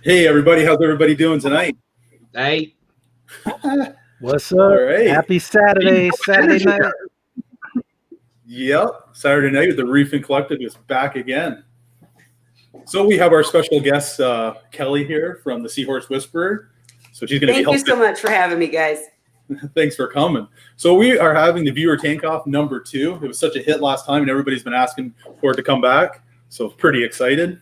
Hey everybody, how's everybody doing tonight? Hey, What's All up? right. Happy Saturday, Saturday night. Yep, Saturday night with the Reefing Collective is back again. So we have our special guest Kelly here from the Seahorse Whisperer. So she's going to be Thank you helping. so much for having me, guys. Thanks for coming. So we are having the Viewer Tank Off #2. It was such a hit last time, and everybody's been asking for it to come back. So pretty excited.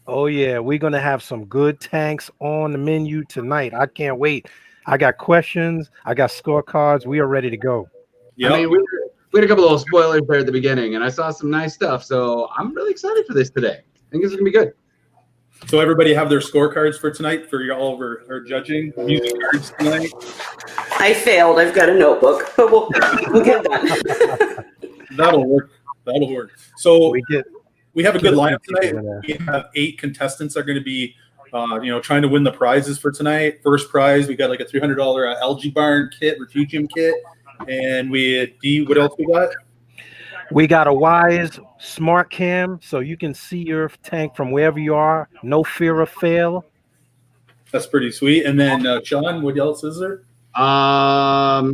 Oh yeah, we're gonna have some good tanks on the menu tonight. I can't wait. I got questions. I got scorecards. We are ready to go. Yep. I mean, we had a couple of little spoilers there at the beginning, and I saw some nice stuff. So I'm really excited for this today. I think this is gonna be good. So everybody have their scorecards for tonight for all of our judging music cards tonight. I failed. I've got a notebook, but we'll get it done. That'll work. That'll work. So we have a good lineup tonight. We have 8 contestants that are going to be, trying to win the prizes for tonight. First prize, we got like a $300 algae barn kit, refugium kit, and what else we got? We got a Wise Smart Cam, so you can see your tank from wherever you are. No fear of fail. That's pretty sweet. And then Sean, what else is there?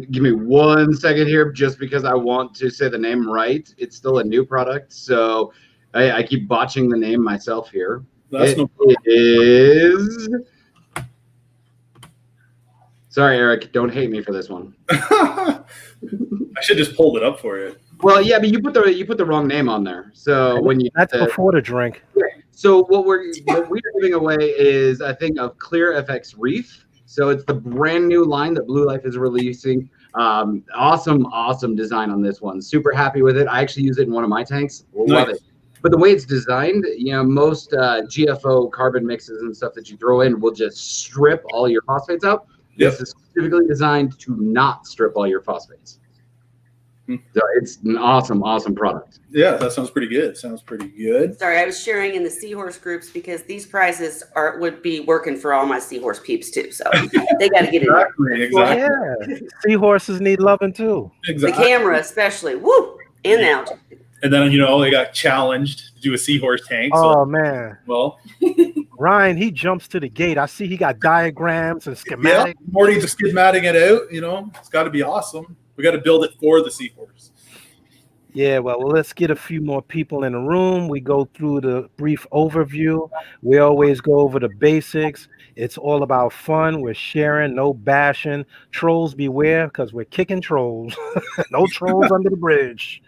Give me 1 second here, just because I want to say the name right. It's still a new product, so I keep botching the name myself here. It is. Sorry, Eric. Don't hate me for this one. I should just pulled it up for you. Well, yeah, but you put the wrong name on there. So when you that's before the drink. So what we're giving away is a thing of Clear FX Reef. So it's the brand new line that Blue Life is releasing. Awesome design on this one. Super happy with it. I actually use it in one of my tanks. Love it. But the way it's designed, most GFO carbon mixes and stuff that you throw in will just strip all your phosphates out. Yep. This is specifically designed to not strip all your phosphates. So it's an awesome product. Yeah, that sounds pretty good. Sorry, I was sharing in the Seahorse groups because these prizes would be working for all my Seahorse peeps too. So they got to get in there. Exactly. Yeah, seahorses need loving too. The camera especially. Woo! And the algae. And then, they got challenged to do a seahorse tank. Oh, man. Well, Ryan, he jumps to the gate. I see he got diagrams and schematics. Yeah, Morty's just schematic it out. It's got to be awesome. We got to build it for the seahorse. Yeah, well, let's get a few more people in the room. We go through the brief overview. We always go over the basics. It's all about fun. We're sharing, no bashing. Trolls beware, because we're kicking trolls. No trolls under the bridge.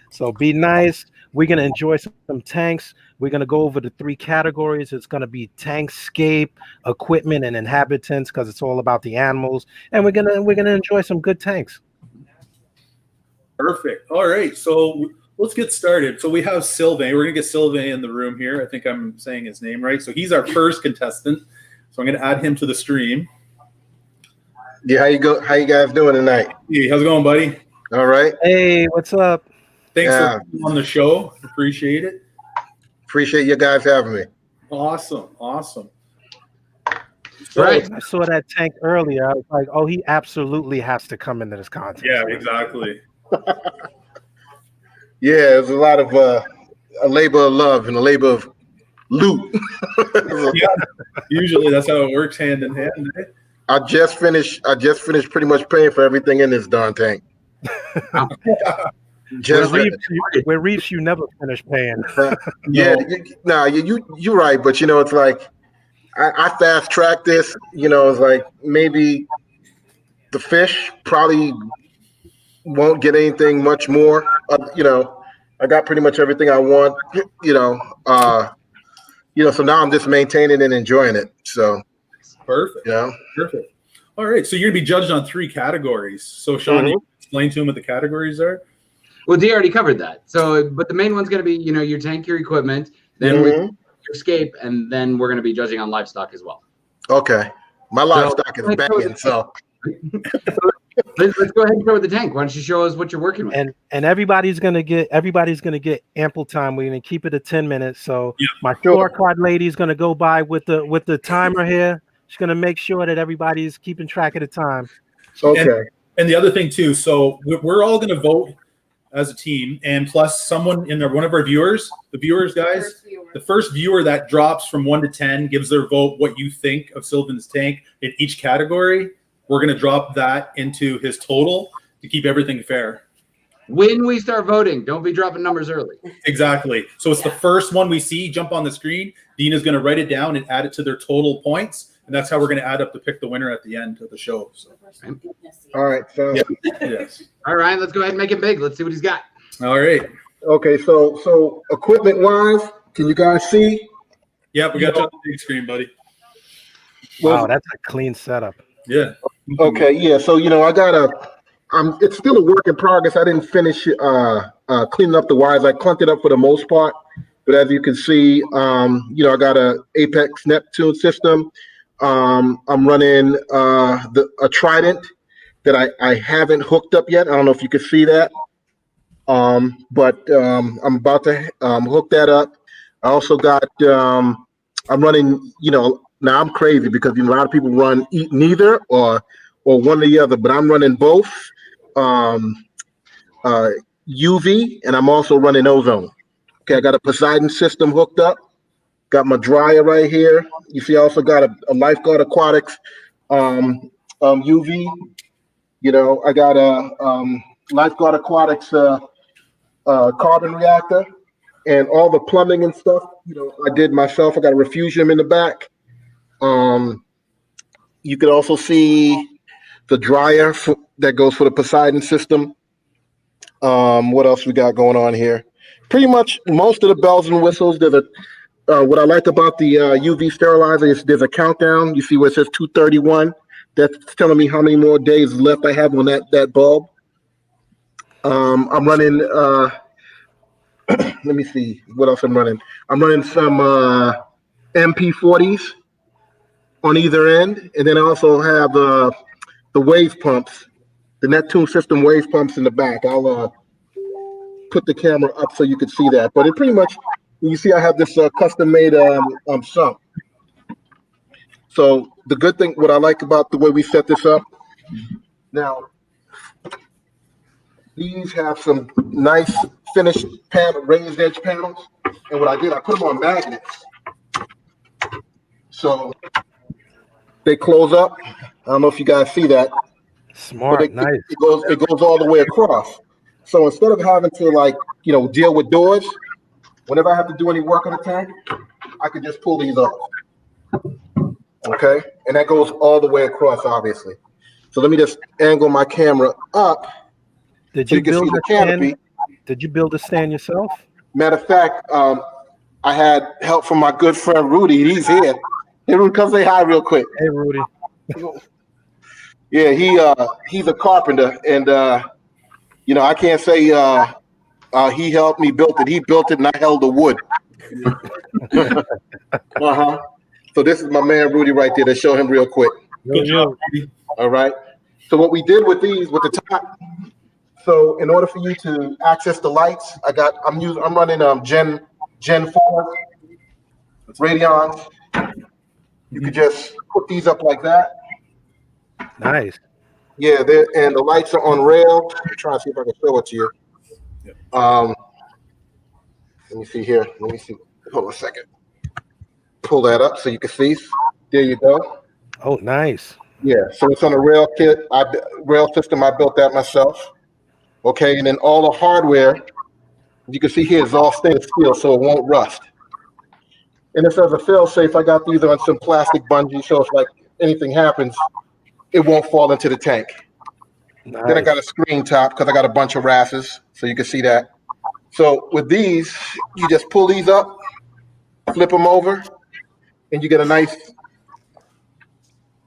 So be nice. We're going to enjoy some tanks. We're going to go over the 3 categories. It's going to be tankscape, equipment, and inhabitants, because it's all about the animals. And we're gonna enjoy some good tanks. Perfect. All right. So let's get started. So we have Sylvain. We're going to get Sylvain in the room here. I think I'm saying his name right. So he's our first contestant. So I'm going to add him to the stream. Yeah, how you guys doing tonight? Hey, how's it going, buddy? All right. Hey, what's up? Thanks for being on the show. Appreciate it. Appreciate you guys having me. Awesome. Right. I saw that tank earlier. I was like, oh, he absolutely has to come into this contest. Yeah, exactly. Yeah, there's a lot of a labor of love and a labor of loot. Yeah, usually that's how it works, hand in hand. Right? I just finished pretty much paying for everything in this darn tank. Where Reefs, you never finish paying. Yeah, you're right, but it's like I fast tracked this. It's like maybe the fish probably won't get anything much more. I got pretty much everything I want. So now I'm just maintaining and enjoying it. So perfect. Yeah, perfect. All right, so you're gonna be judged on 3 categories. So Sean, you explain to him what the categories are. Well, Dee already covered that. So, but the main one's going to be, your tank, your equipment, then your escape, and then we're going to be judging on livestock as well. Okay. My livestock is banging, so. Let's go ahead and start with the tank. Why don't you show us what you're working with? And everybody's gonna get ample time. We're gonna keep it at 10 minutes. So my scorecard lady is gonna go by with the timer here. She's gonna make sure that everybody's keeping track of the time. Okay. And the other thing too, so we're all gonna vote as a team, and plus someone in there, one of our viewers, the viewers guys, the first viewer that drops from 1 to 10 gives their vote what you think of Sylvan's tank in each category. We're going to drop that into his total to keep everything fair. When we start voting, don't be dropping numbers early. Exactly. So it's the first one we see jump on the screen. Dina's going to write it down and add it to their total points. And that's how we're going to add up to pick the winner at the end of the show. So. All right. So Yes. All right, let's go ahead and make it big. Let's see what he's got. All right. okay. So equipment wise, can you guys see? Yeah, we got you on the big screen, buddy. Wow, that's a clean setup. Yeah. Okay. Yeah. So I got it's still a work in progress. I didn't finish cleaning up the wires. I clunked it up for the most part. But as you can see, I got a Apex Neptune system. I'm running a Trident that I haven't hooked up yet. I don't know if you can see that. But I'm about to hook that up. I also got I'm running, now I'm crazy because a lot of people run neither or one or the other, but I'm running both UV and I'm also running ozone. Okay, I got a Poseidon system hooked up. Got my dryer right here. You see, I also got a Lifeguard Aquatics UV. I got a Lifeguard Aquatics carbon reactor, and all the plumbing and stuff. I did myself. I got a refugium in the back. You could also see the dryer that goes for the Poseidon system. What else we got going on here? Pretty much most of the bells and whistles. There's what I like about the UV sterilizer is there's a countdown. You see where it says 231. That's telling me how many more days left I have on that bulb. I'm running. Let me see what else I'm running. I'm running some MP40s on either end, and then I also have the wave pumps, the Neptune system wave pumps in the back. I'll put the camera up so you can see that. But it pretty much, you see I have this custom-made sump. So the good thing, what I like about the way we set this up, now, these have some nice finished panel, raised edge panels. And what I did, I put them on magnets. So they close up. I don't know if you guys see that. Smart, nice. It goes all the way across. So instead of having to deal with doors, whenever I have to do any work on the tank, I could just pull these off. Okay, and that goes all the way across, obviously. So let me just angle my camera up. Did so you can build see the a stand? canopy. Did you build a stand yourself? Matter of fact, I had help from my good friend Rudy. He's here. Hey, Rudy, come say hi real quick. Hey, Rudy. Yeah, he's a carpenter, and I can't say he helped me build it. He built it, and I held the wood. So this is my man Rudy right there. To show him real quick. Good job, Rudy. All right. So what we did with these, with the top. So in order for you to access the lights, I'm running Gen 4 Radeons. You could just put these up like that. Nice. Yeah, and the lights are on rail. I'm trying to see if I can show it to you. Let me see here. Let me see. Hold on a second. Pull that up so you can see. There you go. Oh, nice. Yeah, so it's on a rail rail system. I built that myself. Okay, and then all the hardware, you can see here, is all stainless steel, so it won't rust. And if there's a fail-safe, I got these on some plastic bungee, so if anything happens, it won't fall into the tank. Nice. Then I got a screen top because I got a bunch of RASs, so you can see that. So with these, you just pull these up, flip them over, and you get a nice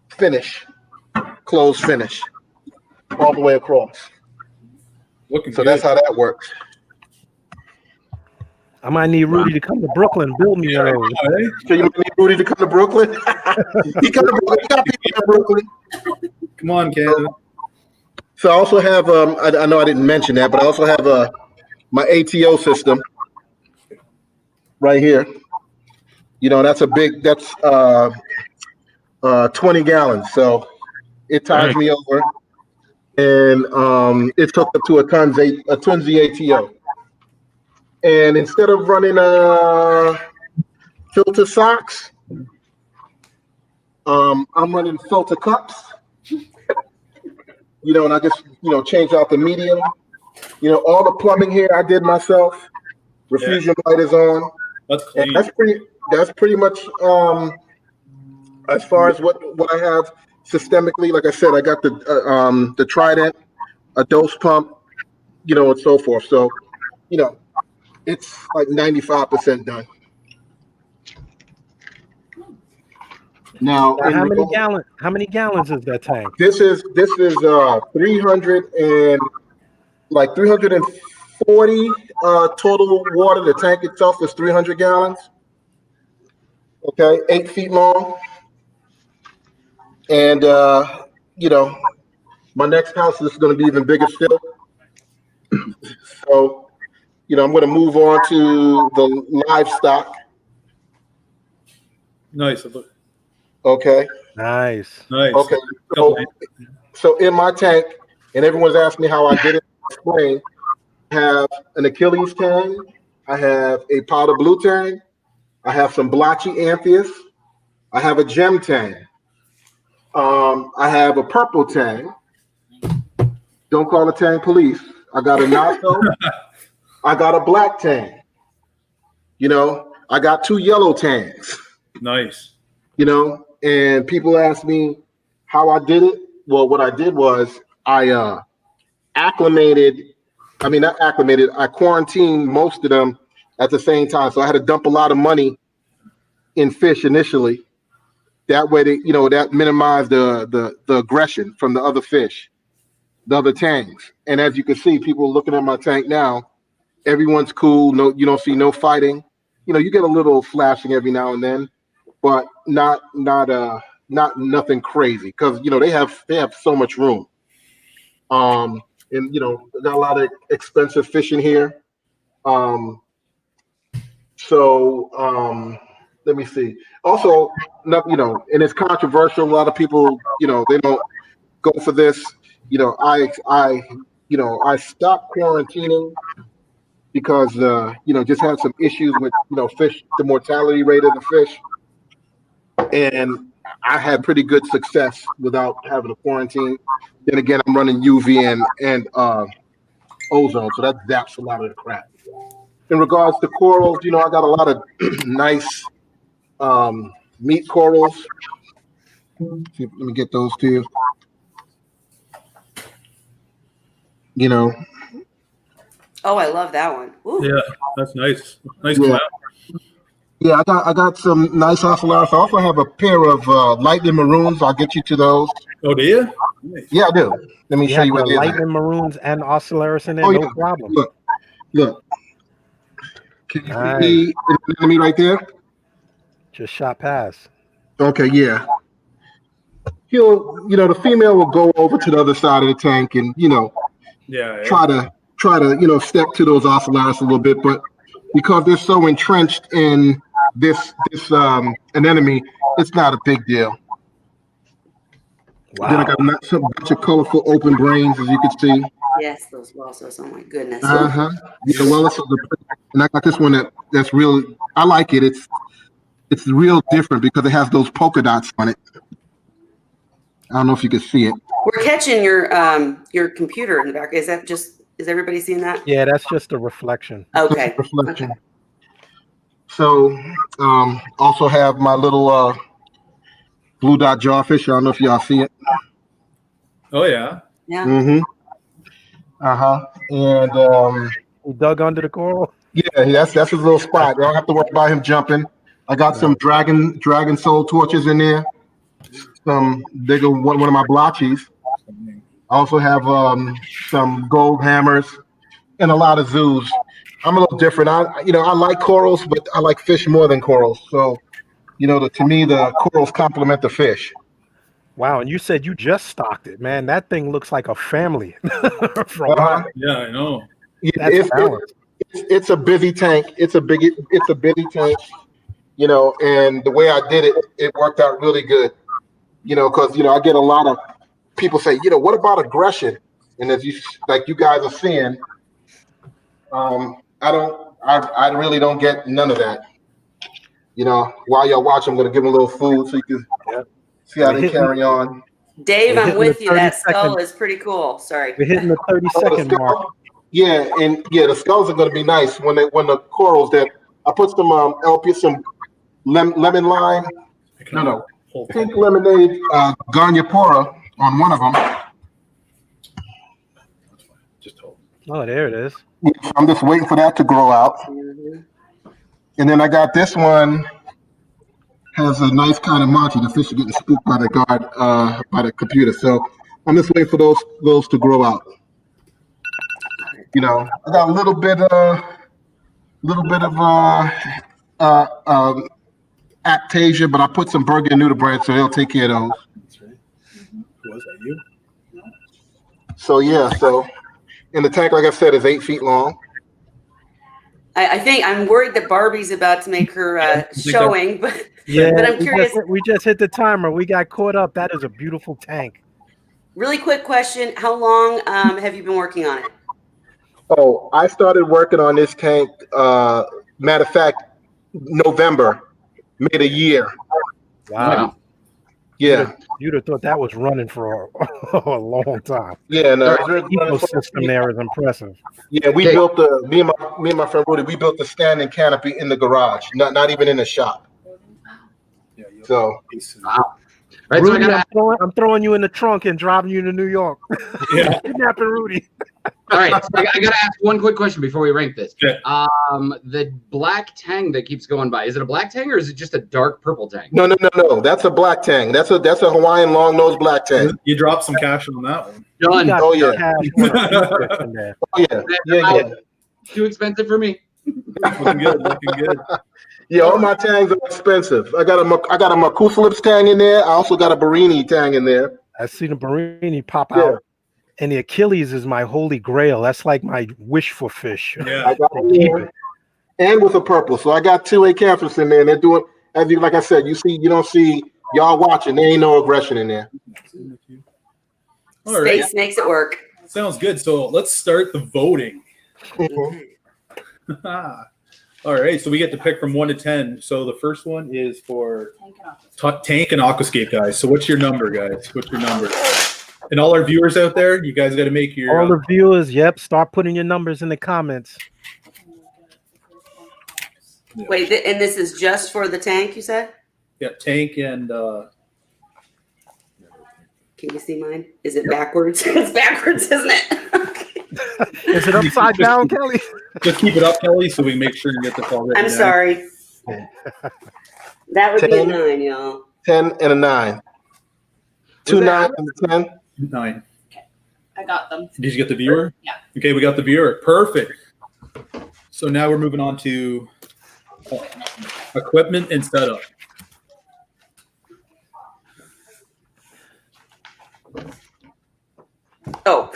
finish, closed finish, all the way across. Looking So good. that's how that works. I might need Rudy to come to Brooklyn, build me one of those. So you need Rudy to come to Brooklyn? He come to Brooklyn. He got people in Brooklyn. Come on, Canada. So I also have, I know I didn't mention that, but I also have my ATO system right here. That's a big, that's 20 gallons. So it ties me over. and it's hooked up to a Tunzi ATO. And instead of running filter socks, I'm running filter cups. And I just change out the medium. All the plumbing here I did myself. Refusion light is on. That's clean. That's pretty much as far as what I have systemically. Like I said, I got the Trident, a dose pump, and so forth. So, it's like 95% done. Now, how many gallons is that tank? This is 340 total water. The tank itself is 300 gallons. Okay, 8 feet long. And my next house is going to be even bigger still. So, I'm going to move on to the livestock. Nice. Okay. Nice. Okay. So in my tank, and everyone's asking me how I did it. Explain. I have an Achilles tang. I have a powder blue tang. I have some blotchy Amphius. I have a gem tang. I have a purple tang. Don't call the tang police. I got a Naso. I got a black tang. I got 2 yellow tangs. Nice. And people ask me how I did it. Well, what I did was I I quarantined most of them at the same time. So I had to dump a lot of money in fish initially. That way, that minimized the aggression from the other fish, the other tanks. And as you can see, people looking at my tank now, everyone's cool. No, you don't see no fighting. You get a little flashing every now and then, but not nothing crazy because they have so much room. And got a lot of expensive fish in here. Let me see. Also, and it's controversial. A lot of people, they don't go for this. I stopped quarantining because just had some issues with fish, the mortality rate of the fish, and I had pretty good success without having a quarantine. Then again, I'm running UV and ozone, so that zaps a lot of the crap. In regards to corals, I got a lot of nice meat corals. Let me get those to you. Oh, I love that one. Ooh. Yeah, that's nice. Nice. Yeah. Yeah, I got some nice ocellaris. I also have a pair of lightning maroons. I'll get you to those. Oh, do you? Nice. Yeah, I do. Let me show you what they are. Lightning maroons and ocellaris in there, no problem. Look. Can you see me right there? Just shot past. Okay, yeah. The female will go over to the other side of the tank and try to step to those ocellaris a little bit, but because they're so entrenched in this anemone, it's not a big deal. Wow. Then I got a bunch of colorful open brains, as you can see. Yes, those Welsos. Oh my goodness. Yeah, Welsos, and I got this one that's real. I like it. It's real different because it has those polka dots on it. I don't know if you can see it. We're catching your computer in the back. Is everybody seeing that? Yeah, that's just a reflection. Okay. Reflection. Okay. So, also have my little blue dot jawfish. I don't know if y'all see it. Oh yeah. Yeah. Mm-hmm. And he dug under the coral. Yeah, that's his little spot. I don't have to worry about him jumping. I got some dragon soul torches in there. Some bigger one of my blotchies. I also have some gold hammers and a lot of zoos. I'm a little different. I like corals, but I like fish more than corals. So, to me, the corals complement the fish. Wow, and you said you just stocked it, man. That thing looks like a family. Yeah, I know. It's a busy tank. It's a busy tank. And the way I did it, it worked out really good. Because I get a lot of people say, what about aggression? And as you guys are seeing, I really don't get none of that. You know, while y'all watch, I'm gonna give them a little food so you can see how they carry on. Dave, We're I'm hitting with the you. That 30 skull second. is pretty cool. Sorry. We're hitting the 30-second mark. Yeah, and the skulls are gonna be nice when the corals that I put some some lemon lime, pink lemonade, Garniapora on one of them. Oh, there it is. I'm just waiting for that to grow out. And then I got this one, has a nice kind of Monty. The fish are getting spooked by the guard, by the computer. So I'm just waiting for those to grow out. You know, I got a little bit of Aptasia, but I put some Burger and Nudibranch, so they'll take care of those. That's right. Was that you? So yeah, in the tank, like I said, is 8 feet long. I think I'm worried that Barbie's about to make her showing, but Yeah, but I'm curious. We just hit the timer. We got caught up. That is a beautiful tank. Really quick question: how long have you been working on it? Oh, I started working on this tank. Matter of fact, November, made a year. Wow. Yeah. You'd have thought that was running for a long time. Yeah, no. The ecosystem there is impressive. Yeah, we built me and my friend Rudy. We built the standing canopy in the garage, not even in the shop. Yeah, So, Wow. Right, Rudy, so I'm throwing you in the trunk and driving you to New York. Yeah. Kidnapping Rudy. all right, so I got to ask one quick question before we rank this. Yeah. The black tang that keeps going by, is it a black tang or is it just a dark purple tang? no. That's a black tang. That's a Hawaiian long nose black tang. You dropped some cash on that one. Done. Got Oh, yeah. cash in there. Oh yeah. Too expensive for me. Looking good. Looking good. Yeah, all my tangs are expensive. I got a Makusa lips tang in there. I also got a Barini tang in there. I see the Barini pop out. And the Achilles is my holy grail. That's like my wish for fish. Yeah. I got it there, and with a purple. So I got 2 Acanthus in there, and they're doing, as you like I said, you don't see y'all watching. There ain't no aggression in there. All right. Space makes it work. Sounds good. So let's start the voting. Mm-hmm. All right. So we get to pick from 1 to 10. So the first one is for Tank and Aquascape, guys. So what's your number, guys? What's your number? And all our viewers out there, you guys got to make your. All the viewers, start putting your numbers in the comments. Wait, and this is just for the tank, you said? Yeah, Tank and. Can you see mine? Is it backwards? It's backwards, isn't it? Is it upside down, Kelly? Just keep it up, Kelly, so we make sure you get this all written I'm down. sorry. That would be a 10. 9, y'all. 10 and a 9. 2 9 and a 10. 9. I got them. Did you get the viewer? Yeah. Okay, we got the viewer. Perfect. So now we're moving on to equipment and setup. Oh,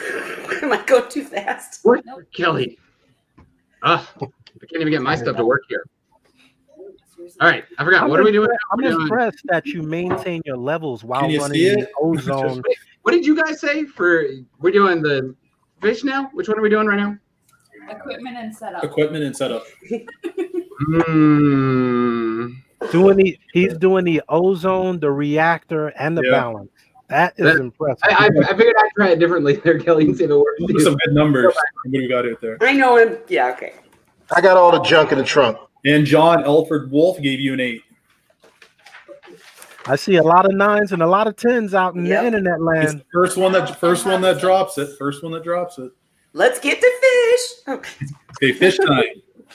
am I going too fast? What? Kelly. I can't even get my stuff to work here. All right, I forgot. What are we doing? I'm impressed that you maintain your levels while Can you running see the it? ozone. Wait, what did you guys say for? We're doing the fish now. Which one are we doing right now? Equipment and setup. Equipment and setup. He's doing the ozone, the reactor, and the Yeah. balance. That is impressive. I figured I'd try it differently there, Kelly, and see if it works. Those are some good numbers. What do we got out there? I know him. Yeah, okay. I got all the junk in the trunk. And John Elford Wolf gave you an 8. I see a lot of 9s and a lot of 10s out in Yep. the internet It's land. the first one that drops it. First one that drops it. Let's get to fish. Okay. Okay, fish time.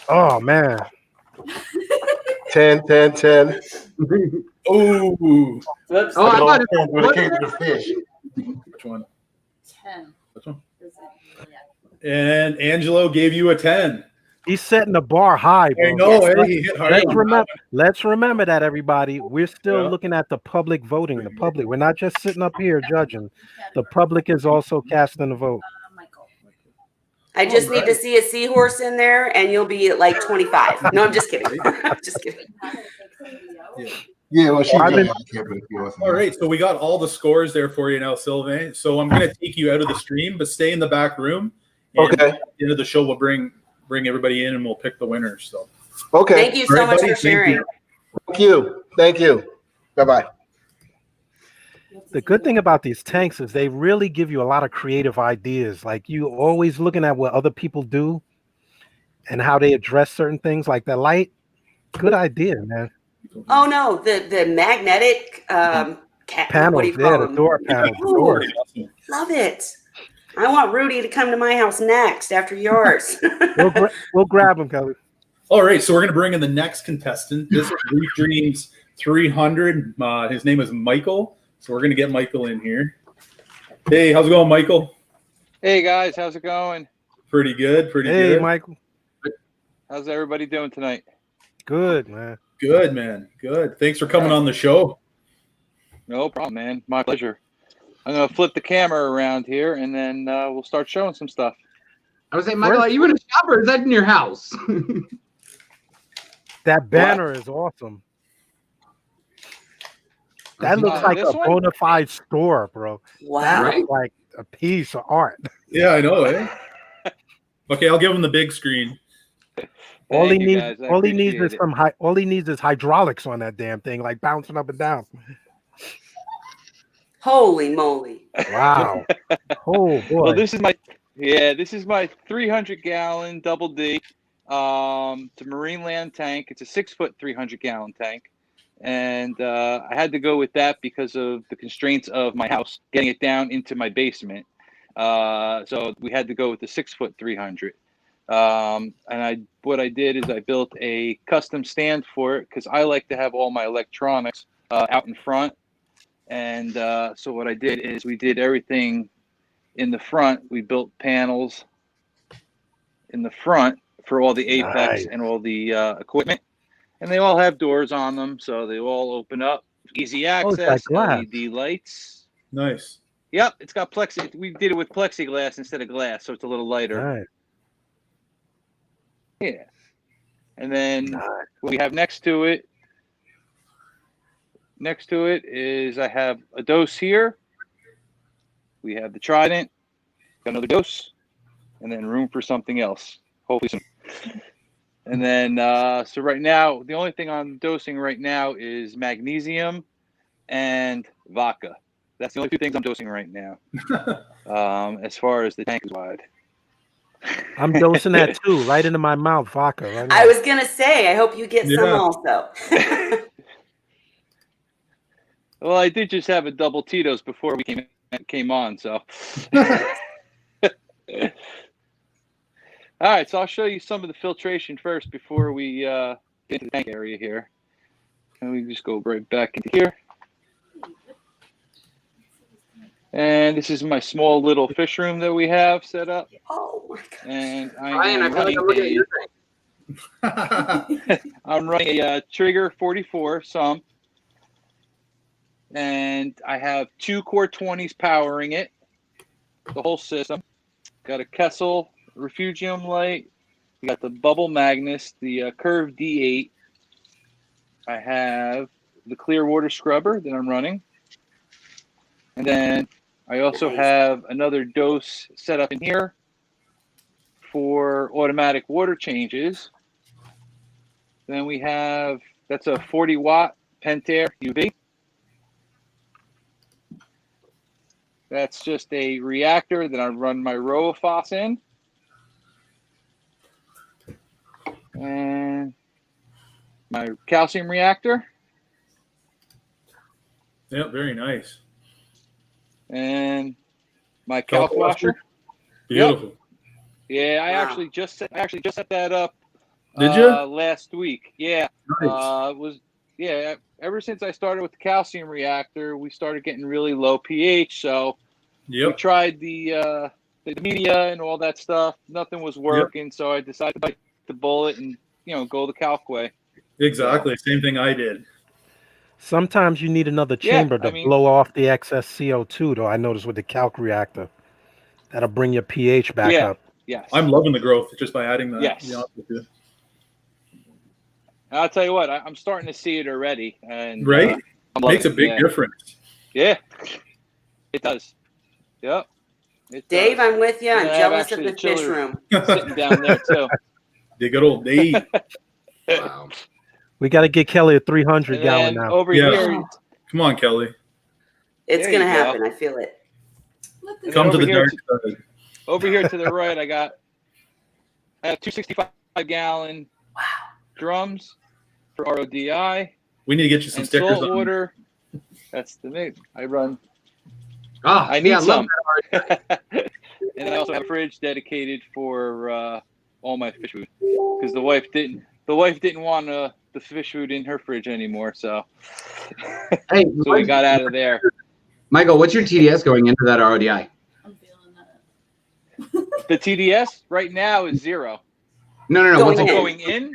Oh man. 10, 10, 10. Oh, Whoops. Oh, I thought When it came to the fish. which one? 10. Which one? Is it? Yeah. And Angelo gave you a 10. He's setting the bar high, bro. I know, hey, he hit hard. Let's remember that, everybody. We're still Yeah. looking at the public voting. The public. We're not just sitting up here judging. The public is also casting a vote. Michael. I just need to see a seahorse in there, and you'll be at like 25. No, I'm just kidding. I'm just kidding. Yeah. Yeah, well, she's I've been- All right, so we got all the scores there for you now, Sylvain. So I'm going to take you out of the stream, but stay in the back room. And Okay. At the end of the show, we'll bring everybody in and we'll pick the winners. So Okay. Thank you so All right, much buddy, for sharing. Thank you. Thank you. Bye-bye. The good thing about these tanks is they really give you a lot of creative ideas. Like you always looking at what other people do and how they address certain things, like the light. Good idea, man. Oh no, the magnetic what Panels, do you call the them? door panels, the doors. Love it. I want Rudy to come to my house next after yours. We'll grab them, Kelly. all right, so we're going to bring in the next contestant. This is Brief Dreams 300. His name is Michael. So we're going to get Michael in here. Hey, how's it going, Michael? Hey guys, how's it going? Pretty good. Pretty Hey, good. Michael. How's everybody doing tonight? Good, man. Good, man. Good. Thanks for coming on the show. No problem, man. My pleasure. I'm gonna flip the camera around here, and then we'll start showing some stuff. I was saying, Michael, are you in a shop or is that in your house? That banner is awesome. That looks like this a one? bona fide store, bro. Wow. That Right? looks like a piece of art. Yeah, I know, eh? Okay, I'll give him the big screen. All he Thank you, needs, guys. I all he needs appreciate is it. all he needs is hydraulics on that damn thing, like bouncing up and down. Holy moly. Wow. Oh boy. Well, this is my 300-gallon double D. It's a Marine Land tank. It's a 6-foot 300-gallon tank, and I had to go with that because of the constraints of my house, getting it down into my basement. So we had to go with the 6-foot 300. And what I did is I built a custom stand for it because I like to have all my electronics out in front. And so what I did is we did everything in the front. We built panels in the front for all the Apex Nice. and all the equipment. And they all have doors on them, so they all open up. Easy it's like access, glass. LED lights. Nice. Yep, it's got plexi. We did it with plexiglass instead of glass, so it's a little lighter. Nice. Yeah. And then Nice. what we have next to it is I have a dose here. We have the Trident, got another dose, and then room for something else. Hopefully some. And then, so right now, the only thing I'm dosing right now is magnesium and vodka. That's the only two things I'm dosing right now. As far as the tank is wide. I'm dosing that too, right into my mouth, vodka. Right now. I was gonna say, I hope you get some Yeah. also. Well, I did just have a double Tito's before we came on, so. All right, so I'll show you some of the filtration first before we get into the tank area here. And we just go right back into here. And this is my small little fish room that we have set up. Oh my god. And Ryan, I feel like I'm looking at your tank. I'm running a Trigger 44 some. And I have 2 Core 20s powering it, the whole system. Got a Kessel Refugium light. We got the Bubble Magnus, the Curve D8. I have the clear water scrubber that I'm running. And then I also have another dose set up in here for automatic water changes. Then we have, that's a 40-watt Pentair UV. That's just a reactor that I run my RowaFos in. And my calcium reactor. Yeah, very nice. And my calc washer. Beautiful. Yeah, I Wow. actually just set that up. Did you? Last week? Yeah. Nice. Ever since I started with the calcium reactor, we started getting really low pH. So we Yep. tried the media and all that stuff. Nothing was working, so I decided to bite the bullet and go the calc way. Exactly. Same thing I did. Sometimes you need another Yeah, chamber I to mean- blow off the excess CO2, though. I noticed with the calc reactor. That'll bring your pH back Yeah. up. Yes. I'm loving the growth just by adding that. Yes. to be honest with you. And I'll tell you what, I'm starting to see it already. And Right? I'm loving Makes a it, big yeah. difference. Yeah, it does. Yep. It Dave, does. I'm with you. I'm And I have jealous of actually the a fish chiller room. sitting down there too. The good old Dave. Wow. We got to get Kelly a 300 And gallon then now. over Yeah. here, Come on, Kelly. It's There gonna you go. happen. I feel it. Let And this Come to over the here dark side. over here to the right, I have 265-gallon drums for RODI We need to get you some and stickers salt on. water. That's the name. I run. Ah, I need yeah, love some. And I also have a fridge dedicated for all my fish food because the wife didn't want the fish food in her fridge anymore. So, that. Hey, so we got out of there. Michael, what's your TDS going into that RODI? I'm feeling that. The TDS right now is 0. No. Going What's Oh, it in. going in?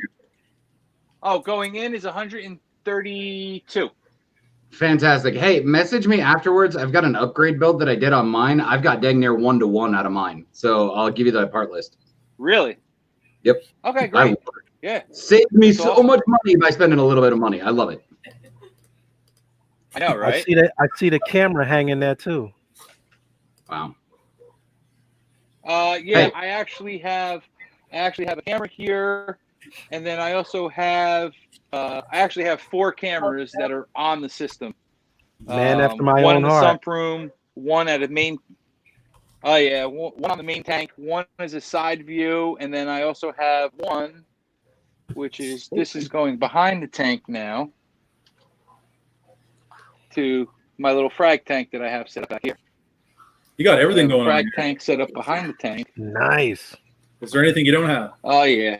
Oh, going in is 132. Fantastic. Hey, message me afterwards. I've got an upgrade build that I did on mine. I've got dang near 1-to-1 out of mine. So I'll give you the part list. Really? Yep. Okay, I great. love it. Yeah, Saved me That's so awesome. much money by spending a little bit of money. I love it. I know, right? I see the camera hanging there too. Wow. Yeah, Hey. I actually have a camera here, and then I also have 4 cameras that are on the system. Man after my one own in the heart. sump room, one at a main. Oh yeah, one on the main tank. One is a side view, and then I also have one, which is this is going behind the tank now to my little frag tank that I have set up out here. You got everything I have a going on. frag Here. tank set up behind the tank. Nice. Is there anything you don't have? Oh yeah.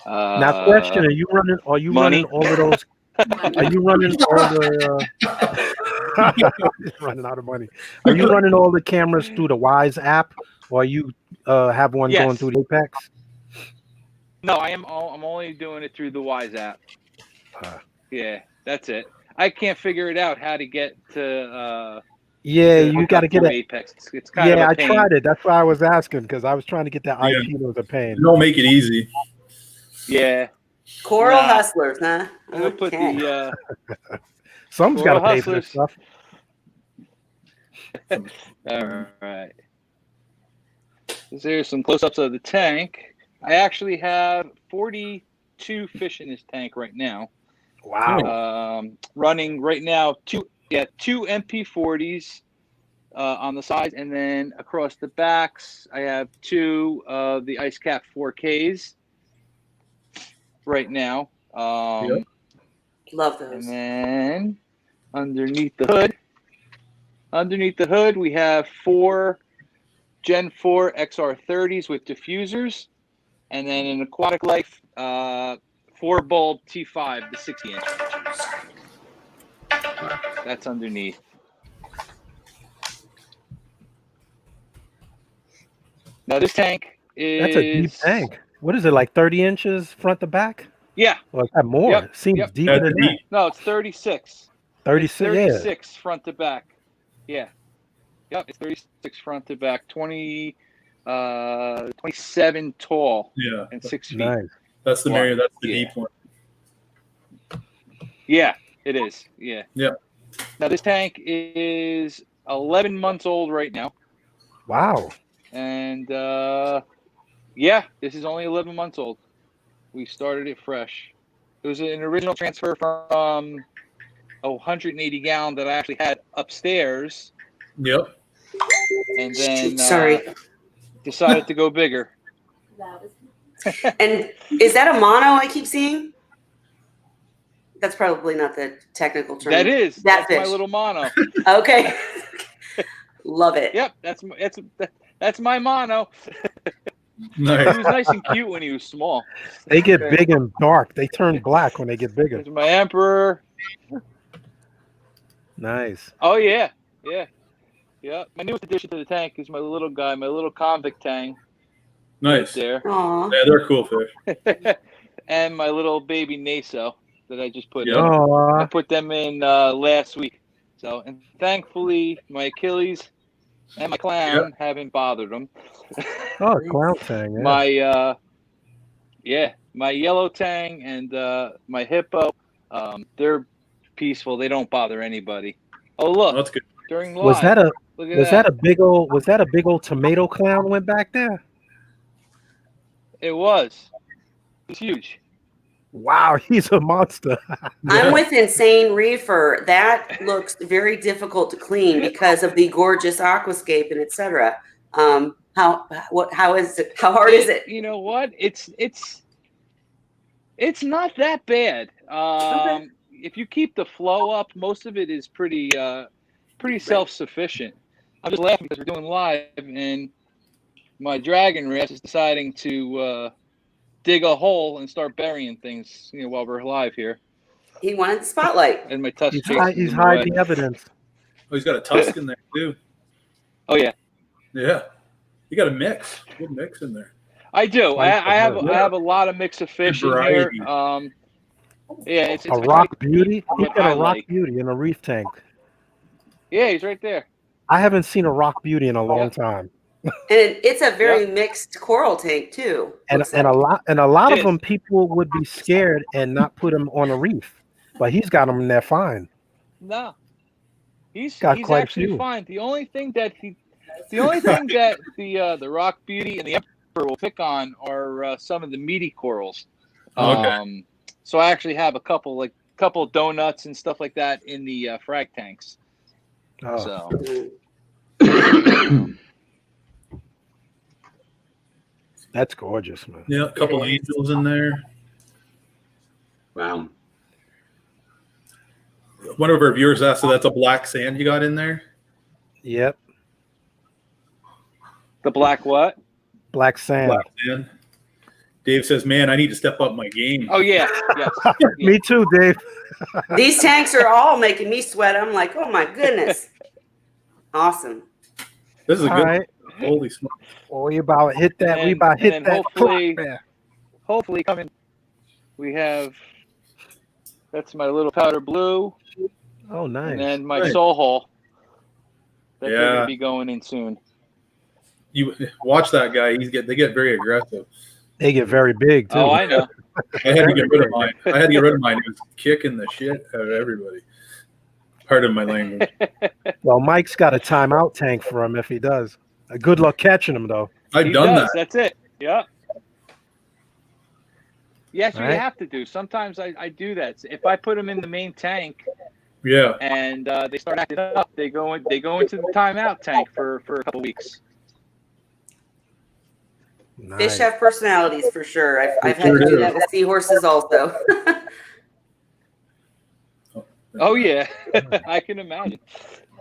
Now, question: Are you running? Are you money. running all of those? Are you running all the? Running out of money. Are you running all the cameras through the Wise app, or you have one Yes. going through the Apex? No, I'm only doing it through the Wise app. Yeah, that's it. I can't figure it out how to get to. Yeah, to you hook got to up get through it. Apex. It's kind of Yeah, a I pain. tried it. That's why I was asking because I was trying to get that Yeah. IP. It was a pain. Don't make it easy. Yeah, Coral Nah. hustlers, huh? I'm gonna put Okay. the. Someone's got to Coral pay for this Hustlers. stuff. All right. There's some close-ups of the tank. I actually have 42 fish in this tank right now. Wow. Running right now two MP40s on the sides, and then across the backs I have 2 of the Ice Cap 4Ks right now. Yep. Love And those. then underneath the hood we have 4 Gen 4 XR30s with diffusers, and then in Aquatic Life 4 bulb T5, the 60-inch. That's underneath. Now this tank is That's a deep tank. What is it, like 30 inches front to back? Yeah, Or is that more? Yep, It seems yep. deeper That's than that. deep. no, it's 36. 36, It's yeah. 36 front to back. Yeah. Yep, it's 36 front to back, 27 tall Yeah. and 6 feet. Nice. That's the Marriott. That's the Yeah. deep one. Yeah, it is. Yeah. Yeah. Now this tank is 11 months old right now, Wow. and yeah, this is only 11 months old. We started it fresh. It was an original transfer from a 180 gallon that I actually had upstairs, Yep. and then Sorry. decided to go bigger. That was And is that a mono I keep seeing? That's probably not the technical term. That is That that's my fish. little mono. Okay. Love it. Yep, that's my mono. He Nice. was nice and cute when he was small. They get big and dark. They turn black when they get bigger. There's my Emperor. Nice. Oh yeah, yeah. My newest addition to the tank is my little guy, my little convict tang Nice. there, Aw. Yeah, they're cool fish. and my little baby Naso that I just put in. Yeah. I Oh, put them in last week. So, and thankfully, my Achilles and my clown haven't bothered them. oh, clown tang. Yeah. My Yeah, my yellow tang and my hippo, they're peaceful. They don't bother anybody. Oh look, That's good. during live. Was that a Look at was that a big old tomato clown went back there? It was. It's huge. Wow, he's a monster. I'm with Insane Reefer. That looks very difficult to clean because of the gorgeous aquascape and etc. How is it? How hard is it? You know what? It's not that bad. Okay. If you keep the flow up, most of it is pretty self-sufficient. I'm just laughing because we're doing live and my dragon rest is deciding to dig a hole and start burying things, while we're live here. He wanted the spotlight. And my tusk He's hiding evidence. Oh, he's got a tusk in there too. Oh yeah, Yeah, you got a mix. Good mix in there. I do. I have a lot of mix of fish in here. Variety. Yeah, it's A rock beauty. He's what got I a rock like. beauty in a reef tank. Yeah, he's right there. I haven't seen a rock beauty in a long time. And it's a very mixed coral tank too. And looks a like. lot It of them people would be scared and not put him on a reef, but he's got them in there fine. No, he's Got quite a actually few. fine. The only thing that the rock beauty and the emperor will pick on are some of the meaty corals. Okay. So I actually have a couple donuts and stuff like that in the frag tanks. Oh, So that's gorgeous, man. Yeah, a couple angels in there. Wow. One of our viewers asked, so that's a black sand you got in there? Yep, the black what? black sand. Black sand. Dave says, man, I need to step up my game. Oh yeah, yes. Me too, Dave. These tanks are all making me sweat. I'm like, oh my goodness. Awesome. This is a All good right. Holy smoke. Well, we about hit that. We And- about hit and that. hopefully- clock there. Hopefully coming. We have. That's my little powder blue, Oh, nice. and then my Nice. soul hole. That they're Yeah. gonna be going in soon. You watch that guy. They get very aggressive. They get very big too. Oh, I know. I had to get rid of mine. It was kicking the shit out of everybody. Pardon my language. Well, Mike's got a timeout tank for him if he does. Good luck catching him though. I've He done does. that. That's it. Yeah. Yes, you Right. have to do. Sometimes I do that. If I put them in the main tank Yeah. and they start acting up, they go into the timeout tank for a couple weeks. Nice. Fish have personalities for sure. I've had Sure to do do. that with seahorses also. Oh yeah, I can imagine.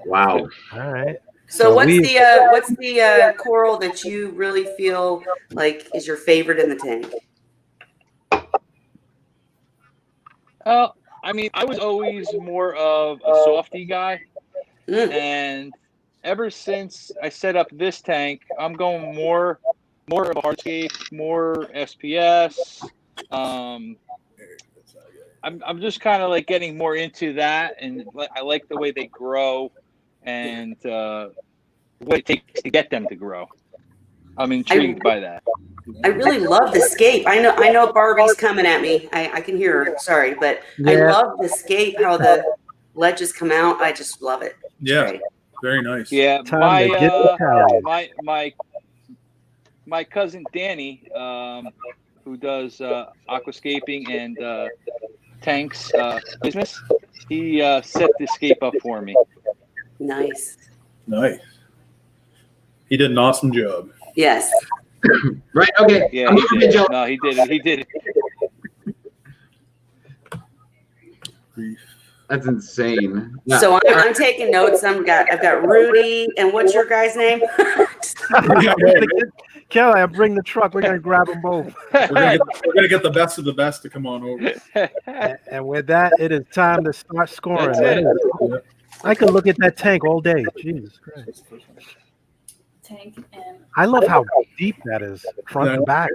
Wow. All right. So So what's we- the coral that you really feel like is your favorite in the tank? I mean, I was always more of a softy guy, Mm. and ever since I set up this tank, I'm going more of a hardscape, more SPS. I'm just kind of like getting more into that, and I like the way they grow and what it takes to get them to grow. I'm intrigued by that. I really love the scape. I know Barbie's coming at me. I can hear her. Sorry, but I Yeah. love the scape, how the ledges come out. I just love it. It's Yeah. great. Very nice. Yeah, Time to get the tally. my cousin Danny, who does aquascaping and tanks business, he set the scape up for me. Nice. Nice. He did an awesome job. Yes. Right. Okay. Yeah, I'm he moving, did. Joe. No, he did it. He did it. That's insane. Yeah. So I'm taking notes. I've got Rudy, and what's your guy's name? Kelly, I bring the truck. We're gonna grab them both. We're gonna get the best of the best to come on over. And with that, it is time to start scoring. That's it. man. I could look at that tank all day. Jesus Christ. Tank and I love how deep that is, front and back.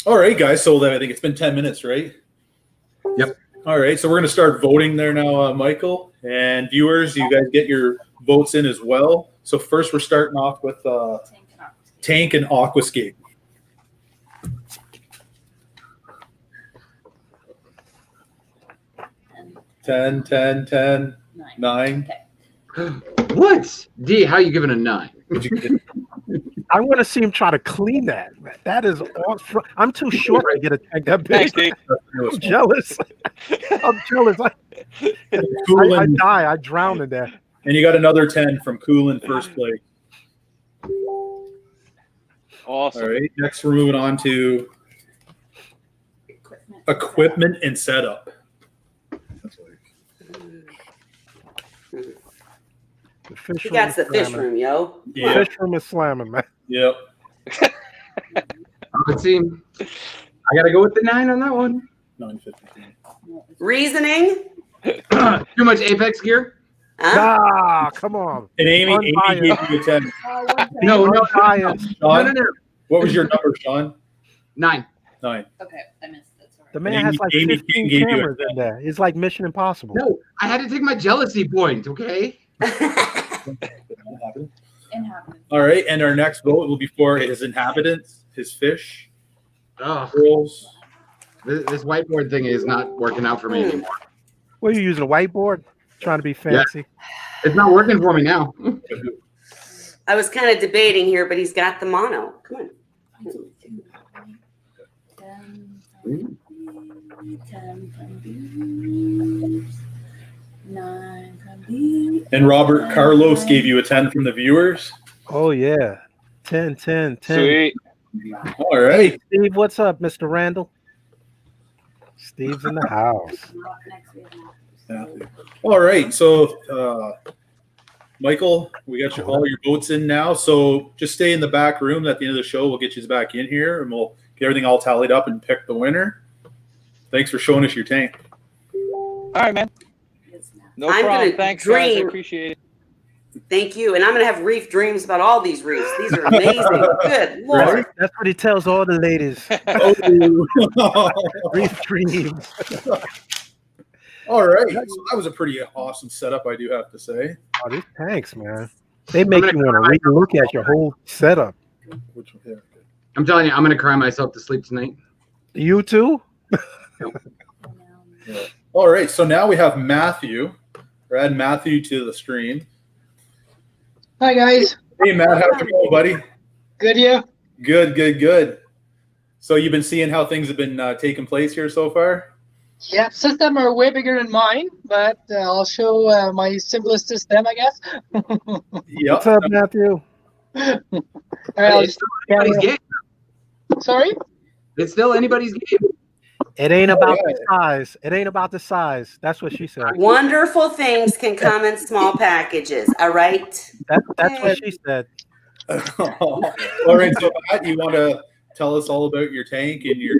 All right, guys. So then I think it's been 10 minutes, right? Yep. All right. So we're going to start voting there now, Michael. And viewers, you guys get your votes in as well. So first, we're starting off with tank and aquascape. Tank and Aquascape. 10, 10, 10, 9. 9. What? D, how you giving a 9? Did you get it? I want to see him try to clean that. That is awesome. I'm too short to get a tank that big. Thanks, D. I'm jealous. I'm jealous. I Coolin, die. I drown in that. and you got another 10 from Coolin first place. Awesome. All right. Next, we're moving on to equipment and setup. The fish He room got is the fish slamming. room, yo. Yeah. Fish room is slamming, man. Yep. Let's see. I gotta go with the 9 on that one. 950. Reasoning? Too much Apex gear? Huh? Ah, come on. And Amy Unbiased. gave you a 10. No, no. Unbiased. Sean, No. what was your number, Sean? 9. 9. Okay, I missed it. Sorry. The man Amy- has like Amy 15 gave you a cameras in there. It's like Mission Impossible. No, I had to take my jealousy point, okay? Inhabited. All right. And our next vote will be for his inhabitants, his fish, Oh, girls. this whiteboard thing is not working out for me anymore. What are you using, a whiteboard? Trying to be fancy? It's not working for me now. I was kind of debating here, but he's got the mono. Come on. 10 from B. 9 from B. And Robert Carlos gave you a 10 from the viewers. Oh, yeah. 10, 10, 10. Sweet. All right. Steve, what's up, Mr. Randall? Steve's in the house. Next we have Yeah. All right. So, Michael, we got all your votes in now. So just stay in the back room. At the end of the show, we'll get you back in here and we'll get everything all tallied up and pick the winner. Thanks for showing us your tank. All right, man. No I'm problem. gonna Thanks, guys. I dream. appreciate it. Thank you. And I'm going to have reef dreams about all these reefs. These are amazing. Good Lord. That's what he tells all the ladies. Oh. Brief dreams. All right. So that was a pretty awesome setup, I do have to say. Oh, these tanks, man. They make you want to look at your whole setup. Which, yeah, good. I'm telling you, I'm gonna cry myself to sleep tonight. You too? All right. So now we have Matthew. We're adding Matthew to the stream. Hi guys, Hey, Matt. How's it going, buddy? good you? Good, good, good. So you've been seeing how things have been taking place here so far? Yeah, system are way bigger than mine, but I'll show my simplest system, I guess. Yep. What's up, Matthew? All right, I'll It's just, still anybody's game. sorry? It's still anybody's game. It ain't about the size. It ain't about the size. That's what she said. Wonderful things can come in small packages. All right. That's what she said. All right. So Matt, you want to tell us all about your tank and your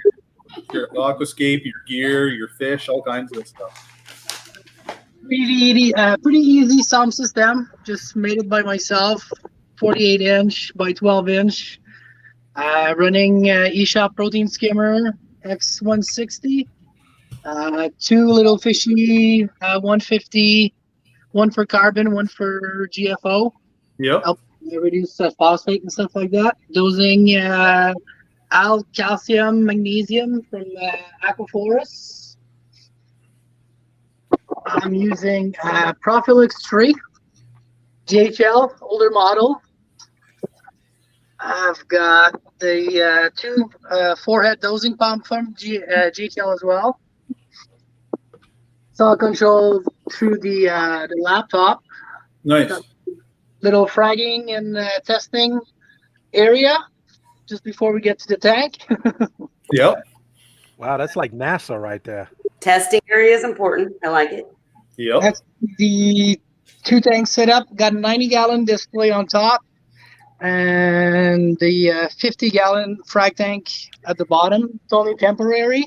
aquascape, your gear, your fish, all kinds of stuff. Pretty easy sound system. Just made it by myself. 48-inch by 12-inch. Running eShop protein skimmer X160. 2 little fishy 150. One for carbon, one for GFO. Yep. Reduce phosphate and stuff like that. Dosing calcium, magnesium from Aquaforus. I'm using Profilux 3 DHL, older model. I've got the 2 4-head dosing pump from GHL as well. It's all controlled through the laptop. Nice. Little fragging and testing area just before we get to the tank. Yep. Wow, that's like NASA right there. Testing area is important. I like it. Yep. That's the 2 tank setup. Got a 90-gallon display on top and the 50-gallon frag tank at the bottom. It's only temporary.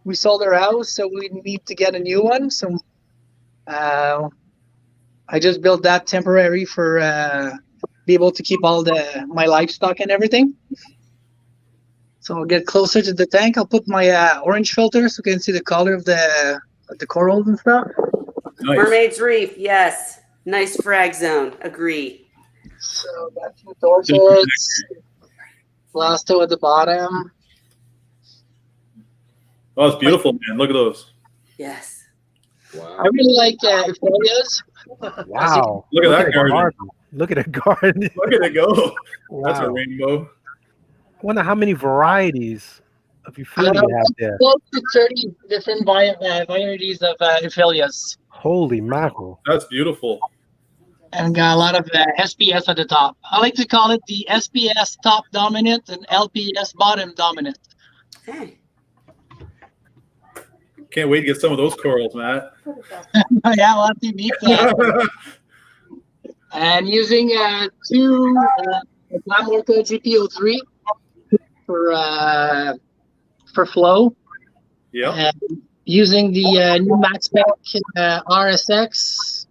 We sold our house, so we need to get a new one. So I just built that temporary for be able to keep all my livestock and everything. So I'll get closer to the tank. I'll put my orange filter so you can see the color of the corals and stuff. Nice. Mermaid's Reef. Yes. Nice frag zone. Agree. So that's the dorsets. Blasto at the bottom. Oh, it's beautiful, man. Look at those. Yes. Wow. I really like Ephelias. Wow. Look at that the garden. Look at the garden. Look at it go. That's a Wow. rainbow. I wonder how many varieties of Euphilia you have there. Close to 30 different varieties of Ephelias. Holy mackerel. That's beautiful. And got a lot of SPS at the top. I like to call it the SPS top dominant and LPS bottom dominant. Hey. Can't wait to get some of those corals, Matt. Yeah, we'll have to meet that. And using two Glam Orca GPO3 for flow. Yeah. And using the new Max Spec RSX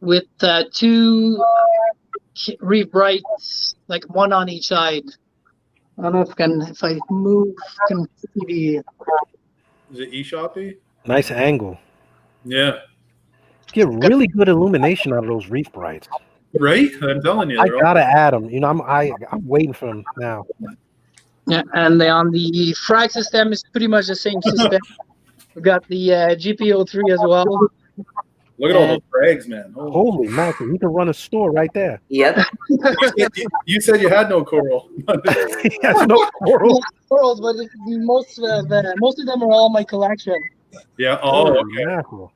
with two Reef Brights, like one on each side. I don't know if I move, can see the. Is it eShoppy? Nice angle. Yeah. Get really good illumination out of those Reef Brights. Right? I'm telling you. I they're all- gotta add them. You know, I'm waiting for them now. Yeah, and on the frag system is pretty much the same system. We got the GPO3 as well. Look at all those frags, man. Oh. Holy mackerel, you can run a store right there. Yep. You said you had no coral. He has no coral. Corals, but most of them are all my collection. Yeah. Oh, Holy okay. mackerel.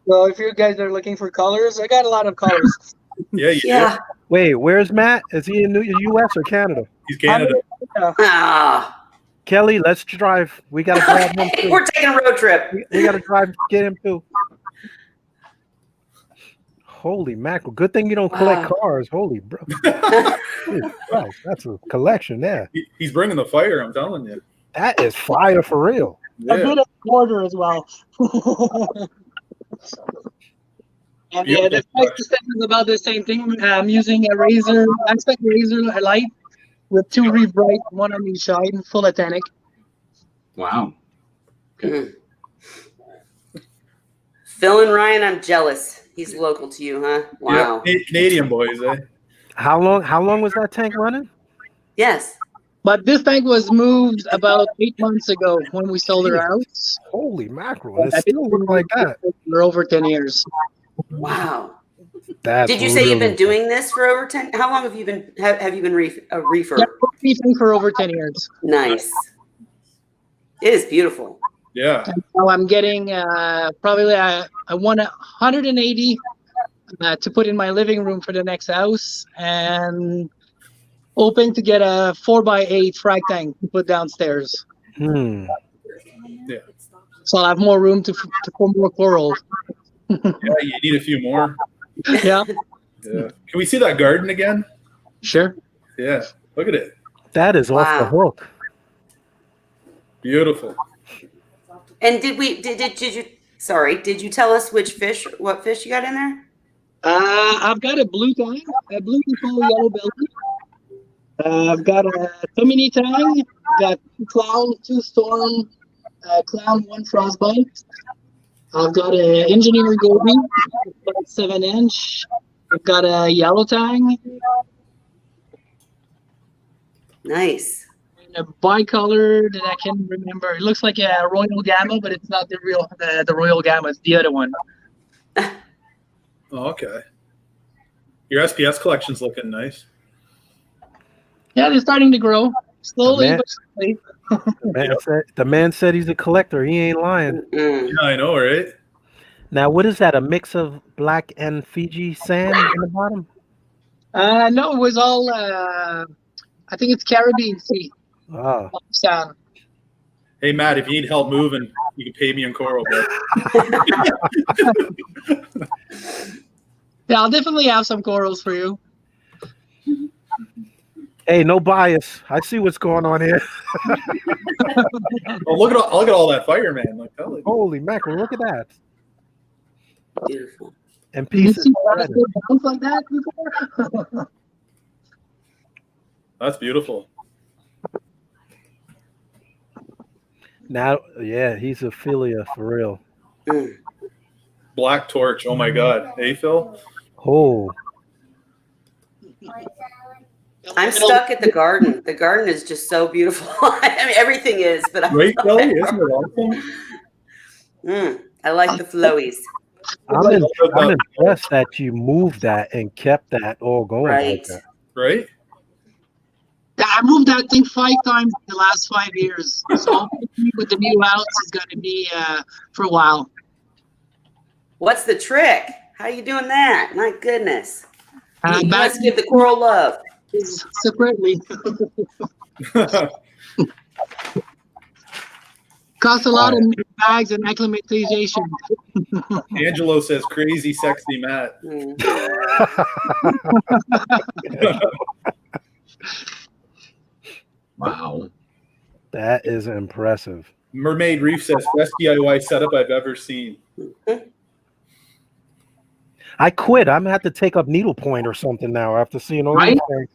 So if you guys are looking for colors, I got a lot of colors. Yeah, you Yeah. do. Wait, where's Matt? Is he in the U.S. or Canada? He's Canada. Ah. Kelly, let's drive. We gotta grab him too. We're taking a road trip. We gotta drive, get him too. Holy mackerel! Good thing you don't collect Wow. cars. Holy bro, Jesus Christ, that's a collection there. He's bringing the fire. I'm telling you. That is fire for real. A Yeah. bit of border as well. And yeah, the frag system is about the same thing. I'm using a Razor, Aspect Razor light with two Reef Bright, one on each side, full Atlantic. Wow. Mm. Phil and Ryan, I'm jealous. He's local to you, huh? Wow. Yeah. Canadian boys, eh? How long was that tank running? Yes. But this tank was moved about 8 months ago when we sold our house. Holy mackerel! It still look like that. For over 10 years. Wow. That's Did you say you've been really- doing this for over 10? How long have you been have you been a reefer? Yeah, reefing for over 10 years. Nice. It is beautiful. Yeah. And so I'm getting probably I want 180 to put in my living room for the next house, and hoping to get a 4x8 frag tank to put downstairs. Hmm. So I'll have more room to put more coral. Yeah. You need a few more. Yeah, Yeah. Can we see that garden again? sure. Yeah. Look at it. That is off the Wow. hook. Beautiful. And did you tell us what fish you got in there? I've got a blue tang, a blue control yellow belly. I've got a Tomini tang, got two clown, two storm, clown, one frostbite. I've got an engineer goby, about 7-inch. I've got a yellow tang, Nice. and a bicolor that I can't remember. It looks like a Royal Gamma, but it's not the real the Royal Gamma. It's the other one. Oh, okay. Your SPS collection's looking nice. Yeah, they're starting to grow slowly Man. but slowly. The man said he's a collector. He ain't lying. Mm. Yeah, I know, right? Now, what is that? A mix of black and Fiji sand in the bottom? No, it was all. I think it's Caribbean Sea Ah, sand. Hey, Matt, if you need help moving, you can pay me in coral. Bro. Yeah, I'll definitely have some corals for you. hey, no bias. I see what's going on here. Oh, look at all that fire, man! Like, holy- Holy mackerel! Look at that. Beautiful. And Did you pieces. see that bounce like that before? that's beautiful. Now, yeah, he's a philia for real. Mm. Black torch. Oh my God. Hey, Phil. Oh, I'm stuck at the garden. The garden is just so beautiful. I mean, everything is, but I'm Right, stuck Kelly? at- Isn't it awesome? Mm. I like the flowies. I'm impressed that you moved that and kept that all going like Right. that. Right? Yeah, I moved that thing 5 times in the last 5 years. So hopefully with the new house is going to be for a while. What's the trick? How you doing that? My goodness. You Back must give the coral love. separately. Costs a lot of bags and acclimatization. Angelo says crazy sexy Matt. Mm. Wow. That is impressive. Mermaid Reef says best DIY setup I've ever seen. I quit. I'm gonna have to take up needlepoint or something now after seeing all these things.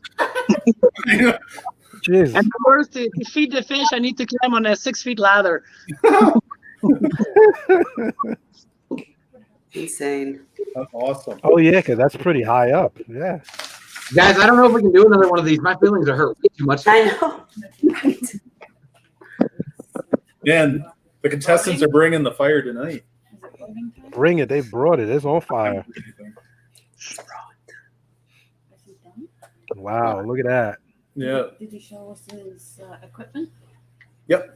Jeez. And the worst, to feed the fish, I need to climb on a 6 feet ladder. Insane. That's awesome. Oh yeah, because that's pretty high up. Yeah. Guys, I don't know if we can do another one of these. My feelings are hurt way too much. I know. Right. Man, the contestants are bringing the fire tonight. Bring it. They brought it. It's on fire. Wow, look at that. Yeah. Did you show us his equipment? Yep.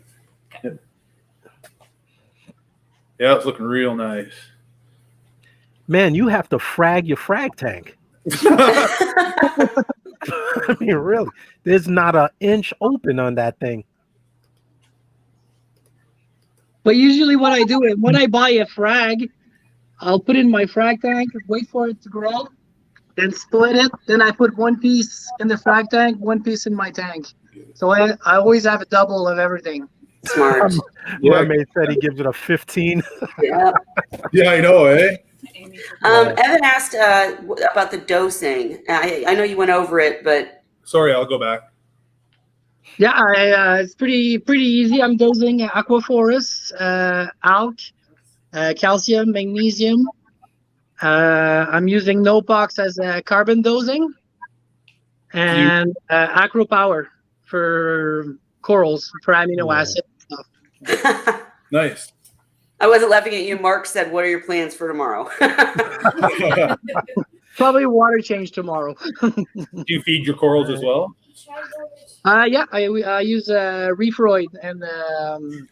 Yeah, it's looking real nice. Man, you have to frag your frag tank. I mean, really. There's not an inch open on that thing. But usually what I do is when I buy a frag, I'll put it in my frag tank, wait for it to grow, then split it. Then I put one piece in the frag tank, one piece in my tank. So I always have a double of everything. Smart. Yeah. Mermaid said he gives it a 15. Yeah. Yeah, I know, eh? Evan asked about the dosing. I know you went over it, but Sorry, I'll go back. Yeah, it's pretty easy. I'm dosing Aquaforus, ALK, calcium, magnesium. I'm using Nopox as a carbon dosing, and Acro Power for corals for amino acid stuff. Nice. I wasn't laughing at you. Mark said, "What are your plans for tomorrow?" Probably water change tomorrow. Do you feed your corals as well? Yeah, I use Reefroid and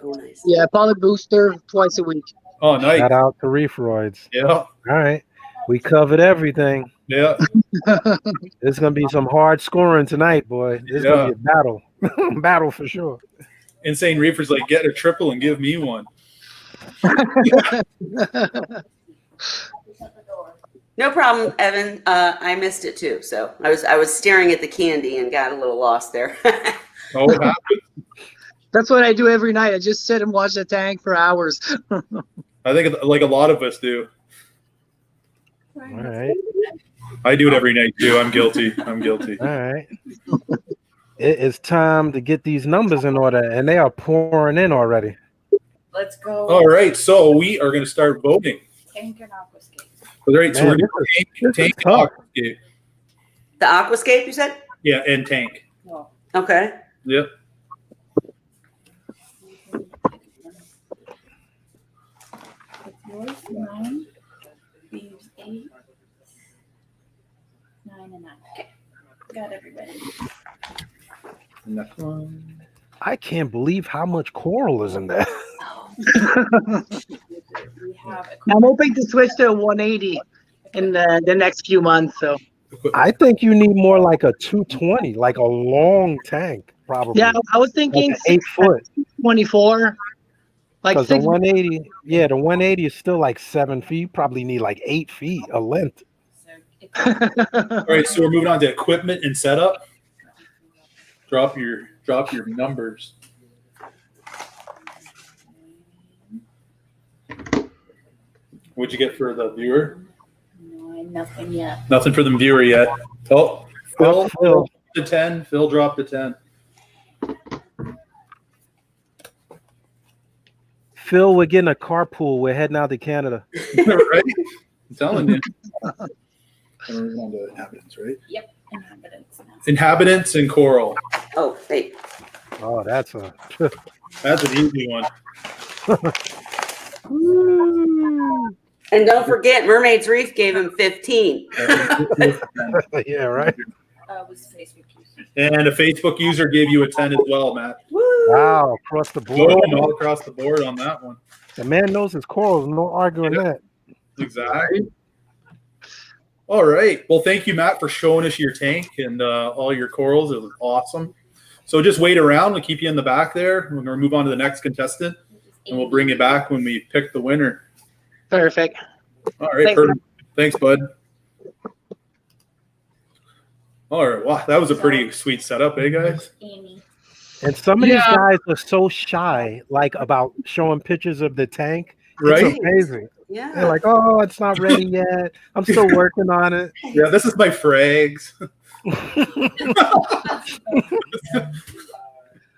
nice. yeah, Polyp Booster twice a week. Oh, nice. Shout out to Reefroids. Yeah. All right. We covered everything. Yeah. There's going to be some hard scoring tonight, boy. This is going to be a battle. Battle for sure. Insane Reefers like, get a triple and give me one. No problem, Evan. I missed it too. So I was staring at the candy and got a little lost there. Oh, what happened? That's what I do every night. I just sit and watch the tank for hours. I think like a lot of us do. All right. I do it every night too. I'm guilty. I'm guilty. All right. It is time to get these numbers in order, and they are pouring in already. Let's go. All right. So we are going to start voting. Tank and aquascape. All right. So Man, we're going to tank and aquascape. The aquascape, you said? Yeah, and tank. Well, Okay. Yep. it's yours 9, Beaves 8, 9 and 9. Okay, got everybody. Next one. I can't believe how much coral is in there. We have I'm hoping to switch to a 180 in the next few months. So I think you need more like a 220, like a long tank, probably. yeah, I was thinking Like an 8 foot. 24. Like Because the 6. 180, yeah, the 180 is still like 7 feet. Probably need like 8 feet of length. All right. So we're moving on to equipment and setup. Drop your numbers. What'd you get for the viewer? No, nothing yet. Nothing for the viewer yet. Oh, Phil Phil. dropped to 10. Phil dropped to 10. Phil, we're getting a carpool. We're heading out to Canada. Right? I'm telling you. We're moving on to inhabitants, right? Yep, inhabitants now. Inhabitants and coral. Oh, wait. Oh, that's a That's an easy one. And don't forget, Mermaid's Reef gave him 15. Yeah, right. It was Facebook user. And a Facebook user gave you a 10 as well, Matt. Woo! Wow, across the board. Boom, all across the board on that one. The man knows his corals. No arguing that. Exactly. All right. Well, thank you, Matt, for showing us your tank and all your corals. It was awesome. So just wait around. We'll keep you in the back there. We're going to move on to the next contestant, and we'll bring you back when we pick the winner. Perfect. All right. Thanks, Perfect. Thanks, bud. All right. Wow, that was a pretty sweet setup, eh, guys? Amy. And some of Yeah. these guys are so shy, like about showing pictures of the tank. Right? It's amazing. They're Yeah. like, oh, it's not ready yet. I'm still working on it. Yeah, this is my frags.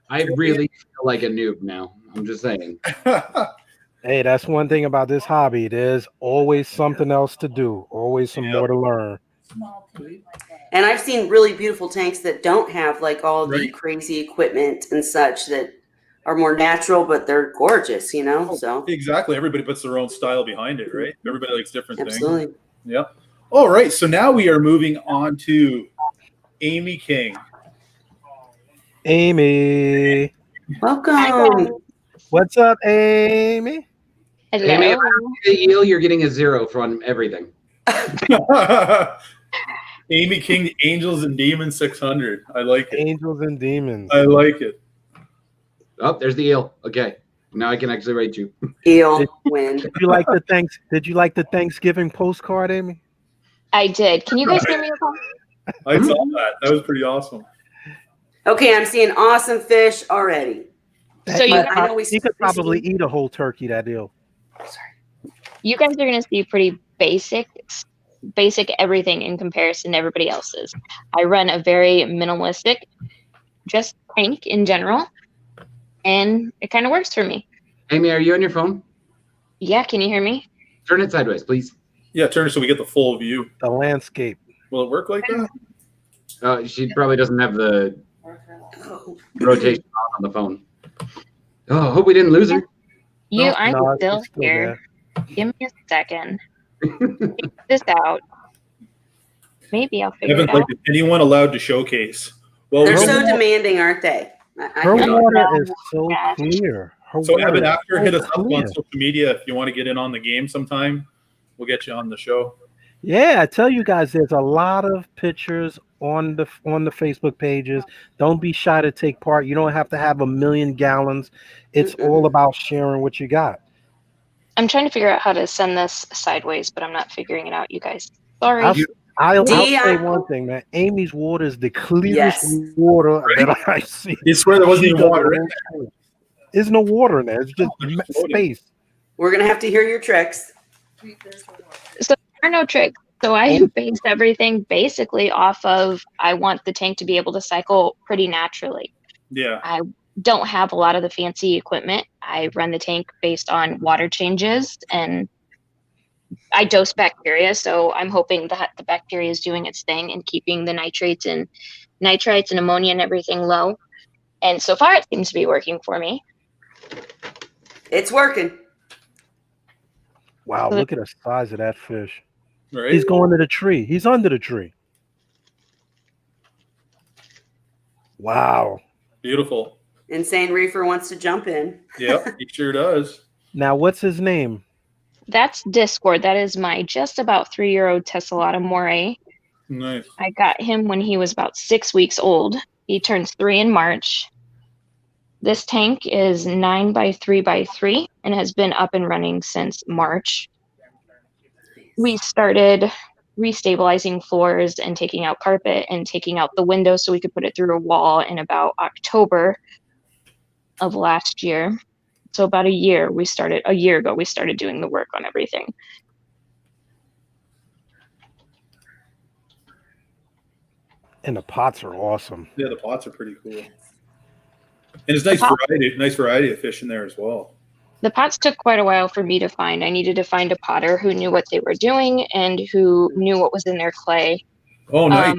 I really feel like a noob now. I'm just saying. Hey, that's one thing about this hobby. There's always something else to do. Always some more to learn. Small tank like that. And I've seen really beautiful tanks that don't have like all the Right. crazy equipment and such that are more natural, but they're gorgeous, you know? So Exactly. Everybody puts their own style behind it, right? Everybody likes different things. absolutely. Yep. All right. So now we are moving on to Amy King. Amy. Welcome. What's up, Amy? Amy, if I don't get a eel, you're getting a 0 from everything. Amy King, the Angels and Demons 600. I like it. Angels and Demons. I like it. Oh, there's the eel. Okay. Now I can actually rate you. Eel win. Did you like the Thanksgiving postcard, Amy? I did. Can you guys hear me? I saw that. That was pretty awesome. Okay, I'm seeing awesome fish already. So you, But I know we You could probably eat a whole turkey that deal. you guys are going to see pretty basic everything in comparison to everybody else's. I run a very minimalistic, just tank in general, and it kind of works for me. Amy, are you on your phone? Yeah, can you hear me? Turn it sideways, please. Yeah, turn it so we get the full view. The landscape. Will it work like that? She probably doesn't have the Oh, rotation on the phone. Oh, hope we didn't lose her. I'm No, still it's still here. Give me a second. Figure this out. Maybe I'll figure Haven't it out. like anyone allowed to showcase. Well, they're we're so gonna- demanding, aren't they? Her I know. water is so clear. Her so water Evan, is after so hit us up clear. on social media if you want to get in on the game sometime. We'll get you on the show. Yeah, I tell you guys, there's a lot of pictures on the Facebook pages. Don't be shy to take part. You don't have to have 1 million gallons. It's all about sharing what you got. I'm trying to figure out how to send this sideways, but I'm not figuring it out, you guys. Sorry. I'll Dee, say one thing, man. Amy's water is the clearest Yes. water that I see. I swear there wasn't even water in There's no water in there. It's just there's floating. space. We're gonna have to hear your tricks. So there are no tricks. So I base everything basically off of I want the tank to be able to cycle pretty naturally. Yeah. I don't have a lot of the fancy equipment. I run the tank based on water changes and I dose bacteria. So I'm hoping that the bacteria is doing its thing and keeping the nitrites and ammonia and everything low. And so far it seems to be working for me. It's working. Wow, look at the size of that fish. Right. He's going to the tree. He's under the tree. Wow. Beautiful. Insane Reefer wants to jump in. Yep, he sure does. Now, what's his name? That's Discord. That is my just about 3-year-old Tessellata Moray. Nice. I got him when he was about 6 weeks old. He turns 3 in March. This tank is 9 by 3 by 3 and has been up and running since March. We started restabilizing floors and taking out carpet and taking out the windows so we could put it through a wall in about October of last year. So about a year ago, we started doing the work on everything. And the pots are awesome. Yeah, the pots are pretty cool. And it's nice variety of fish in there as well. The pots took quite a while for me to find. I needed to find a potter who knew what they were doing and who knew what was in their clay. Oh, nice.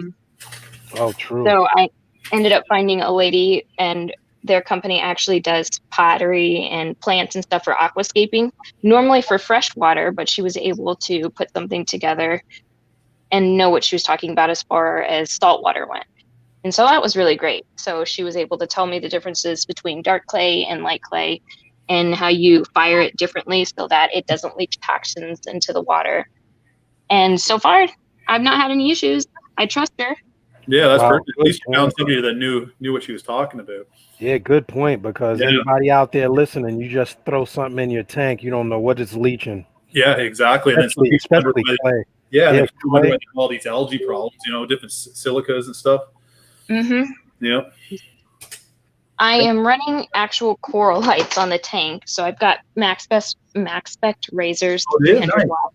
Oh, true. So I ended up finding a lady, and their company actually does pottery and plants and stuff for aquascaping, normally for fresh water, but she was able to put something together and know what she was talking about as far as salt water went. And so that was really great. So she was able to tell me the differences between dark clay and light clay and how you fire it differently so that it doesn't leach toxins into the water. And so far, I've not had any issues. I trust her. Yeah, that's Wow. perfect. At least you found somebody that knew what she was talking about. Yeah, good point. Because Yeah. anybody out there listening, you just throw something in your tank, you don't know what it's leaching. Yeah, exactly. And then some Especially people wonder clay. why- yeah, Yeah, they wonder clay. why they have all these algae problems, different silicas and stuff. Mm-hmm. Yeah. I am running actual coral lights on the tank. So I've got Max Spect razors, Oh, yeah, 300 nice. watts.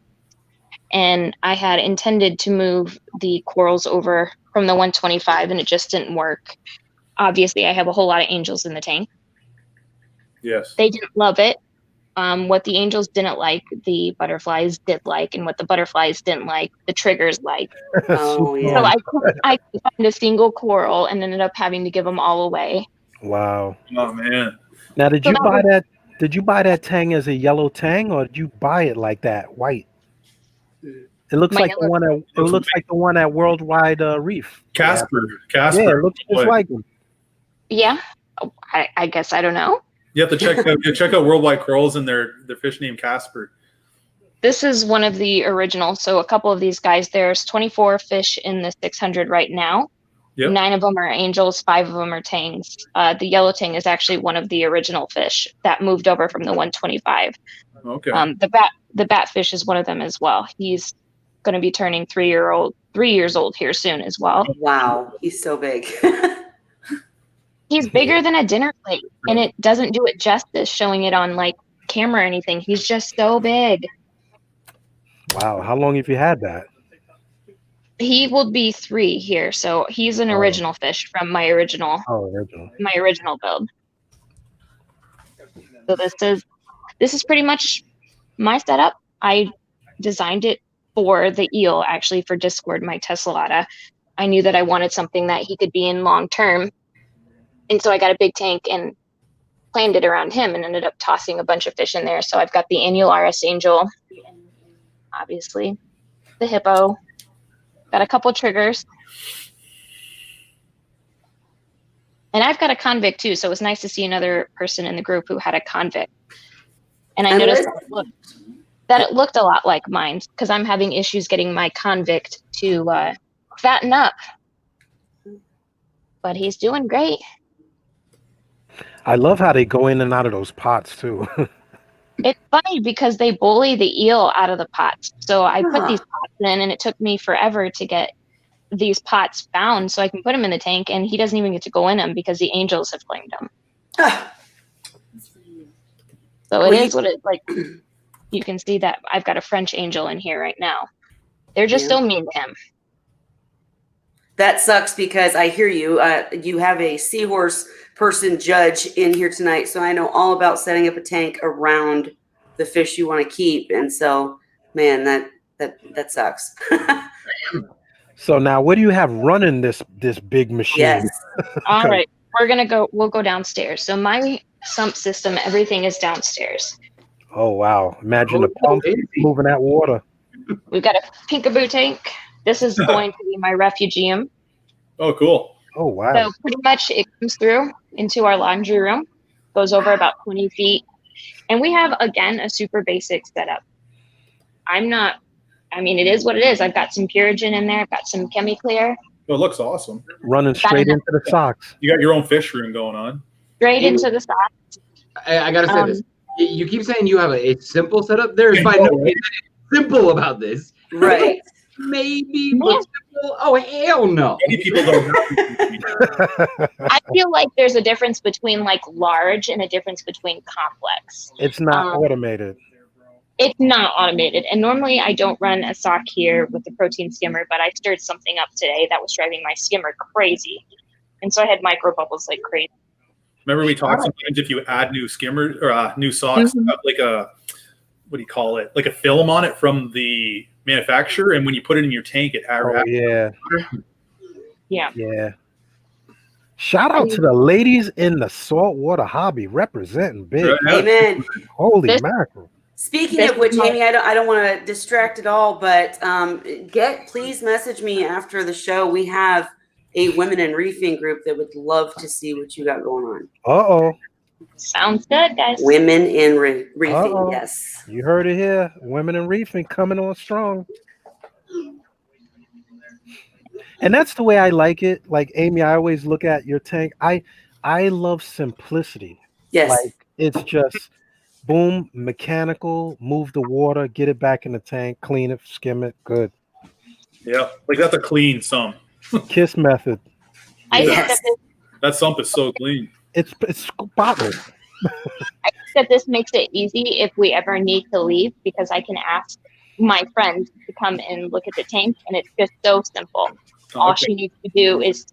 And I had intended to move the corals over from the 125 and it just didn't work. Obviously, I have a whole lot of angels in the tank. Yes. They didn't love it. What the angels didn't like, the butterflies did like, and what the butterflies didn't like, the triggers like. Oh, yeah. So I couldn't find a single coral and ended up having to give them all away. Wow. Oh man. Now, did So you that buy was- that? Did you buy that tang as a yellow tang, or did you buy it like that, white? It looks My like the yellow- one at it looks like the one at Worldwide Reef. Casper. Yeah, it looks just Boy. like him. Yeah, I guess I don't know. You have to check out Worldwide Corals and their fish named Casper. This is one of the original. So a couple of these guys, there's 24 fish in the 600 right now. Yep. 9 of them are angels, 5 of them are tangs. The yellow tang is actually one of the original fish that moved over from the 125. Okay. The batfish is one of them as well. He's going to be turning 3 years old here soon as well. Wow, he's so big. He's bigger than a dinner plate, and it doesn't do it justice showing it on like camera or anything. He's just so big. Wow. How long have you had that? He will be 3 here, so he's an Oh. original fish from my original original. build. So this is pretty much my setup. I designed it for the eel, actually, for Discord, my Tesselata. I knew that I wanted something that he could be in long term, and so I got a big tank and planned it around him and ended up tossing a bunch of fish in there. So I've got the Annularis angel, obviously, the hippo, got a couple triggers, and I've got a convict too. So it was nice to see another person in the group who had a convict. And I And noticed what- that it looked a lot like mine because I'm having issues getting my convict to fatten up. But he's doing great. I love how they go in and out of those pots too. It's funny because they bully the eel out of the pots. So I put Huh. these pots in, and it took me forever to get these pots found so I can put them in the tank, and he doesn't even get to go in them because the angels have claimed them. Ah, So Well, it you- is what it like. You can see that I've got a French angel in here right now. They're just Yeah. so mean to him. that sucks because I hear you. You have a seahorse person judge in here tonight, so I know all about setting up a tank around the fish you want to keep. And so, man, that sucks. So now, what do you have running this big machine? Yes. All right, we'll go downstairs. So my sump system, everything is downstairs. Oh wow! Imagine the pump moving that water. We've got a Pinkaboo tank. This is going to be my refugium. Oh, cool. Oh wow! So pretty much it comes through into our laundry room, goes over about 20 feet. And we have, again, a super basic setup. It is what it is. I've got some Purigen in there. I've got some ChemiClear. Oh, it looks awesome. Running straight into the socks. You got your own fish room going on. Straight into the socks. I gotta say this. You keep saying you have a simple setup. There's by no means simple about this. Right. Maybe, but simple. Oh hell no. Many people don't. I feel like there's a difference between like large and a difference between complex. It's not automated. It's not automated. And normally I don't run a sock here with the protein skimmer, but I stirred something up today that was driving my skimmer crazy. And so I had micro bubbles like crazy. Remember we talked sometimes if you add new skimmer or new socks, have like a, what do you call it? Like a film on it from the manufacturer. And when you put it in your tank, it Oh yeah. Yeah. Yeah. Shout out to the ladies in the saltwater hobby representing big. Amen. Holy mackerel. Speaking of which, Amy, I don't want to distract at all, but please message me after the show. We have a women in reefing group that would love to see what you got going on. Uh-oh. Sounds good, guys. Women in reefing, yes. You heard it here. Women in reefing coming on strong. And that's the way I like it. Like, Amy, I always look at your tank. I love simplicity. Yes. Like, it's just boom, mechanical, move the water, get it back in the tank, clean it, skim it, good. Yeah, like that's a clean sump. Kiss method. I think Yes. That sump is so clean. It's spotless. I think that this makes it easy if we ever need to leave, because I can ask my friend to come and look at the tank, and it's just so simple. All Okay. she needs to do is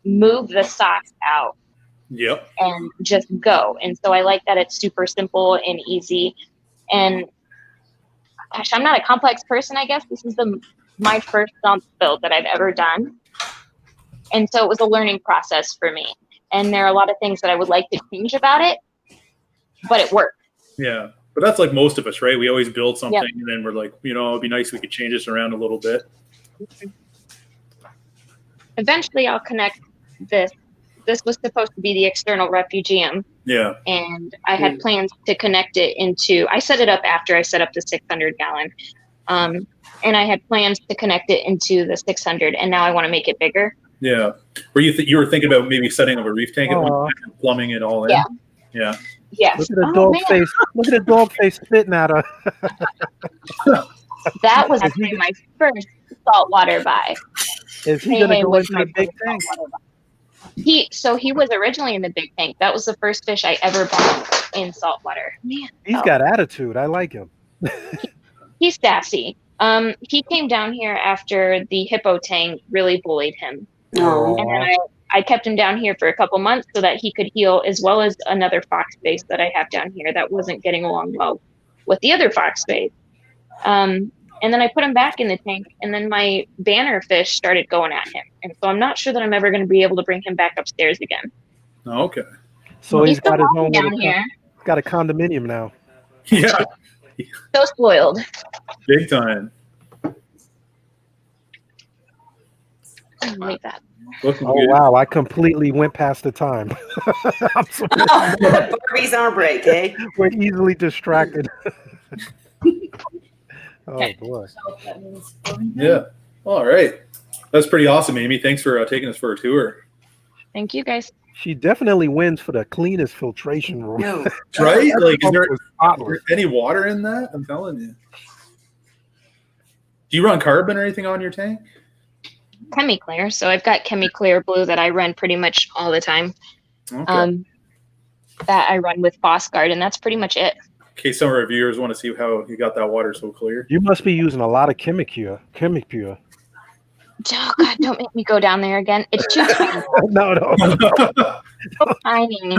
move the socks out Yep. and just go. And so I like that it's super simple and easy. And gosh, I'm not a complex person, I guess. This is my first sump build that I've ever done. And so it was a learning process for me. And there are a lot of things that I would like to change about it, but it worked. Yeah. But that's like most of us, right? We always build something and then we're like, it'd be nice if we could change this around a little bit. Eventually I'll connect this. This was supposed to be the external refugium. Yeah. And I had plans to connect it into, I set it up after I set up the 600 gallon. And I had plans to connect it into the 600, and now I want to make it bigger. Yeah. Were you were thinking about maybe setting up a reef tank at one time and plumbing it all in? Yeah. Yeah. Yes. Look at the dog face. Look at the dog face spitting at her. That was actually my first saltwater buy. Is he gonna go was into the my big first tank? saltwater buy. He was originally in the big tank. That was the first fish I ever bought in saltwater. Man, He's got attitude. I like him. he's sassy. He came down here after the hippo tank really bullied him. Oh. And then I kept him down here for a couple months so that he could heal, as well as another fox face that I have down here that wasn't getting along well with the other fox face. And then I put him back in the tank, and then my banner fish started going at him. And so I'm not sure that I'm ever going to be able to bring him back upstairs again. Oh, okay. So he's got his own down here. He's got a condominium now. Yeah. So spoiled. Big time. Like that. Looking Oh good. wow, I completely went past the time. I'm sorry. Barbie's on break, eh? We're easily distracted. Oh boy. Yeah. All right. That's pretty awesome, Amy. Thanks for taking us for a tour. Thank you, guys. She definitely wins for the cleanest filtration room. No. Right? Like, is there Spotless. any water in that? I'm telling you. Do you run carbon or anything on your tank? ChemiClear. So I've got ChemiClear Blue that I run pretty much all the time. Okay. That I run with Bossguard, and that's pretty much it. In case some of our viewers want to see how you got that water so clear. You must be using a lot of ChemiPure. ChemiPure. Oh God, don't make me go down there again. It's too tiny. No. Tiny.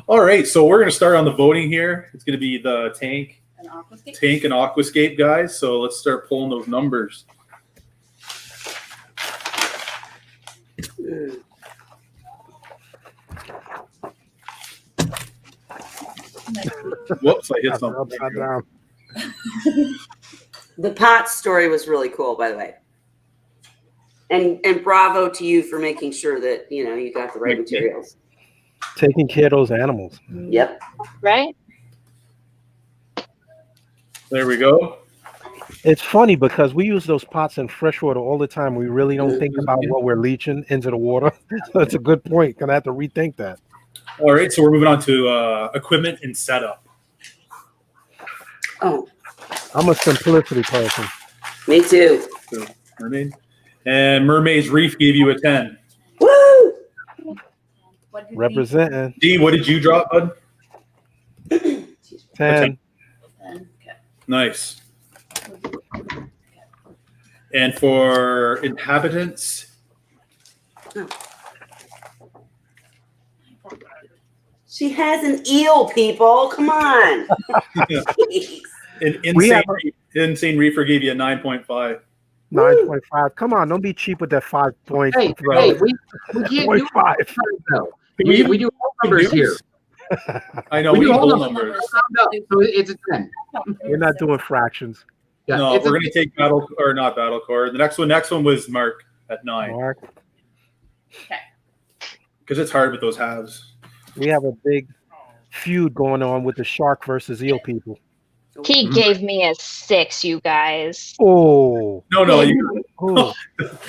All right, so we're going to start on the voting here. It's going to be the tank and aquascape guys. So let's start pulling those numbers. Whoops, I hit something. Upside down. The pot story was really cool, by the way. And bravo to you for making sure that you got the right materials. Taking care of those animals. Yep. Right? There we go. It's funny because we use those pots in freshwater all the time. We really don't think about what we're leaching into the water. That's a good point. Gonna have to rethink that. All right, so we're moving on to equipment and setup. Oh, I'm a simplicity person. me too. So, Mermaid. And Mermaid's Reef gave you a 10. Woo! Representing D, what did you drop, bud? 10. Nice. And for inhabitants, She has an eel, people. Come on. Jeez. Insane Reefer gave you a 9.5. 9.5. Come on, don't be cheap with that 5 point Hey, throw. hey, we can't do 0.5. though. We do whole numbers here. I know We we do need whole whole numbers. numbers. No, so it's a 10. We're not doing fractions. Yeah, No, it's we're a, gonna take battle or not battle core. The next one was Mark at 9 Mark, because it's hard with those halves. we have a big feud going on with the shark versus eel people. He gave me a 6, you guys. Oh, No, you oh.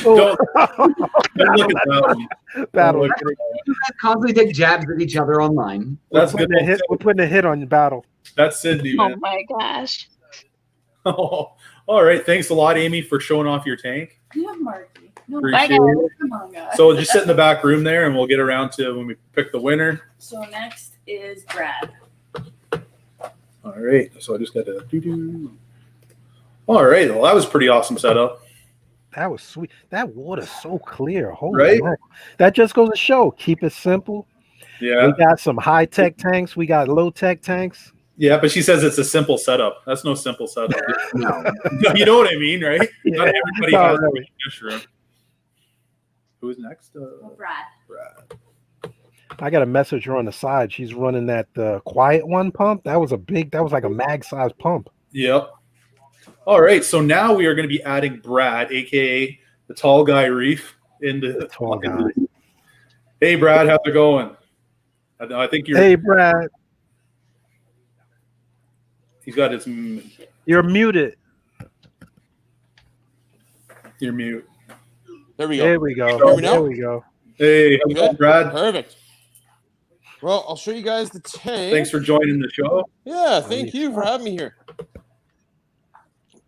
don't look at that one. Battle. Don't look at that one. you guys constantly take jabs at each other online. That's good. We're putting a hit on battle. That's Sydney, Oh man. my gosh. Oh, all right. Thanks a lot, Amy, for showing off your tank. You have Marky. No, Appreciate Bye, guys. it. come on, guys. So just sit in the back room there, and we'll get around to when we pick the winner. So next is Brad. All right. So I just got to do. All right. Well, that was a pretty awesome setup. That was sweet. That water's so clear. Holy Right? moly. That just goes to show. Keep it simple. Yeah. We got some high tech tanks. We got low tech tanks. Yeah, but she says it's a simple setup. That's no simple setup. No. You know what I mean, right? Yeah. Not everybody No, has a really. fish room. Who's next? Brad. Brad. I got a message her on the side. She's running that quiet one pump. That was like a mag size pump. Yep. All right. So now we are going to be adding Brad, aka the tall guy reef, into The tall guy. Hey, Brad, how's it going? I think you're. Hey, Brad, He's got his. you're muted. You're mute. There we go. There we go. Hear me now? There we go. Hey, how's it going, Brad? Perfect. Well, I'll show you guys the tank. Thanks for joining the show. Yeah, thank you for having me here.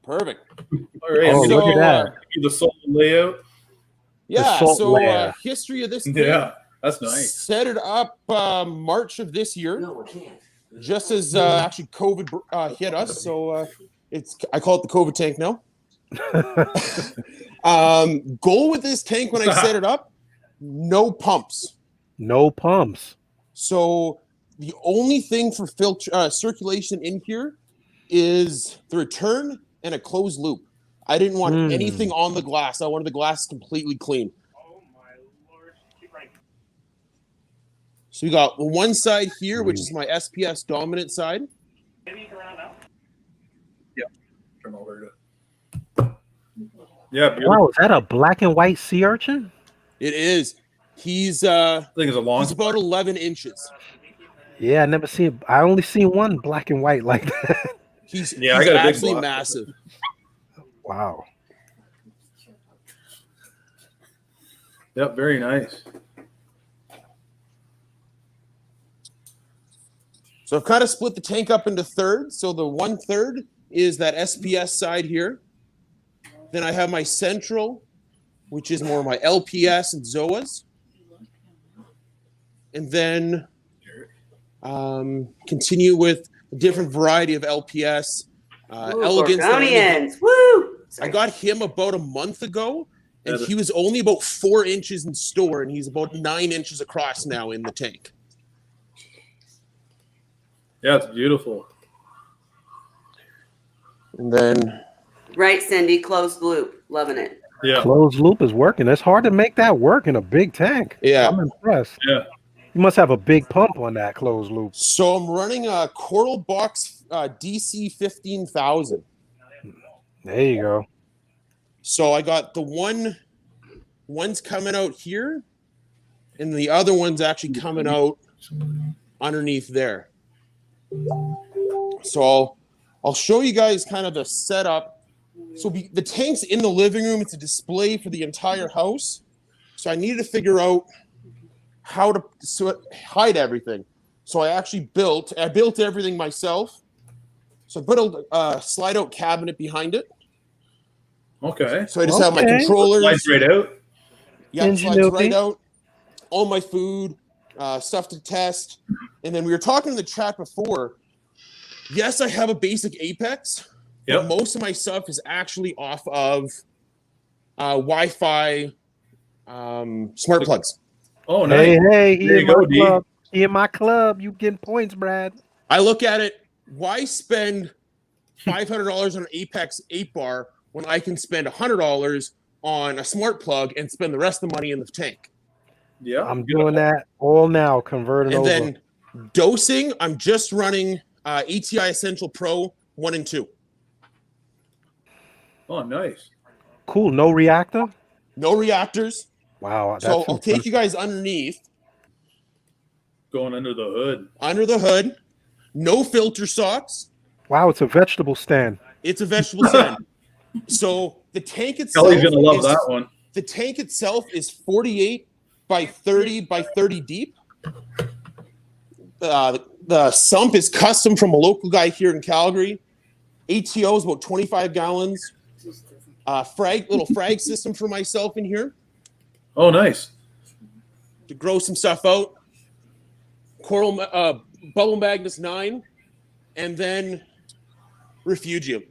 Perfect. All right. Oh, I'm look gonna at that. give you the sole layout. Yeah, salt so layer. history of this thing. Yeah, that's nice. Set it up March of this year. No, we can't. Just as actually COVID hit us, so I call it the COVID tank now. Goal with this tank when I set it up, no pumps. No pumps. So the only thing for circulation in here is the return and a closed loop. I didn't want anything on the glass. I wanted the glass completely clean. So we got one side here, which is my SPS dominant side. Turn over to. Yeah, beautiful. Wow, is that a black and white sea urchin? It is. He's I think it's a long. he's about 11 inches. Yeah, I only seen one black and white like that. He's Yeah, I got a big absolutely block. massive. Wow. Yep, very nice. So I've kind of split the tank up into thirds. So the 1/3 is that SPS side here. Then I have my central, which is more my LPS and ZOAs. And then continue with a different variety of LPS. Ooh, Elegance. that I only got- Gorgonians. Woo! I got him about a month ago, and he was only about 4 inches in store, and he's about 9 inches across now in the tank. Yeah, it's beautiful. And then Right, Cindy. Closed loop. Loving it. Yeah. Closed loop is working. It's hard to make that work in a big tank. Yeah. I'm impressed. Yeah. You must have a big pump on that closed loop. So I'm running a Coral Box DC 15,000. There you go. So I got the one's coming out here, and the other one's actually coming out underneath there. So I'll show you guys kind of the setup. So the tank's in the living room. It's a display for the entire house. So I needed to figure out how to hide everything. So I built everything myself. So I put a slide out cabinet behind it. Okay. So I just have my controllers. Slides right out. Yeah, it slides Ingenuity. right out. All my food, stuff to test. And then we were talking in the chat before. Yes, I have a basic Apex. Yep. But most of my stuff is actually off of Wi-Fi smart plugs. Oh, nice. Hey, There you go, D. club. He in my club. You getting points, Brad. I look at it, why spend $500 on an Apex 8 bar when I can spend $100 on a smart plug and spend the rest of the money in the tank. Yeah, I'm doing that all now, converting And over. then dosing, I'm just running ATI Essential Pro 1 and 2. Oh, nice. Cool. No reactor? No reactors. Wow. That's So I'll take impressive. you guys underneath, Going under the hood. under the hood. No filter socks. Wow, it's a vegetable stand. It's a vegetable stand. So the tank itself Kelly's gonna love is, that one. The tank itself is 48 by 30 by 30 deep. The sump is custom from a local guy here in Calgary. ATO is about 25 gallons. Little frag system for myself in here Oh, nice. to grow some stuff out. Coral Bubble Magnus 9, and then Refugium.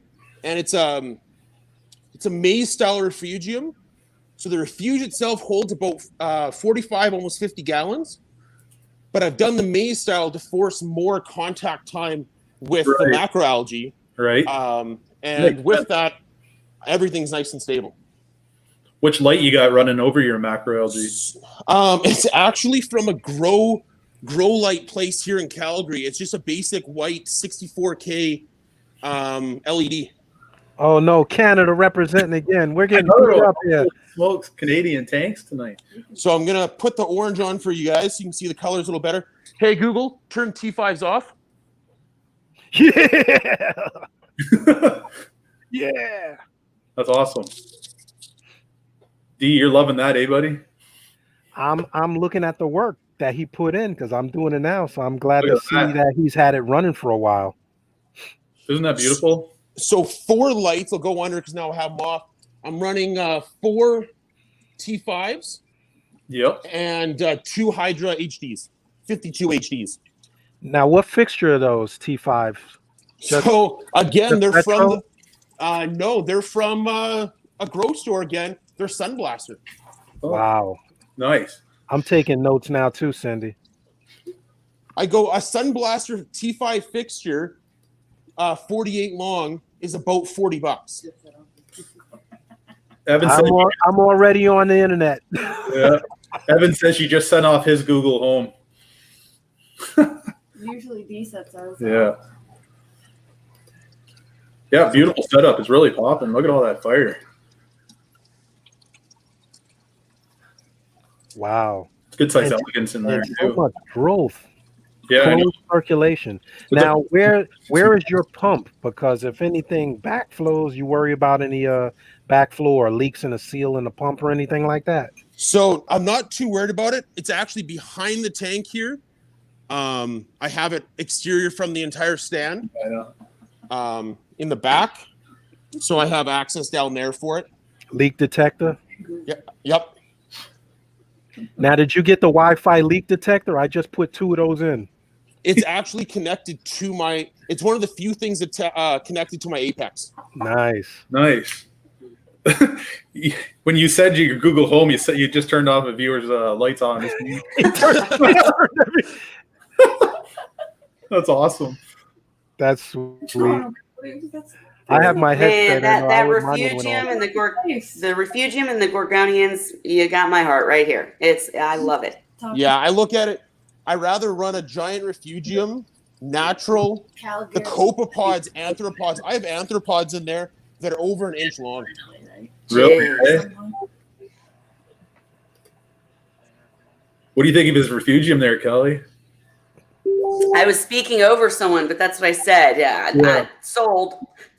And it's a maize style Refugium. So the Refuge itself holds about 45, almost 50 gallons. But I've done the maize style to force more contact time with the macroalgae. Right. And with that, everything's nice and stable. Which light you got running over your macroalgae? It's actually from a grow light place here in Calgary. It's just a basic white 64K LED. Oh no, Canada representing again. We're getting I know. beat up here. Smokes Canadian tanks tonight. So I'm gonna put the orange on for you guys so you can see the colors a little better. Hey Google, turn T5s off. Yeah. Yeah. That's awesome. D, you're loving that, eh, buddy? I'm looking at the work that he put in because I'm doing it now. So I'm glad Look to at see that. that he's had it running for a while. Isn't that beautiful? So 4 lights will go under because now I have them off. I'm running 4 T5s Yep. and 2 Hydra HDs, 52 HDs. Now, what fixture are those T5? So again, they're retro? from no, they're from a grow store again. They're Sunblaster. Oh, Wow. nice. I'm taking notes now too, Cindy. I go a Sunblaster T5 fixture, 48 long, is about $40. Evan said, I'm already on the internet. yeah. Evan says she just sent off his Google Home. Usually D sets ours. Yeah. Yeah, beautiful setup. It's really popping. Look at all that fire. Wow. Good size And- elegance in there And so too. much growth. Yeah, I know. Closed circulation. It's a- Now, where is your pump? Because if anything backflows, you worry about any backflow or leaks in the seal in the pump or anything like that. So I'm not too worried about it. It's actually behind the tank here. I have it exterior from the entire stand. I know. In the back, so I have access down there for it. Leak detector. Yep. Now, did you get the Wi-Fi leak detector? I just put 2 of those in. It's actually connected to my. It's one of the few things that connected to my Apex. Nice. Nice. When you said your Google Home, you said you just turned off a viewer's lights on. That's awesome. That's sweet. I have my Man, headset. that in, that or I would- mine went refugium off. and the refugium and the Gorgonians, you got my heart right here. I love it. Yeah, I look at it. I rather run a giant refugium, natural, the copepods, anthropods. I have anthropods in there that are over an inch long. Really? Jeez. Eh? What do you think of his refugium there, Kelly? I was speaking over someone, but that's what I said. Yeah, Yeah. sold.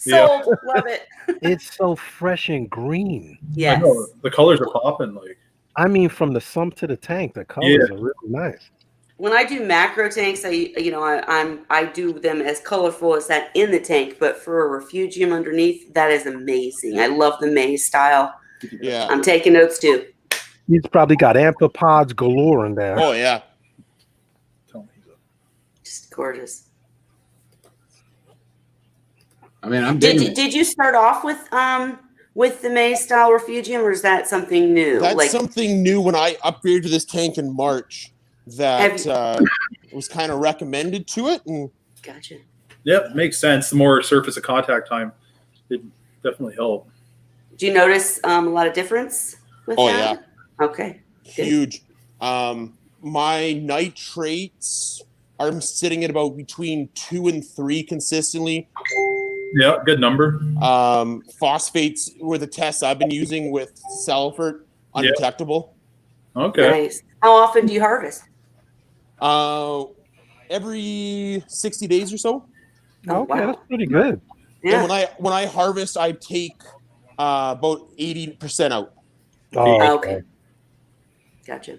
Yeah. Sold. Love it. It's so fresh and green. I Yes. know, the colors are popping. Like, I mean, from the sump to the tank, the colors are really nice. When I do macro tanks, I do them as colorful as that in the tank, but for a refugium underneath, that is amazing. I love the maize style. Yeah. I'm taking notes too. He's probably got amphipods galore in there. Oh yeah. Just gorgeous. I mean, I'm digging it. Did you start off with the maize style refugium, or is that something new? That's something new when I upgraded to this tank in March that was kind of recommended to it. And Gotcha. Yep, makes sense. The more surface of contact time, it definitely help. Do you notice a lot of difference with Oh, that? Okay. Good. Huge. My nitrates are sitting at about between 2 and 3 consistently. Yeah, good number. Phosphates were the tests I've been using with Salford, undetectable. Okay. Nice. How often do you harvest? Every 60 days or so. Okay, wow. that's pretty good. Yeah. And when I harvest, I take about 80% out. Oh, Okay. Gotcha.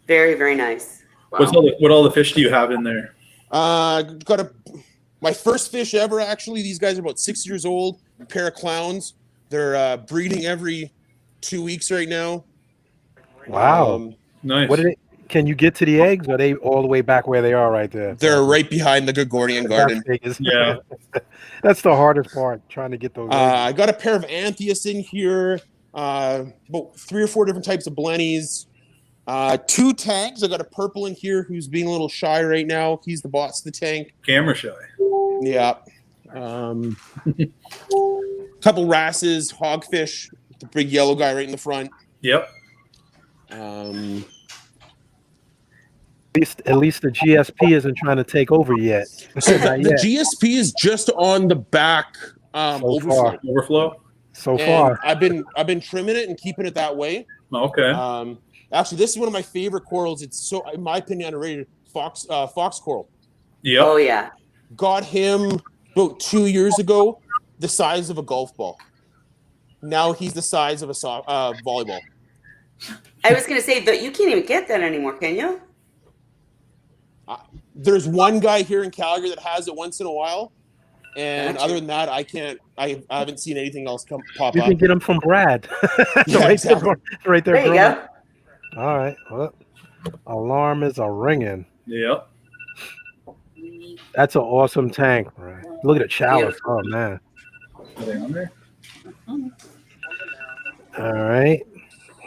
Very, very nice. Wow. What all the fish do you have in there? My first fish ever, actually. These guys are about 6 years old. A pair of clowns. They're breeding every 2 weeks right now. Wow. Nice. Can you get to the eggs? Or are they all the way back where they are right there? They're right behind the Gregorian garden. Yeah. That's the hardest part, trying to get those eggs. I got a pair of Anthias in here. About 3 or 4 different types of blennies. 2 tanks. I got a purple in here who's being a little shy right now. He's the boss of the tank. Camera shy. Yeah. Couple wrasses, hogfish, the big yellow guy right in the front. Yep. At least the GSP isn't trying to take over yet. Not The yet. GSP is just on the back overflow. Overflow. So And far. I've been trimming it and keeping it that way. Okay. Actually, this is one of my favorite corals. It's so, in my opinion, underrated. Fox coral. Yep. Oh yeah. Got him about 2 years ago, the size of a golf ball. Now he's the size of a volleyball. I was gonna say that you can't even get that anymore, can you? There's one guy here in Calgary that has it once in a while, and Gotcha. other than that, I haven't seen anything else pop You up. can get them from Brad. Yeah, exactly. Right there. There you growing. go. All right. Well, alarm is a ringing. Yep. That's an awesome tank. Right. Look at the chalice. Oh man. Are they on there? All right.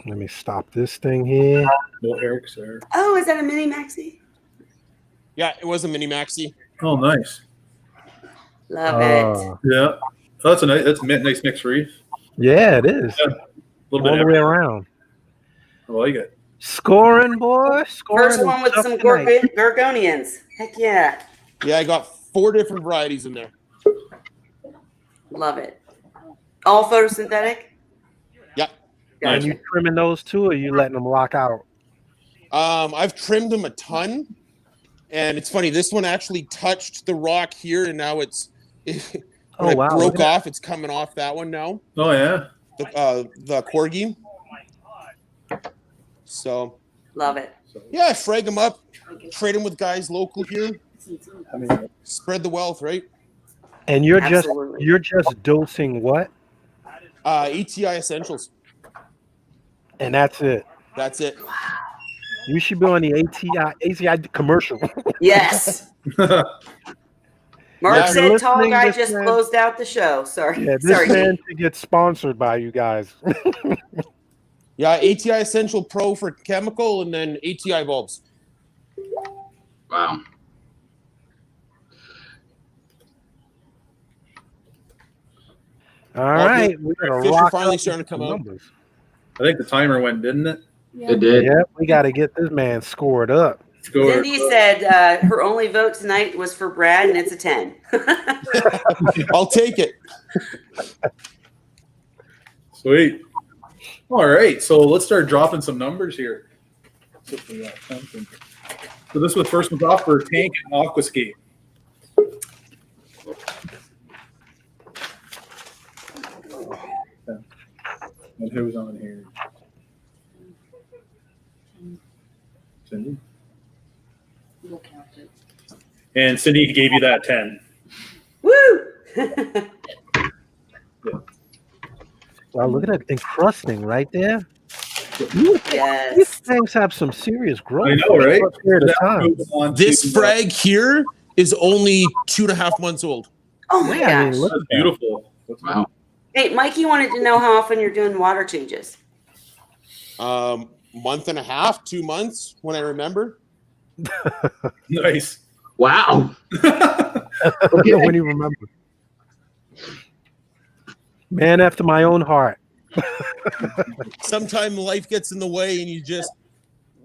Let me stop this thing here. No Eric's there. Oh, is that a mini maxi? Yeah, it was a mini maxi. Oh, nice. Love it. Yeah. Oh, that's a nice mixed reef. Yeah, it is. Yeah. A little All bit the way everything. around. I like it. Scoring, boy. Scoring. First one with is some tough tonight. Gorgonians. Heck yeah. Yeah, I got 4 different varieties in there. Love it. All photosynthetic? Yeah. And you trimming those too, or you letting them rock out? I've trimmed them a ton, and it's funny. This one actually touched the rock here, and now it's when it wow, broke look at off. It's coming off that one now. Oh yeah. The corgi. So Love it. yeah, I frag them up, trade them with guys local here. Spread the wealth, right? And you're Absolutely. just dosing what? ATI Essentials. And that's it. That's it. You should be on the ATI commercial. Yes. Mark Yeah, said you're tall listening guy this just man. closed out the show. Sorry. Yeah, this Sorry. man should get sponsored by you guys. Yeah, ATI Essential Pro for chemical, and then ATI bulbs. Wow. All right, we're gonna Fish are rock finally out starting to come out. numbers. I think the timer went, didn't it? It did. Yep, we got to get this man scored up. Score. Cindy said her only vote tonight was for Brad, and it's a 10. I'll take it. Sweet. All right, so let's start dropping some numbers here. So this was first one's off for Tank and Aquascape. And who's on here? Cindy. We'll count it. And Cindy gave you that 10. Woo! Wow, look at that encrusting right there. Yes. These things have some serious growth. I know, right? For a period of time. Moves on This to, frag here is only 2.5 months old. Oh my Yeah, I mean, gosh. look That's at that. beautiful. Wow. Hey, Mikey wanted to know how often you're doing water changes. Month and a half, 2 months, when I remember. Nice. Wow. When you remember. Man after my own heart. Sometimes life gets in the way, and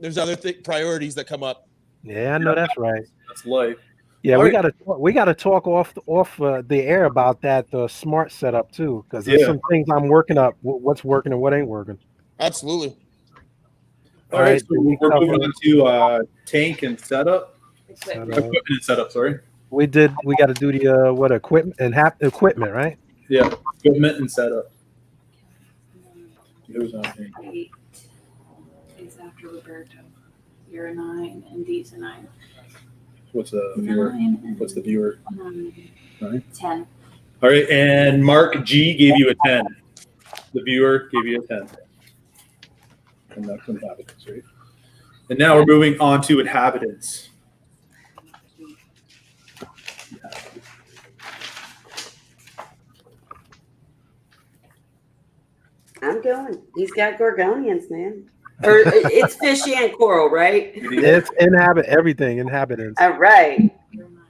there's other priorities that come up. Yeah, I know that's right. That's life. Yeah, All we right. gotta talk off the air about that smart setup too, because there's Yeah. some things I'm working up. What's working and what ain't working. Absolutely. All right, so did we we're cover- moving on to tank and setup. Setup. Equipment and setup, sorry. We got to do the equipment and equipment, right? Yeah, equipment and setup. Who's on tank? 8 is after Roberto. You're a 9, and Dee's a 9. What's the viewer? 9 and What's the viewer? 9. 10. All right, and Mark G gave you a 10. The viewer gave you a 10. And that's inhabitants, right? And now we're moving on to inhabitants. I'm going. He's got Gorgonians, man. Or it's fish and coral, right? It's everything inhabitants. All right. You're 9.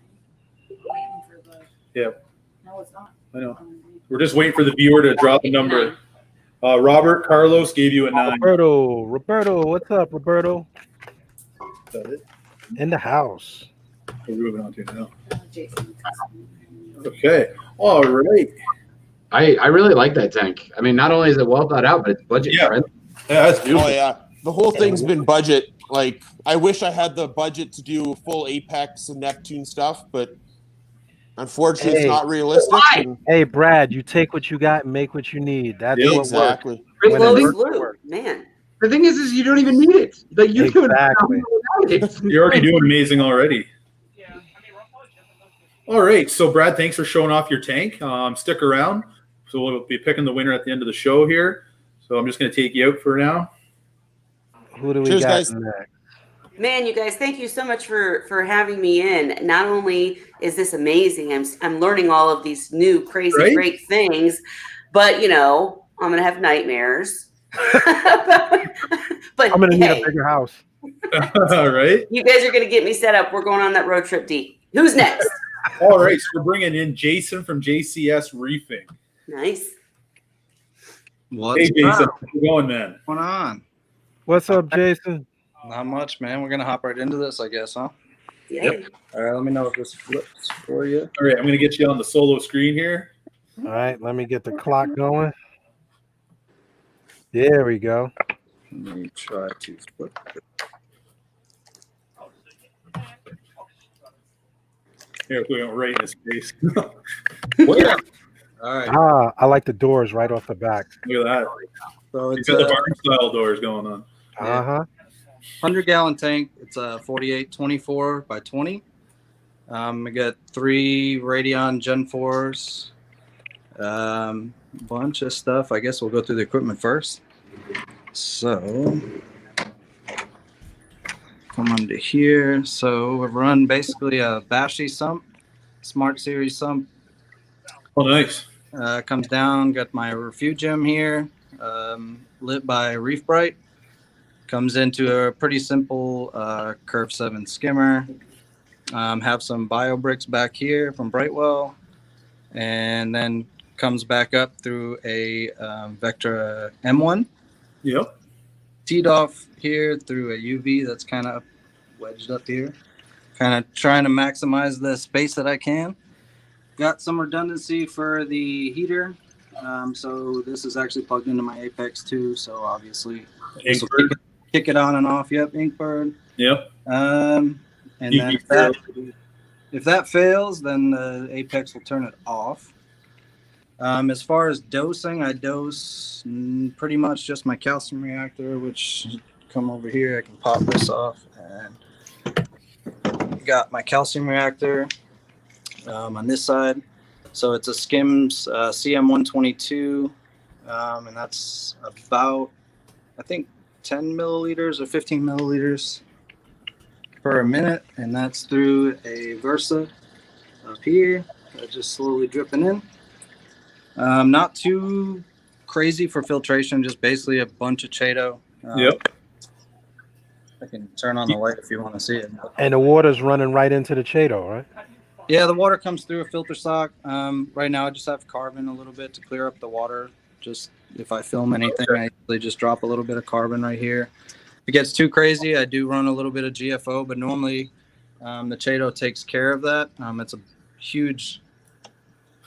Waiting for the. Yeah, No, it's not. I know. We're just waiting for the viewer to drop a number. Robert Carlos gave you a 9. Roberto, what's up, Roberto? Is that it? In the house. We're moving on to now. Jason. Okay. All right. I really like that tank. I mean, not only is it well thought out, but it's budget Yeah. friendly. Yeah, that's beautiful. Oh yeah, the whole thing's been budget. Like, I wish I had the budget to do full Apex and Neptune stuff, but unfortunately, it's not realistic. and- Hey, Brad, you take what you got and make what you need. That's Yeah, what works. Exactly. When it Close works, it loop, works. man. The thing is you don't even need it. Like you do it Exactly. without it. You're already doing amazing already. All right. So, Brad, thanks for showing off your tank. Stick around. So, we'll be picking the winner at the end of the show here. So, I'm just going to take you out for now. Who do we Cheers, got guys. next? Man, you guys, thank you so much for having me in. Not only is this amazing, I'm learning all of these new crazy Right? great things, but you know, I'm gonna have nightmares. but I'm gonna need hey, a bigger house. All right. you guys are gonna get me set up. We're going on that road trip, D. Who's next? All right. So, we're bringing in Jason from JCS Reefing. Nice. What's Hey, Jason. up? How's it going, man? What's going on? What's up, Jason? Not much, man. We're gonna hop right into this, I guess, huh? Yep. All right, let me know if this flips for you. All right. I'm going to get you on the solo screen here. All right, let me get the clock going. There we go. Let me try to flip it. Here, we go right in his face. Yeah. All right. Ah, I like the doors right off the back. Look at that. So He's it's got the a barn style doors going on. Uh-huh. 100-gallon tank. It's a 48 24 by 20. I got 3 Radeon Gen 4s. Bunch of stuff. I guess we'll go through the equipment first. So come under here. So we run basically a Bashy sump, Smart Series sump. Oh, nice. Comes down, got my Refugium here, lit by Reef Bright. Comes into a pretty simple Curve 7 skimmer. Have some bio bricks back here from Brightwell, and then comes back up through a Vectra M1. Yep. Teed off here through a UV that's kind of wedged up here. Kind of trying to maximize the space that I can. Got some redundancy for the heater. So this is actually plugged into my Apex too. So obviously this will Inkbird. kick it on and off. Yep, Inkbird. Yep. And then if that fails, then the Apex will turn it off. As far as dosing, I dose pretty much just my calcium reactor, which come over here. I can pop this off, and got my calcium reactor on this side. So it's a Skims CM122, and that's about, I think, 10 milliliters or 15 milliliters per minute, and that's through a Versa up here. Just slowly dripping in. Not too crazy for filtration, just basically a bunch of Chaeto. Yep. I can turn on the light if you want to see it. And the water's running right into the Chaeto, right? Yeah, the water comes through a filter sock. Right now I just have carbon a little bit to clear up the water. Just if I film anything, I usually just drop a little bit of carbon right here. If it gets too crazy, I do run a little bit of GFO, but normally the Chaeto takes care of that. It's a huge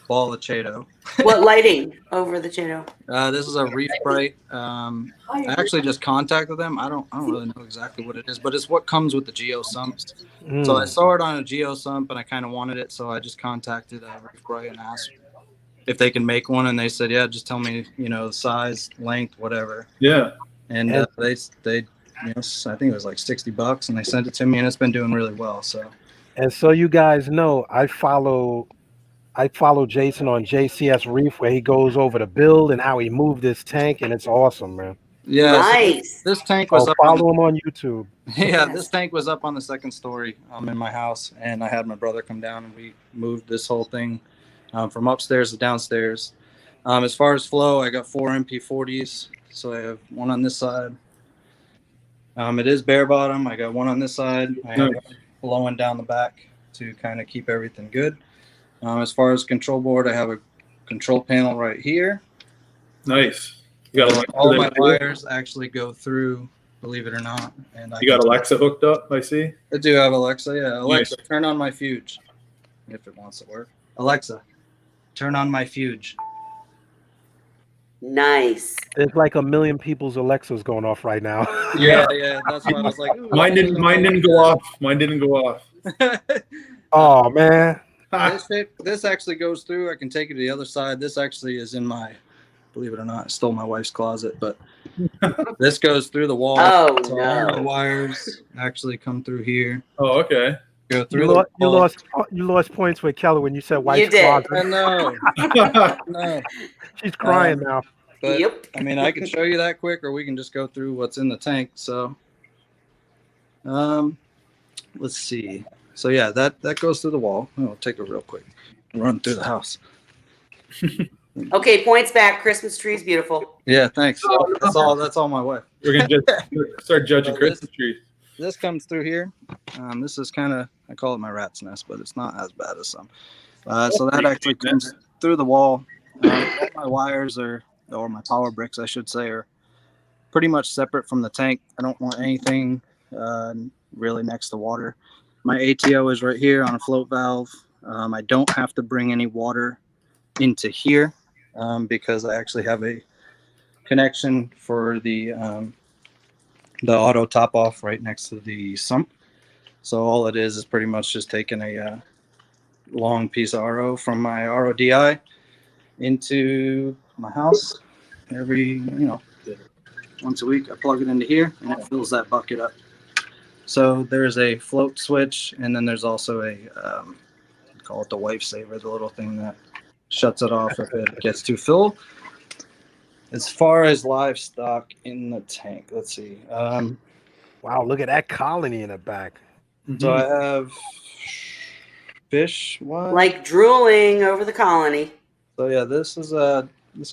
ball of Chaeto. What lighting over the Chaeto? This is a Reef Bright. I actually just contacted them. I don't really know exactly what it is, but it's what comes with the Geo sumps. So I saw it on a Geo sump and I kind of wanted it, so I just contacted Reef Bright and asked if they can make one, and they said, yeah, just tell me, the size, length, whatever. Yeah. And they I think it was like $60, and they sent it to me, and it's been doing really well. So. And so you guys know, I follow Jason on JCS Reef, where he goes over the build and how he moved this tank, and it's awesome, man. Yeah, nice. So this tank was follow him on YouTube. Yeah, this tank was up on the second story in my house, and I had my brother come down, and we moved this whole thing from upstairs to downstairs. As far as flow, I got 4 MP40s, so I have one on this side. It is bare bottom. I got one on this side. I have blowing down the back to kind of keep everything good. As far as control board, I have a control panel right here. Nice. You got all my wires actually go through, believe it or not. And you got Alexa hooked up, I see. I do have Alexa. Yeah, Alexa, turn on my Fuge, if it wants to work. Alexa, turn on my Fuge. Nice. There's like a million people's Alexas going off right now. Yeah. That's why I was like, mine didn't go off. Mine didn't go off. Oh man. This actually goes through. I can take it to the other side. This actually is in my, believe it or not, I stole my wife's closet, but this goes through the wall. Oh, so no. all the wires actually come through here. Oh, okay. Go through You lost points with Kelly when you said wife's You did. closet. I know. No. She's crying now. But, Yep. I mean, I can show you that quick, or we can just go through what's in the tank. So, let's see. So yeah, that goes through the wall. I'll take it real quick. Run through the house. Okay, points back. Christmas tree's beautiful. Yeah, thanks. That's all my wife. We're gonna just start judging Christmas trees. This comes through here. This is kind of, I call it my rat's nest, but it's not as bad as some. So that actually comes through the wall. All my wires or my power bricks, I should say, are pretty much separate from the tank. I don't want anything really next to water. My ATO is right here on a float valve. I don't have to bring any water into here because I actually have a connection for the auto top off right next to the sump. So all it is pretty much just taking a long piece of RO from my RODI into my house. Every, once a week I plug it into here and it fills that bucket up. So there's a float switch, and then there's also a call it the wife saver, the little thing that shuts it off if it gets too full. As far as livestock in the tank, let's see. Wow, look at that colony in the back. So I have fish. What? Like drooling over the colony. So yeah, this is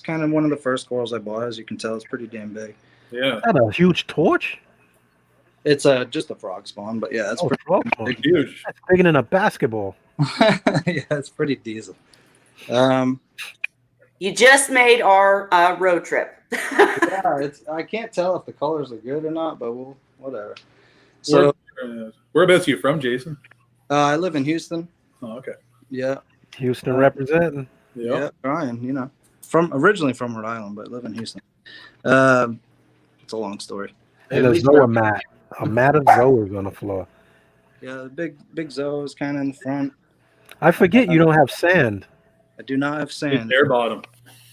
kind of one of the first corals I bought. As you can tell, it's pretty damn big. Yeah. Is that a huge torch? It's just a frog spawn, but yeah, it's pretty big, huge. That's bigger than a basketball. Yeah, it's pretty diesel. You just made our road trip. Yeah, I can't tell if the colors are good or not, but whatever. So, whereabouts are you from, Jason? I live in Houston. Oh, okay. Yeah. Houston representing. Yeah, Brian. Originally from Rhode Island, but live in Houston. It's a long story. And a Zoa mat. A mat of Zoas on the floor. Yeah, the big Zoa is kind of in the front. I forget you don't have sand. I do not have sand. Bare bottom.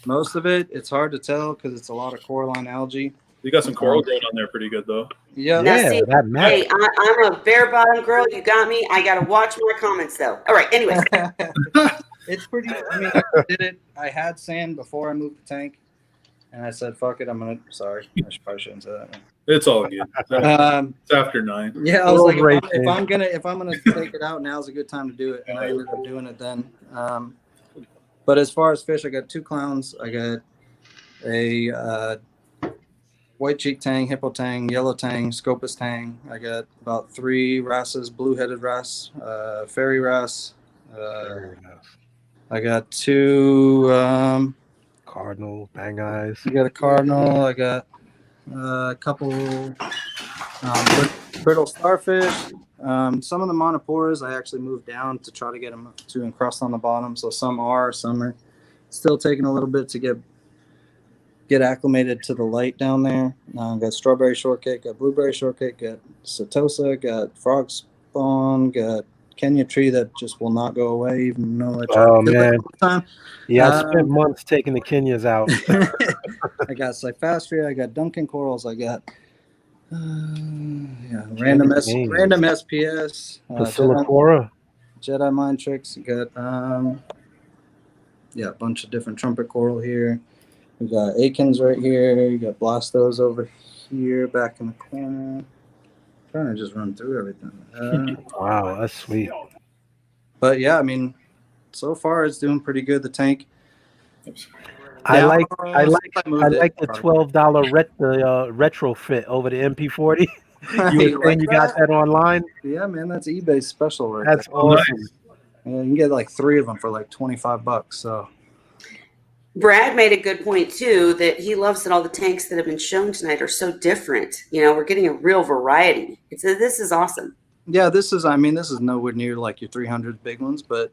Most of it's hard to tell because it's a lot of coralline algae. You got some coral growing on there pretty good, though. Yeah. Now, see, hey, I'm a bare bottom girl. You got me. I got to watch my comments, though. All right, anyways. It's pretty, I did it. I had sand before I moved the tank. And I said, fuck it, sorry. I probably shouldn't say that. Man. It's all good. It's after 9. Yeah, I was like, if I'm gonna take it out, now's a good time to do it. And I ended up doing it then. But as far as fish, I got 2 clowns. I got a white cheek tang, hippo tang, yellow tang, scopus tang. I got about 3 wrasses, blue-headed wrasse, fairy wrasse, Very nice. I got two. Cardinal, bang eyes. I got a cardinal. I got a couple brittle starfish. Some of the monoporas I actually moved down to try to get them to encrust on the bottom. So some are still taking a little bit to get acclimated to the light down there. Got strawberry shortcake, got blueberry shortcake, got setosa, got frog spawn, got Kenya tree that just will not go away, even though I try to kill it all the time. Yeah, I spent months taking the Kenyas out. I got Cyphastria, I got Duncan corals, I got random SPS, Basilicora, Jedi mind tricks. You got a bunch of different trumpet coral here. We got Akins right here. You got Blastos over here, back in the corner. Trying to just run through everything. Wow, that's sweet. But yeah, I mean, so far it's doing pretty good. The tank. I like the $12 retrofit over the MP40. You were saying you got that online? Yeah, man, that's eBay special right That's there. awesome. Yeah, you can get like 3 of them for like $25. So Brad made a good point too, that he loves that all the tanks that have been shown tonight are so different. You know, we're getting a real variety. This is awesome. yeah, this is nowhere near like your 300 big ones, but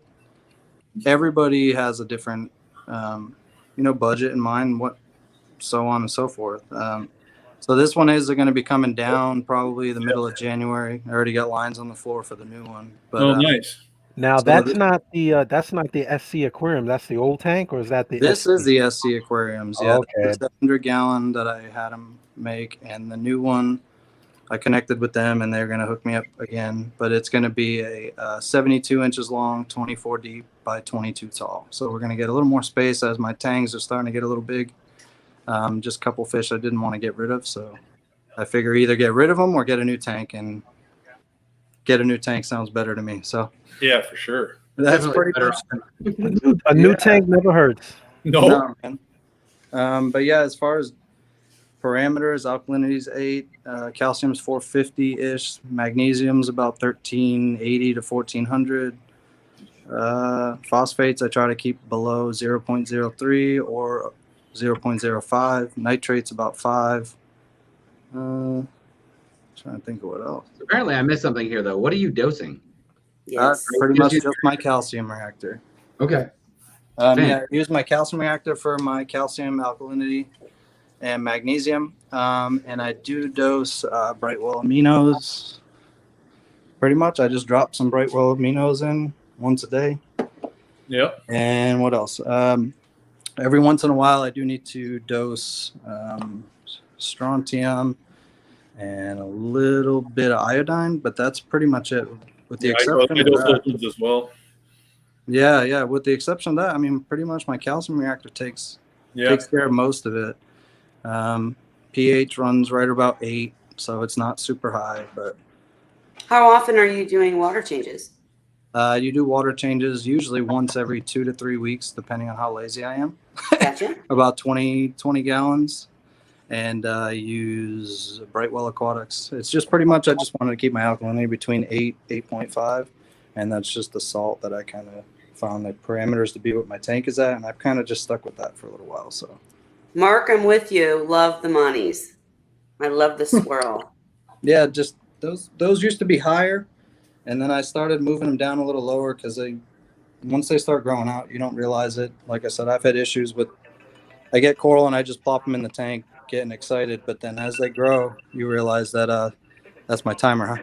everybody has a different budget in mind, so on and so forth. So this one is going to be coming down probably the middle of January. I already got lines on the floor for the new one. But, nice. Now so that's not the SC aquarium. That's the old tank, or is that the? This SC? is the SC aquariums. Yeah, okay. the 700-gallon that I had them make, and the new one, I connected with them, and they're going to hook me up again. But it's going to be a 72 inches long, 24 deep by 22 tall. So we're going to get a little more space as my tangs are starting to get a little big. Just a couple fish I didn't want to get rid of, so I figure either get rid of them or get a new tank, and get a new tank sounds better to me. So yeah, for sure. That's pretty better. much A new tank never hurts. No. Man. But yeah, as far as parameters, alkalinity's 8, calcium's 450-ish, magnesium's about 1380 to 1400. Phosphates I try to keep below 0.03 or 0.05. Nitrates about 5. Trying to think of what else. Apparently, I missed something here though. What are you dosing? Pretty much just my calcium reactor. Okay. I use my calcium reactor for my calcium, alkalinity, and magnesium. And I do dose Brightwell aminos. Pretty much, I just drop some Brightwell aminos in once a day. Yep. And what else? Every once in a while, I do need to dose strontium and a little bit of iodine, but that's pretty much it. With the exception I dose those ones as well. Yeah. With the exception of that, I mean, pretty much my calcium reactor takes care of most of it. pH runs right about 8, so it's not super high. But How often are you doing water changes? you do water changes usually once every 2 to 3 weeks, depending on how lazy I am. Gotcha. About 20 gallons. And use Brightwell Aquatics. It's just pretty much, I just wanted to keep my alkalinity between 8.5. And that's just the salt that I kind of found the parameters to be what my tank is at. And I've kind of just stuck with that for a little while. So, Mark, I'm with you. Love the monies. I love the swirl. yeah, just those used to be higher. And then I started moving them down a little lower because once they start growing out, you don't realize it. Like I said, I've had issues with, I get coral and I just plop them in the tank, getting excited, but then as they grow, you realize that that's my timer, huh?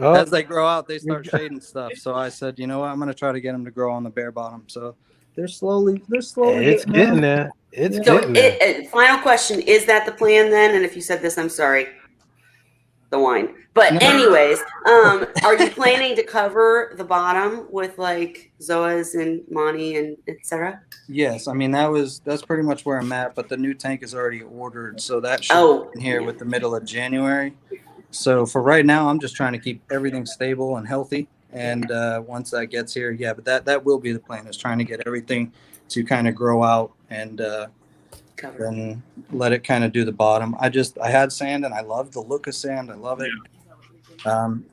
Oh. As they grow out, they start shading stuff. So I said, you know what, I'm gonna try to get them to grow on the bare bottom. So they're slowly. It's getting there. It's So, getting there. final question: is that the plan then? And if you said this, I'm sorry. The wine. But anyways, are you planning to cover the bottom with like Zoas and Monty and etc.? Yes, I mean that's pretty much where I'm at. But the new tank is already ordered, so that should be in here with the middle of January. So for right now, I'm just trying to keep everything stable and healthy. And once that gets here, yeah, but that will be the plan, is trying to get everything to kind of grow out and then let it kind of do the bottom. I had sand and I love the look of sand. I love it.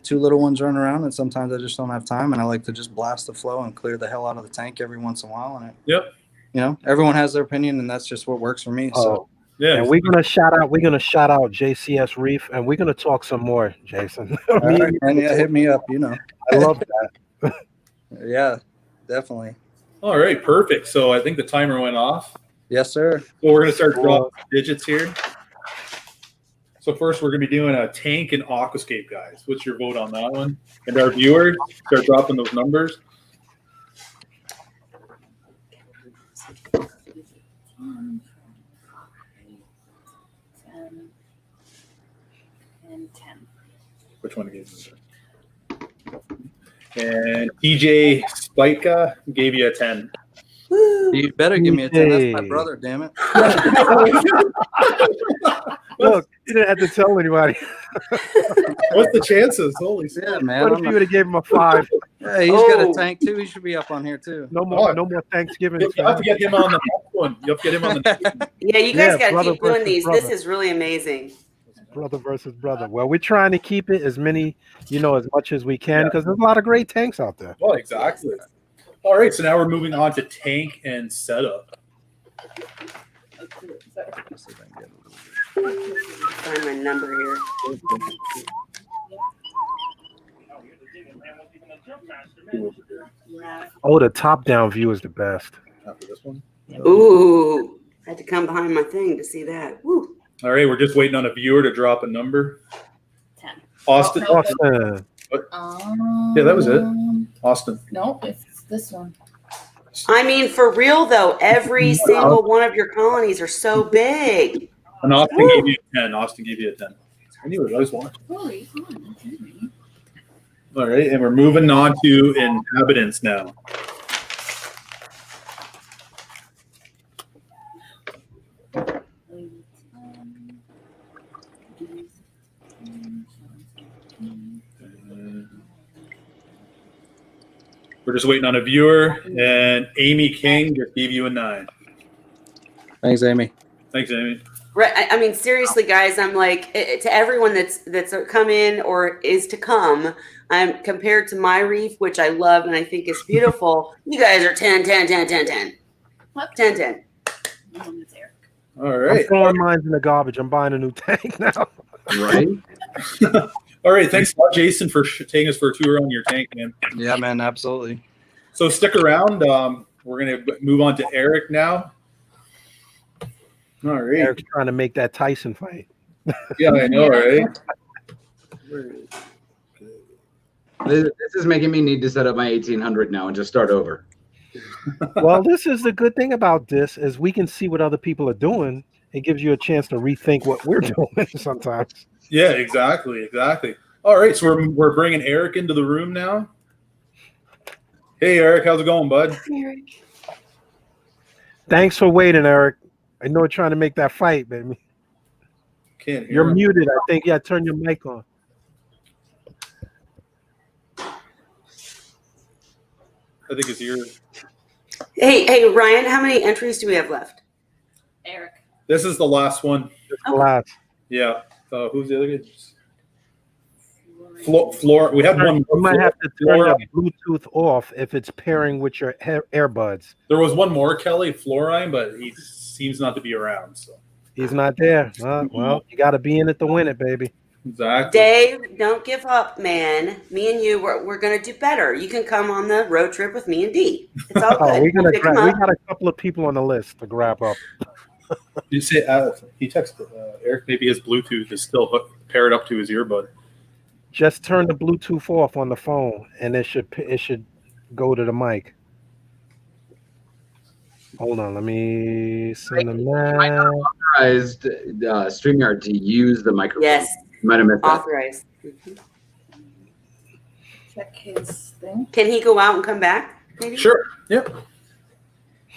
Two little ones run around, and sometimes I just don't have time, and I like to just blast the flow and clear the hell out of the tank every once in a while. And Yep. you know, everyone has their opinion, and that's just what works for me. So Yeah. And we're gonna shout out JCS Reef, and we're gonna talk some more, Jason. all right, man, yeah, hit me up. You know, I love that. yeah, definitely. All right, perfect. So I think the timer went off. Yes, sir. So we're gonna start dropping digits here. So first, we're gonna be doing a tank and aquascape, guys. What's your vote on that one? And our viewers start dropping those numbers. 10 and 10. Which one gave you? And TJ Spica gave you a 10. You better give me a 10. That's my brother, damn it. Look, you didn't have to tell anybody. What's the chances? Holy shit, Yeah, man. What if you would have gave him a 5? Yeah, he's got a tank too. He should be up on here too. No more Thanksgiving. You have to get him on the next one. You have to get him on the next one. Yeah, you guys got to brother keep doing versus these. brother. This is really amazing. Brother versus brother. Well, we're trying to keep it as many, as much as we can, because there's a lot of great tanks out there. Well, exactly. All right, so now we're moving on to tank and setup. Find my number here. Oh, the top-down view is the best. After this one. Ooh, I had to come behind my thing to see that. Woo. All right, we're just waiting on a viewer to drop a number. 10. Austin. Austin. Yeah, that was it. Austin. No, it's this one. I mean, for real though, every single one of your colonies are so big. And Austin gave you a 10. Austin gave you a 10. I knew it. I was watching. Holy. All right, and we're moving on to inhabitants now. We're just waiting on a viewer, and Amy King just gave you a 9. Thanks, Amy. Thanks, Amy. Right. I mean, seriously, guys, I'm like, to everyone that's come in or is to come, I'm compared to my reef, which I love and I think is beautiful. You guys are 10, 10, 10, 10, 10. What? 10, 10. All I'm right. throwing mine in the garbage. I'm buying a new tank now. Right? All right. Thanks a lot, Jason, for taking us for a tour on your tank, man. Yeah, man, absolutely. So stick around. We're going to move on to Eric now. All right. Eric's trying to make that Tyson fight. Yeah, I know, right? This is making me need to set up my 1800 now and just start over. Well, this is the good thing about this is we can see what other people are doing. It gives you a chance to rethink what we're doing sometimes. Yeah, exactly. All right, so we're bringing Eric into the room now. Hey, Eric, how's it going, bud? Thanks for waiting, Eric. I know you're trying to make that fight, baby. Can't hear You're him. muted. I think. Yeah, turn your mic on. I think it's yours. Hey, Ryan, how many entries do we have left? Eric. This is the last one. Last. Yeah. Who's the other guy? Floor. We have one. You might have to turn Flora. the Bluetooth off if it's pairing with your earbuds. There was one more, Kelly Florine, but he seems not to be around. So He's not there. Well, you got to be in it to win it, baby. exactly. Dave, don't give up, man. Me and you, we're gonna do better. You can come on the road trip with me and D. It's all good. We We'll pick 'em we up. got a couple of people on the list to grab up. You say he texted Eric. Maybe his Bluetooth is still paired up to his earbud. Just turn the Bluetooth off on the phone, and it should go to the mic. Hold on, let me send them that. Authorized StreamYard to use the microphone. Yes, You might have missed that. authorized. Check his thing. Can he go out and come back? Maybe? Sure. Yep.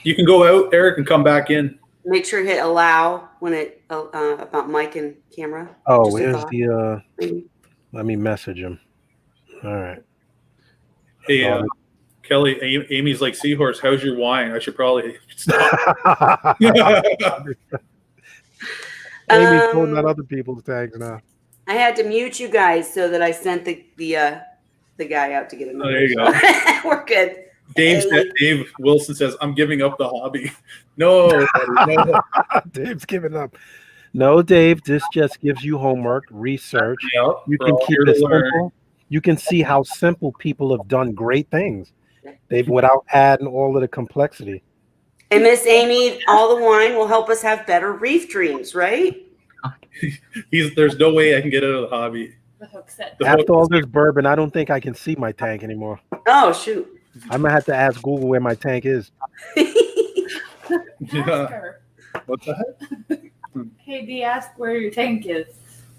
You can go out, Eric, and come back in. Make sure hit allow when it about mic and camera. Oh, Just a here's thought. the. Maybe. Let me message him. All right. Hey, Kelly, Amy's like, Seahorse, how's your wine? I should probably stop. Amy's pulling out other people's tags now. I had to mute you guys so that I sent the guy out to get him. Oh, there you go. We're good. Dave Wilson says, "I'm giving up the hobby." No, no. Dave's giving up. No, Dave. This just gives you homework, research. Yep, You we're can all keep here to it learn. simple. You can see how simple people have done great things. They've without adding all of the complexity. And Miss Amy, all the wine will help us have better reef dreams, right? There's no way I can get out of the hobby. The hook set. After all this bourbon, I don't think I can see my tank anymore. Oh shoot! I'm gonna have to ask Google where my tank is. Yeah. What's that? Hey, D, ask where your tank is.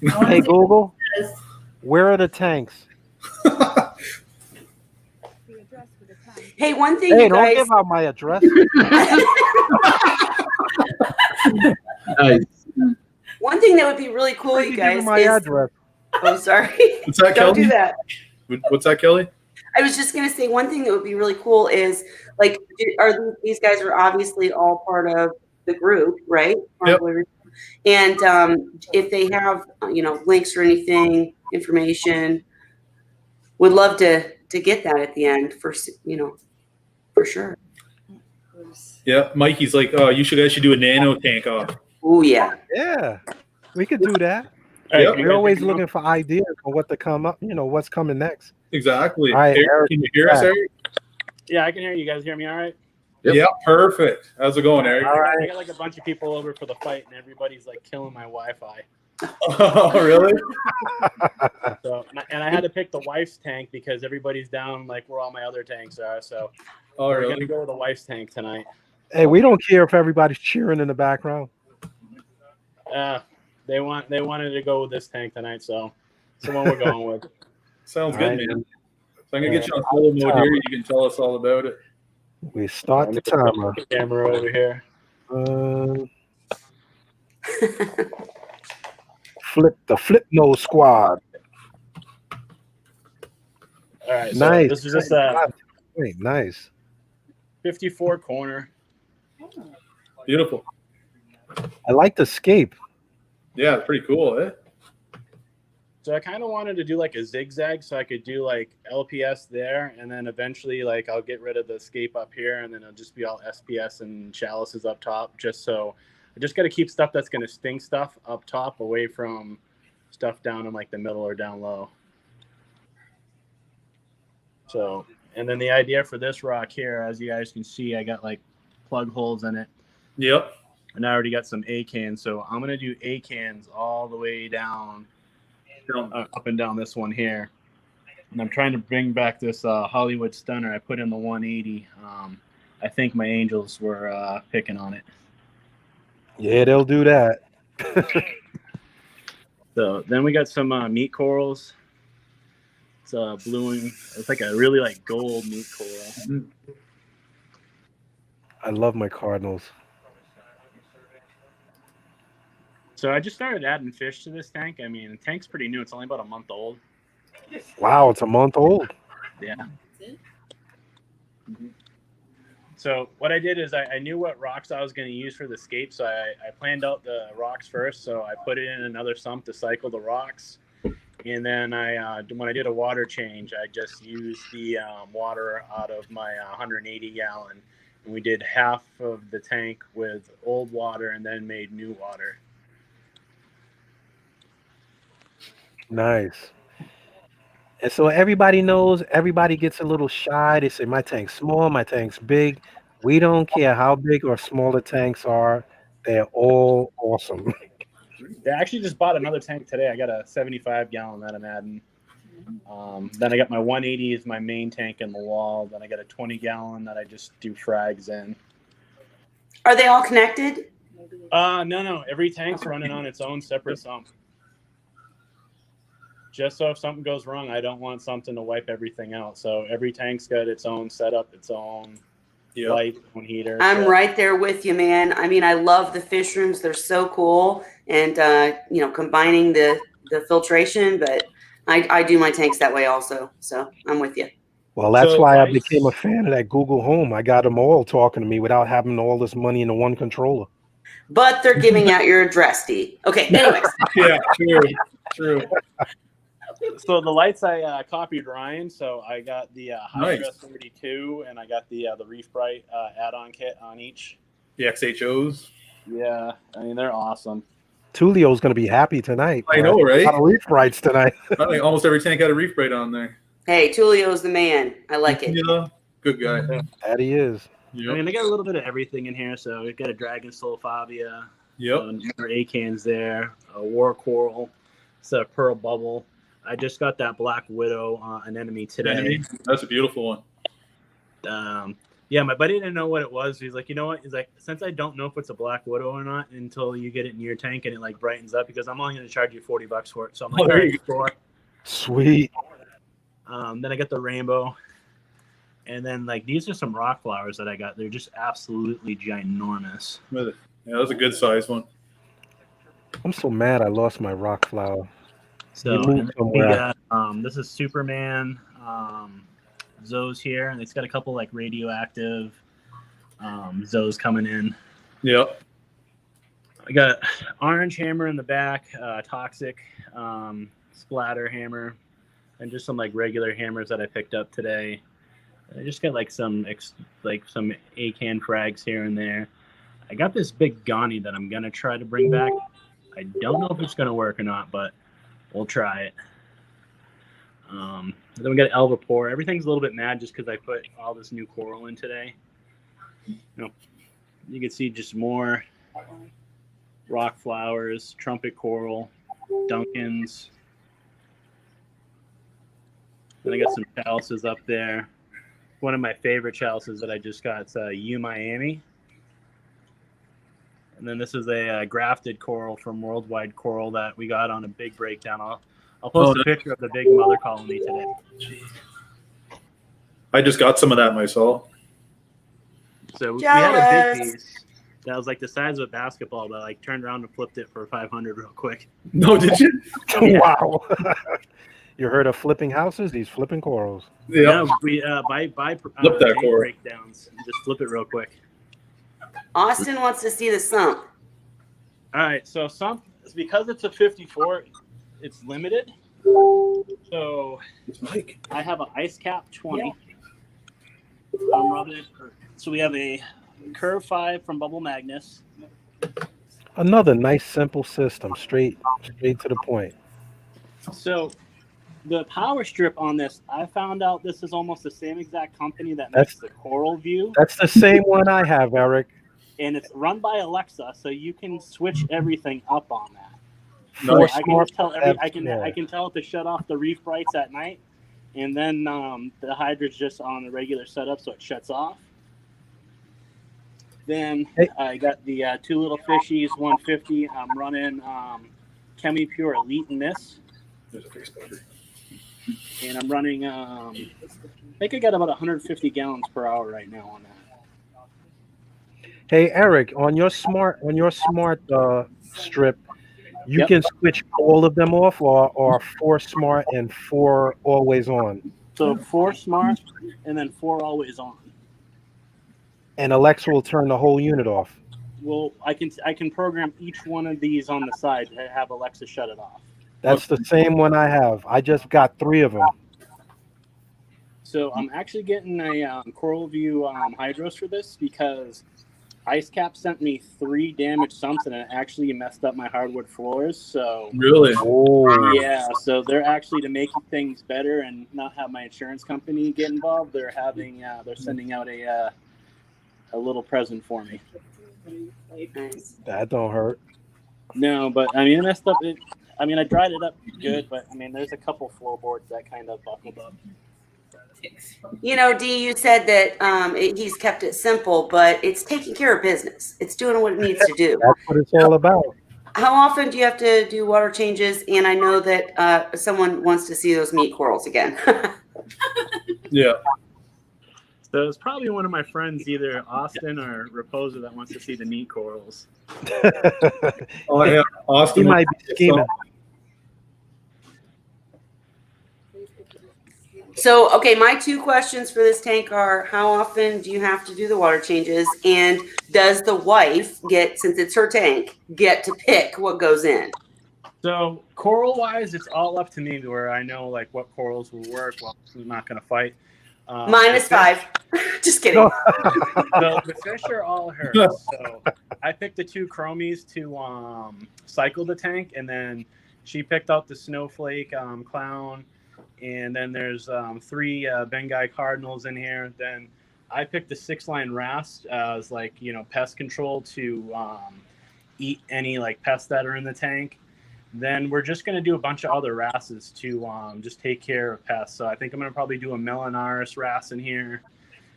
Hey Google, where are the tanks? Hey, one thing Hey, you don't guys. give out my address. Nice. One thing that would be really cool, Where you you guys. giving my Is, address? I'm sorry. What's that, Don't Kelly? do that. What's that, Kelly? I was just gonna say one thing that would be really cool is like, these guys are obviously all part of the group, right? Yep. And if they have links or anything, information, would love to get that at the end for sure. Yeah, Mikey's like, "Oh, you guys should do a nano tank off." Oh yeah. Yeah, we could do that. Yep. We're always looking for ideas on what to come up. What's coming next. Exactly. All right, Eric, can you hear us, Eric? Yeah, I can hear you guys. Hear me all right? Yep. Yeah, perfect. How's it going, Eric? I got like a bunch of people over for the fight, and everybody's like killing my Wi-Fi. Oh, really? So, and I had to pick the wife's tank because everybody's down like where all my other tanks are. So we're really? gonna go with the wife's tank tonight. Hey, we don't care if everybody's cheering in the background. They wanted to go with this tank tonight, so it's the one we're going with. Sounds All good, right, man. So I'm gonna get you on solo mode here. You can tell us all about it. We start the timer. Camera over here. Flip nose squad. All right, so Nice. this is just a Wait, nice. 54 corner. Beautiful. I like the scape. Yeah, it's pretty cool, eh? So I kind of wanted to do like a zigzag so I could do like LPS there, and then eventually like I'll get rid of the scape up here, and then it'll just be all SPS and chalices up top. Just so I just got to keep stuff that's going to sting stuff up top away from stuff down in like the middle or down low. So, and then the idea for this rock here, as you guys can see, I got like plug holes in it. Yep. And I already got some A cans, so I'm gonna do A cans all the way down, up and down this one here. And I'm trying to bring back this Hollywood Stunner. I put in the 180. I think my Angels were picking on it. Yeah, they'll do that. So then we got some meat corals. It's blue and it's like a really like gold meat coral. I love my Cardinals. So I just started adding fish to this tank. I mean, the tank's pretty new. It's only about a month old. Wow, it's a month old. Yeah. So what I did is I knew what rocks I was going to use for the scape, so I planned out the rocks first. So I put it in another sump to cycle the rocks, and then when I did a water change, I just used the water out of my 180 gallon, and we did half of the tank with old water and then made new water. Nice. And so everybody knows, everybody gets a little shy. They say, my tank's small, my tank's big. We don't care how big or small the tanks are. They're all awesome. I actually just bought another tank today. I got a 75 gallon that I'm adding. Then I got my 180 is my main tank in the wall. Then I got a 20 gallon that I just do frags in. Are they all connected? No. Every tank's running on its own separate sump. Just so if something goes wrong, I don't want something to wipe everything out. So every tank's got its own setup, its own light, own heater. I'm right there with you, man. I mean, I love the fish rooms. They're so cool. And, combining the filtration, but I do my tanks that way also. So I'm with you. Well, that's why I became a fan of that Google Home. I got them all talking to me without having all this money into one controller. But they're giving out your address, D. Okay, anyways. Yeah, true. So the lights I copied Ryan. So I got the Hydra Nice. 32 and I got the Reef Bright add-on kit on each. The XHOs. Yeah, I mean they're awesome. Tulio's going to be happy tonight. I know, right? A lot of Reef Brights tonight. I think almost every tank had a Reef Bright on there. Hey, Tulio's the man. I like it. Yeah, good guy. That he is. I mean, I got a little bit of everything in here. So we've got a Dragon Soul Fabia. Yep. Our A-cans there. A War Coral. It's a Pearl Bubble. I just got that Black Widow Anemone today. Anemone? That's a beautiful one. Yeah, my buddy didn't know what it was. He's like, you know what? He's like, since I don't know if it's a Black Widow or not until you get it in your tank and it like brightens up, because I'm only going to charge you $40 for it. So I'm like, there all you right, sure. Sweet. Then I got the rainbow, and then like these are some rock flowers that I got. They're just absolutely ginormous. Yeah, that was a good size one. I'm so mad I lost my rock flower. So You moved and then we somewhere. got this is Superman. Zoe's here, and it's got a couple like radioactive Zoes coming in. Yep. I got orange hammer in the back, toxic splatter hammer, and just some like regular hammers that I picked up today. I just got like some A-can frags here and there. I got this big Ghani that I'm gonna try to bring back. I don't know if it's gonna work or not, but we'll try it. Then we got Elvapor. Everything's a little bit mad just because I put all this new coral in today. You can see just more rock flowers, trumpet coral, Duncans. Then I got some chalices up there. One of my favorite chalices that I just got is U Miami. And then this is a grafted coral from Worldwide Coral that we got on a big breakdown. I'll post a picture of the big mother colony today. I just got some of that myself. So we had a big Jealous. piece that was like the size of a basketball, but I like turned around and flipped it for 500 real quick. No, did you? Wow. You heard of flipping houses? These flipping corals. Yeah, we buy Flip that day coral. breakdowns and just flip it real quick. Austin wants to see the sump. All right, so because it's a 54, it's limited. So I have an ice cap 20. So we have a Curve 5 from Bubble Magnus. Another nice, simple system. Straight to the point. So the power strip on this, I found out this is almost the same exact company that makes the Coral View. That's the same one I have, Eric. And it's run by Alexa, so you can switch everything up on that. Four I can smart just tell apps, I can tell it to shut off the Reef Brights at night, and then the Hydra's just on the regular setup, so it shuts off. Then I got the two little fishies, 150. I'm running Chemi Pure Elite in this, and I'm running. I think I got about 150 gallons per hour right now on that. Hey Eric, on your smart strip, you Yep. can switch all of them off, or 4 smart and 4 always on. So 4 smart, and then 4 always on. And Alexa will turn the whole unit off. Well, I can program each one of these on the side to have Alexa shut it off. That's the same one I have. I just got 3 of them. So I'm actually getting a Coral View Hydros for this because Ice Cap sent me 3 damaged sumps and it actually messed up my hardwood floors. So Really? Oh. yeah, so they're actually, to make things better and not have my insurance company get involved, they're sending out a little present for me. That don't hurt. No, but I mean, it messed up. I dried it up good, but I mean, there's a couple floorboards that kind of buckled up. You know, Dee, you said that he's kept it simple, but it's taking care of business. It's doing what it needs to do. That's what it's all about. How often do you have to do water changes? And I know that someone wants to see those meat corals again. Yeah. So it's probably one of my friends, either Austin or Raposa, that wants to see the meat corals. Oh yeah, Austin. He might be scheming. So, okay, my 2 questions for this tank are: how often do you have to do the water changes, and does the wife get, since it's her tank, get to pick what goes in? So coral wise, it's all up to me where I know like what corals will work. Well, I'm not going to fight. -5. Just kidding. The fish are all hers. So I picked the 2 chromies to cycle the tank, and then she picked out the snowflake clown, and then there's 3 Bengai cardinals in here. Then I picked the 6-line wrasse as like, you know, pest control to eat any like pests that are in the tank. Then we're just going to do a bunch of other wrasses to just take care of pests. So I think I'm going to probably do a Melanaris wrasse in here.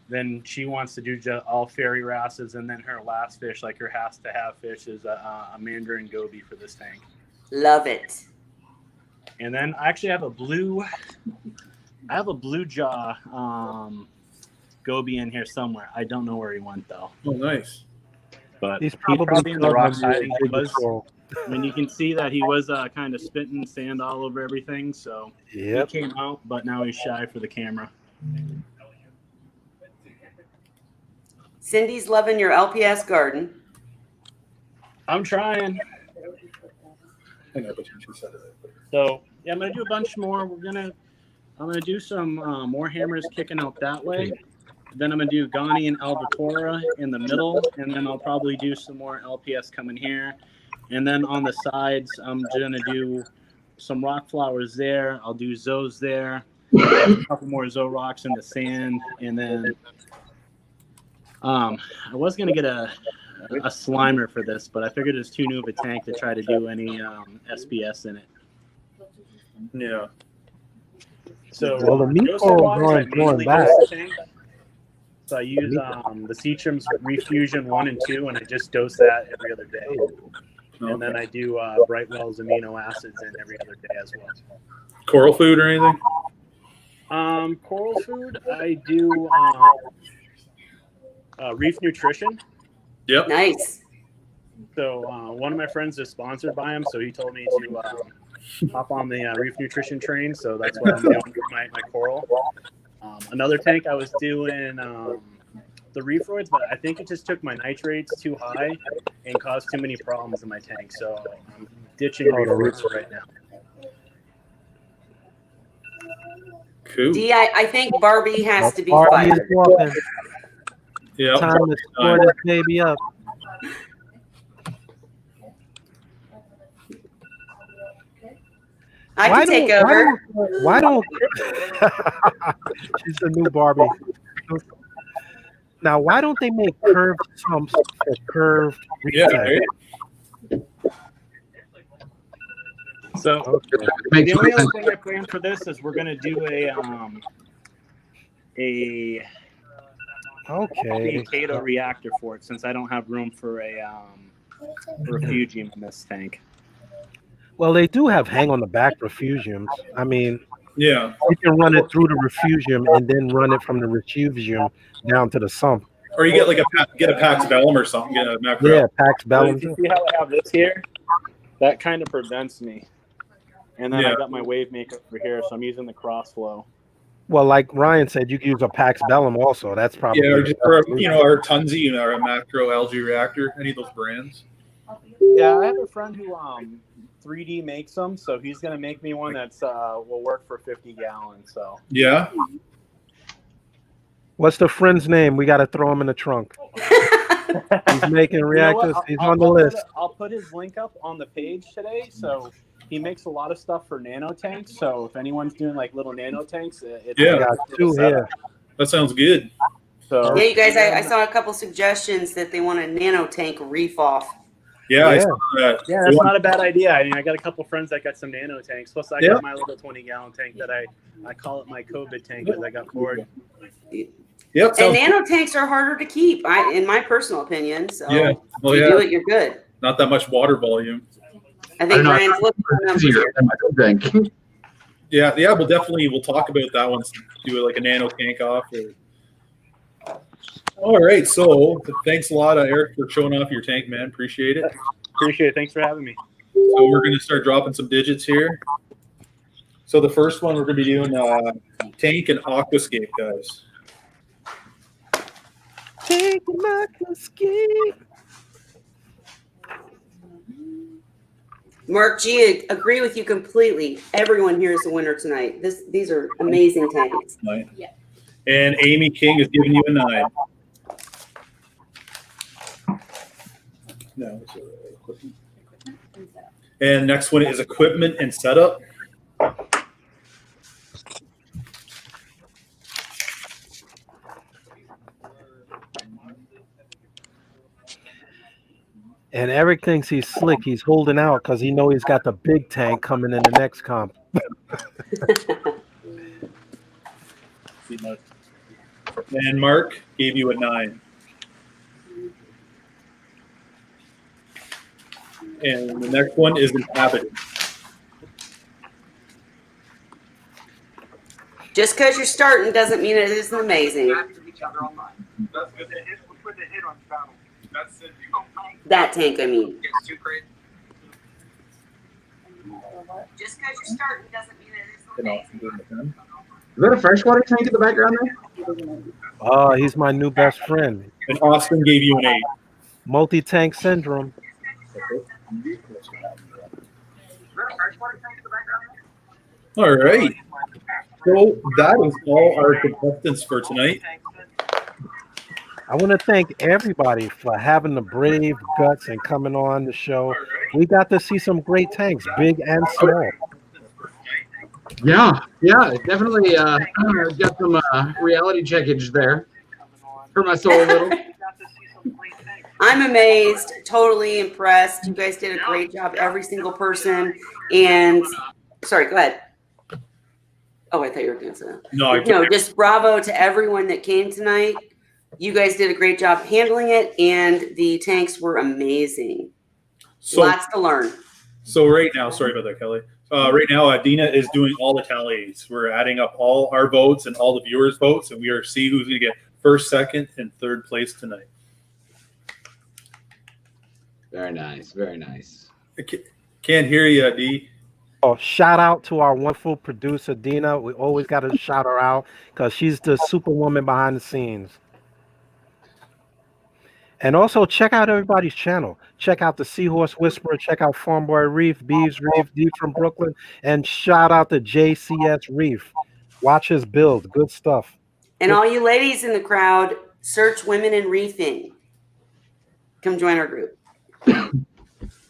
Then she wants to do all fairy wrasses, and then her last fish, like her has to have fish, is a Mandarin goby for this tank. Love it. And then I actually have a blue jaw goby in here somewhere. I don't know where he went though. Oh, nice. But He's he's probably in the rocks hiding. Big Coral. I mean, you can see that he was kind of spitting sand all over everything. So Yep. he came out, but now he's shy for the camera. Cindy's loving your LPS garden. I'm trying. I know, but she said it. So yeah, I'm gonna do a bunch more. I'm gonna do some more hammers kicking out that way. Then I'm gonna do Ghani and Albacora in the middle, and then I'll probably do some more LPS coming here. And then on the sides, I'm gonna do some rock flowers there. I'll do Zoes there, a couple more Zoe rocks in the sand, and then I was gonna get a Slimer for this, but I figured it's too new of a tank to try to do any SPS in it. Yeah. So Well, the meat coral going back. So I use the Seatrum's Refusion 1 and 2, and I just dose that every other day. And then I do Brightwell's amino acids in every other day as well. Coral food or anything? Coral food, I do Reef Nutrition. Yep. Nice. So one of my friends is sponsored by him, so he told me to hop on the Reef Nutrition train. So that's what I'm doing with my coral. Another tank I was doing the Reefroids, but I think it just took my nitrates too high and caused too many problems in my tank. So I'm ditching Reefroids right now. Cool. D, I think Barbie has to be Barbie is fired. walking. Yeah. Time to score this baby up. I can take over. Why don't she's the new Barbie. Now, why don't they make curved sumps for curved Yeah. So the only other thing I planned for this is we're gonna do a Kato reactor for it, since I don't have room for a refugium in this tank. Well, they do have hang on the back refugiums. I mean, yeah, you can run it through the refugium and then run it from the refugium down to the sump. Or you get like a Pax Bellum or something. Get a macro. Yeah, Pax Bellum. You see how I have this here? That kind of prevents me. And then I got my wave maker over here, so I'm using the crossflow. Well, like Ryan said, you can use a Pax Bellum also. That's probably Or just, or our Tunzi or a macro algae reactor. Any of those brands. Yeah, I have a friend who 3D makes them, so he's gonna make me one that's will work for 50 gallons. So yeah. What's the friend's name? We got to throw him in the trunk. He's making reactors. He's on the list. I'll put his link up on the page today. So he makes a lot of stuff for nano tanks. So if anyone's doing like little nano tanks, it's got 2 here. That sounds good. So Yeah, you guys, I saw a couple suggestions that they want a nano tank reef off. Yeah, I saw that. Yeah, that's not a bad idea. I mean, I got a couple friends that got some nano tanks. Plus, I got my little 20-gallon tank that I call it my COVID tank because I got bored. Yep. And nano tanks are harder to keep, in my personal opinion. So Yeah. Well, if you do it, you're good. Not that much water volume. I think Ryan's looking for numbers here. Yeah, we'll talk about that once. Do it like a nano tank off. All right, so thanks a lot, Eric, for showing off your tank, man. Appreciate it. Appreciate it. Thanks for having me. So we're going to start dropping some digits here. So the first one we're going to be doing Tank and Aquascape, guys. Tank and Aquascape. Mark G, agree with you completely. Everyone here is a winner tonight. These are amazing tanks. Right. And Amy King is giving you a 9. No, it's equipment. And next one is equipment and setup. And Eric thinks he's slick. He's holding out because he knows he's got the big tank coming in the next comp. And Mark gave you a 9. And the next one is inhabited. Just because you're starting doesn't mean it isn't amazing. That tank, I mean. Just because you're starting doesn't mean it isn't amazing. Is that a freshwater tank in the background there? Oh, he's my new best friend. And Austin gave you an 8. Multi-tank syndrome. All right. So that is all our contestants for tonight. I want to thank everybody for having the brave guts and coming on the show. We got to see some great tanks, big and small. Yeah, definitely got some reality checkage there. Hurt my soul a little. I'm amazed, totally impressed. You guys did a great job, every single person. And sorry, go ahead. Oh, I thought you were going to say that. No, just bravo to everyone that came tonight. You guys did a great job handling it, and the tanks were amazing. So, lots to learn. So right now, sorry about that, Kelly. Right now, Dina is doing all the tallies. We're adding up all our votes and all the viewers' votes, and we are seeing who's going to get first, second, and third place tonight. Very nice, very nice. Can't hear you, D. Oh, shout out to our wonderful producer, Dina. We always got to shout her out because she's the superwoman behind the scenes. And also check out everybody's channel. Check out the Seahorse Whisperer. Check out Farm Boy Reef, Beeves Reef, D from Brooklyn, and shout out to JCS Reef. Watch his build. Good stuff. And all you ladies in the crowd, search Women in Reefing. Come join our group.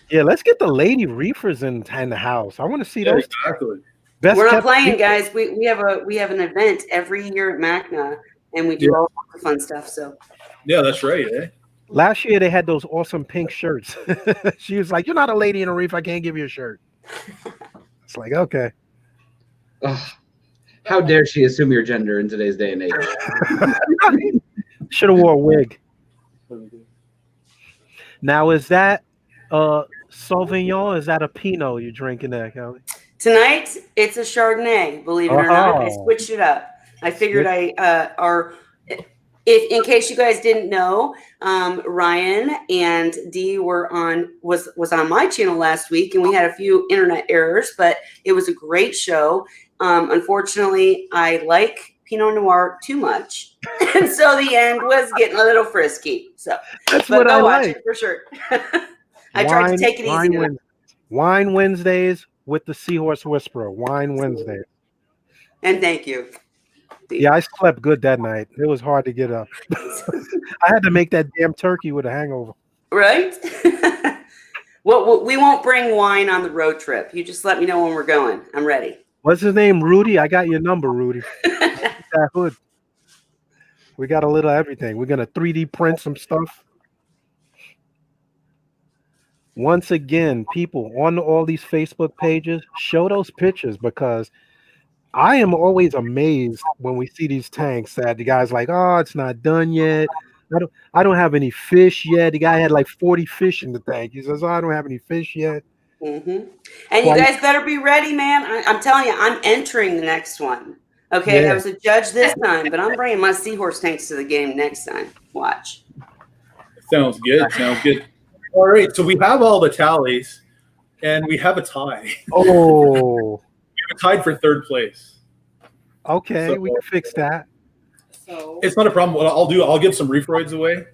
Yeah, let's get the lady reefers in the house. I want to see those. Exactly. We're not playing, guys. We have an event every year at MACNA, and we do all the fun stuff. So. Yeah, that's right. Eh? Last year they had those awesome pink shirts. She was like, "You're not a lady in a reef. I can't give you a shirt." It's like, okay. Oh, how dare she assume your gender in today's day and age? Should have wore a wig. Now, is that Sauvignon? Is that a Pinot you're drinking there, Kelly? Tonight, it's a Chardonnay, believe it or not. I switched it up. I figured if in case you guys didn't know, Ryan and Dee was on my channel last week, and we had a few internet errors, but it was a great show. Unfortunately, I like Pinot Noir too much, and so the end was getting a little frisky. So, that's but what go I watch like. it for sure. I tried to take it easy. Wine Wednesdays with the Seahorse Whisperer. Wine Wednesdays. And thank you. Yeah, I slept good that night. It was hard to get up. I had to make that damn turkey with a hangover. Right? Well, we won't bring wine on the road trip. You just let me know when we're going. I'm ready. What's his name? Rudy? I got your number, Rudy. That hood. We got a little everything. We're going to 3D print some stuff. Once again, people on all these Facebook pages, show those pictures because I am always amazed when we see these tanks that the guy's like, "Oh, it's not done yet. I don't have any fish yet." The guy had like 40 fish in the tank. He says, "Oh, I don't have any fish yet." Mm-hmm. And you guys better be ready, man. I'm telling you, I'm entering the next one. Okay, I was a judge this time, but I'm bringing my Seahorse tanks to the game next time. Watch. Sounds good. Sounds good. All right, so we have all the tallies, and we have a tie. Oh. Tied for third place. Okay, So- we can fix that. So It's not a problem. What I'll do, I'll give some reef roids away.